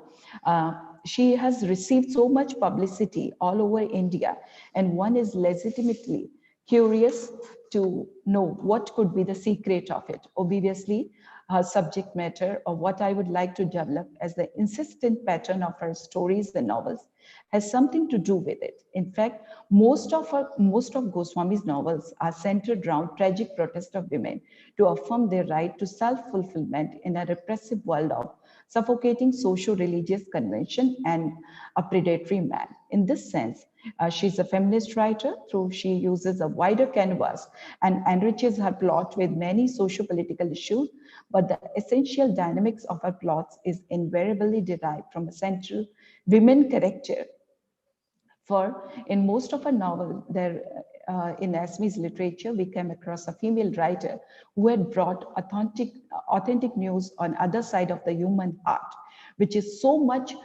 Speaker 10: She has received so much publicity all over India, and one is legitimately curious to know what could be the secret of it. Obviously, her subject matter, or what I would like to develop as the insistent pattern of her stories and novels, has something to do with it. In fact, most of Goswami's novels are centered around tragic protest of women to affirm their right to self-fulfillment in a repressive world of suffocating socio-religious convention and a predatory man. In this sense, she's a feminist writer, through she uses a wider canvas and enriches her plot with many socio-political issues, but the essential dynamics of her plots is invariably derived from a central women character. For in most of her novels, in Assamese literature, we came across a female writer who had brought authentic news on other side of the human heart, which is so much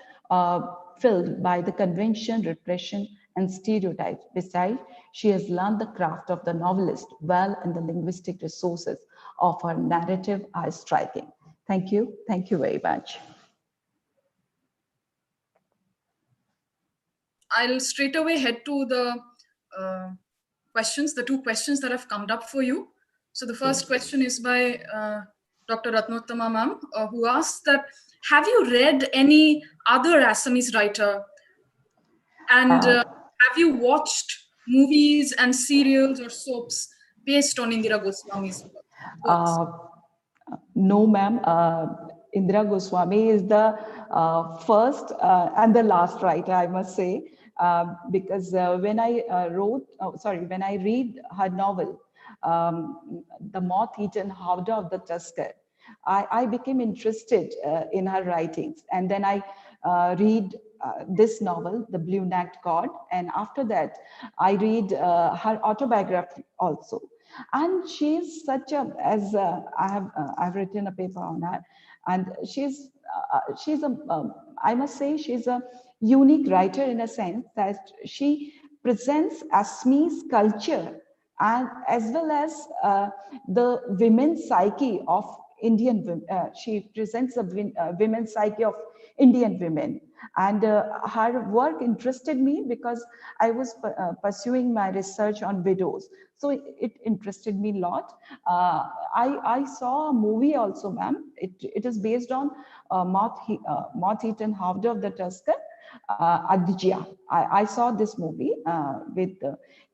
Speaker 10: filled by the convention, repression, and stereotypes. Besides, she has learned the craft of the novelist well, and the linguistic resources of her narrative are striking. Thank you. Thank you very much.
Speaker 5: I'll straight away head to the questions, the two questions that have come up for you. So the first question is by Dr. Ratnottama ma'am, who asks that, have you read any other Assamese writer? And have you watched movies and serials or soaps based on Indira Goswami's works?
Speaker 10: No, ma'am. Indira Goswami is the first and the last writer, I must say, because when I when I read her novel, The Moth-Eaten Howdah of the Tusker, I became interested in her writings. And then I read this novel, The Blue-Necked God. And after that, I read her autobiography also. And she's such a, as I've written a paper on her, and she's a, I must say, she's a unique writer in a sense that she presents Assamese culture and as well as the women's psyche of Indian women. She presents the women's psyche of Indian women. And her work interested me because I was pursuing my research on widows. So it interested me a lot. I saw a movie also, ma'am. It is based on Moth-Eaten Howdah of the Tusker, Aditya. I saw this movie with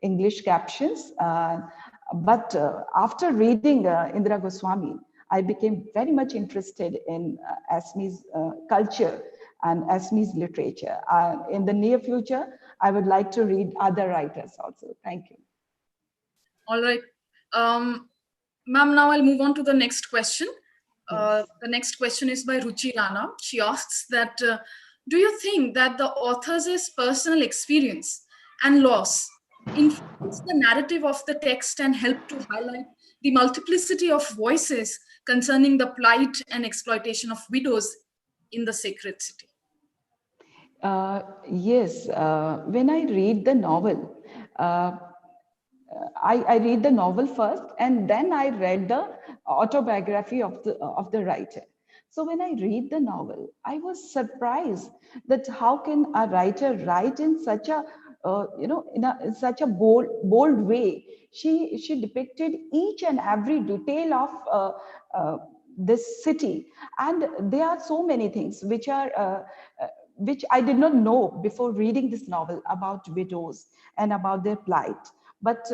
Speaker 10: English captions. But after reading Indira Goswami, I became very much interested in Assamese culture and Assamese literature. In the near future, I would like to read other writers also. Thank you.
Speaker 5: All right. Ma'am, now I'll move on to the next question. The next question is by Ruchi Rana. She asks that, do you think that the author's personal experience and loss influence the narrative of the text and help to highlight the multiplicity of voices concerning the plight and exploitation of widows in the sacred city?
Speaker 10: Yes, when I read the novel, I read the novel first, and then I read the autobiography of the writer. So when I read the novel, I was surprised that how can a writer write in such a in such a bold way. She depicted each and every detail of this city, and there are so many things which I did not know before reading this novel about widows and about their plight. But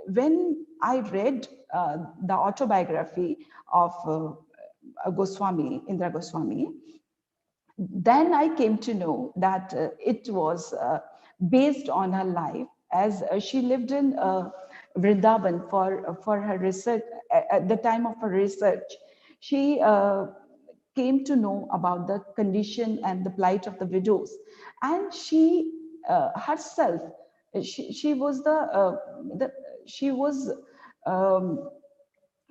Speaker 10: when I read the autobiography of Goswami, Indira Goswami, then I came to know that it was based on her life, as she lived in Vrindavan for her research. At the time of her research, she came to know about the condition and the plight of the widows, and she herself, she was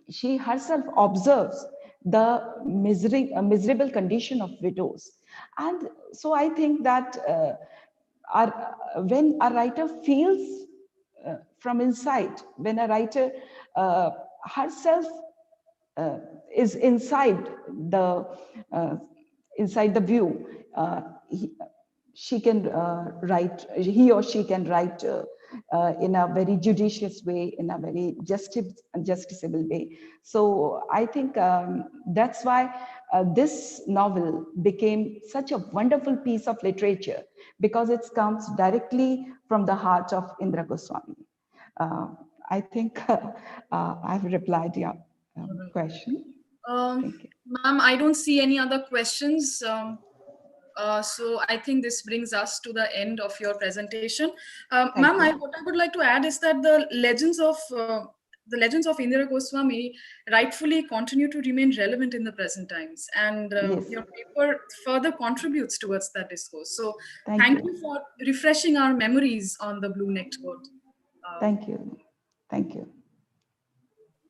Speaker 10: she herself observes the miserable condition of widows. And so I think that when a writer feels from inside, when a writer herself is inside the view, he or she can write in a very judicious way, in a very justiciable way. So I think that's why this novel became such a wonderful piece of literature, because it comes directly from the heart of Indra Goswami. I think I've replied your question. Thank you.
Speaker 5: Ma'am, I don't see any other questions. So I think this brings us to the end of your presentation. Ma'am, what I would like to add is that the legends of Indira Goswami rightfully continue to remain relevant in the present times, and
Speaker 10: Yes.
Speaker 5: your paper further contributes towards that discourse. So
Speaker 10: Thank you.
Speaker 5: you for refreshing our memories on the blue-necked goat.
Speaker 10: Thank you. Thank you.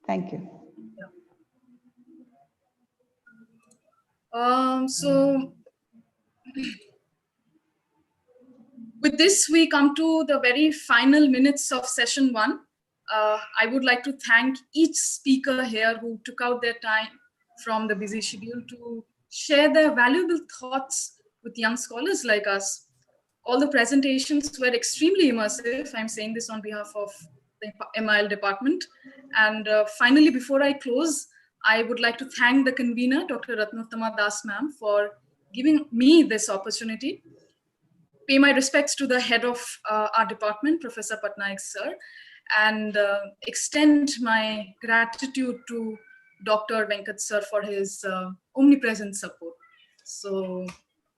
Speaker 10: Thank you.
Speaker 5: So with this, we come to the very final minutes of session 1. I would like to thank each speaker here who took out their time from the busy schedule to share their valuable thoughts with young scholars like us. All the presentations were extremely immersive. I'm saying this on behalf of the MIL department. And finally, before I close, I would like to thank the convener, Dr. Ratnottama Das ma'am, for giving me this opportunity. Pay my respects to the head of our department, Professor Patnaik sir, and extend my gratitude to Dr. Venkat sir for his omnipresent support. So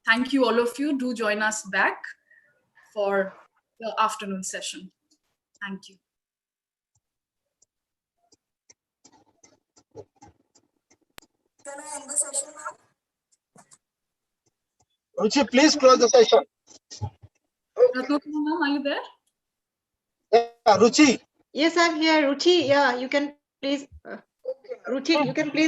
Speaker 5: thank you, all of you. Do join us back for the afternoon session. Thank you.
Speaker 11: Can I end the session now?
Speaker 12: Ruchi, please close the session.
Speaker 5: Ratnottama ma'am, are you there?
Speaker 12: Yeah, Ruchi.
Speaker 1: Yes, I'm here. Ruchi, yeah, you can please. Ruchi, you can please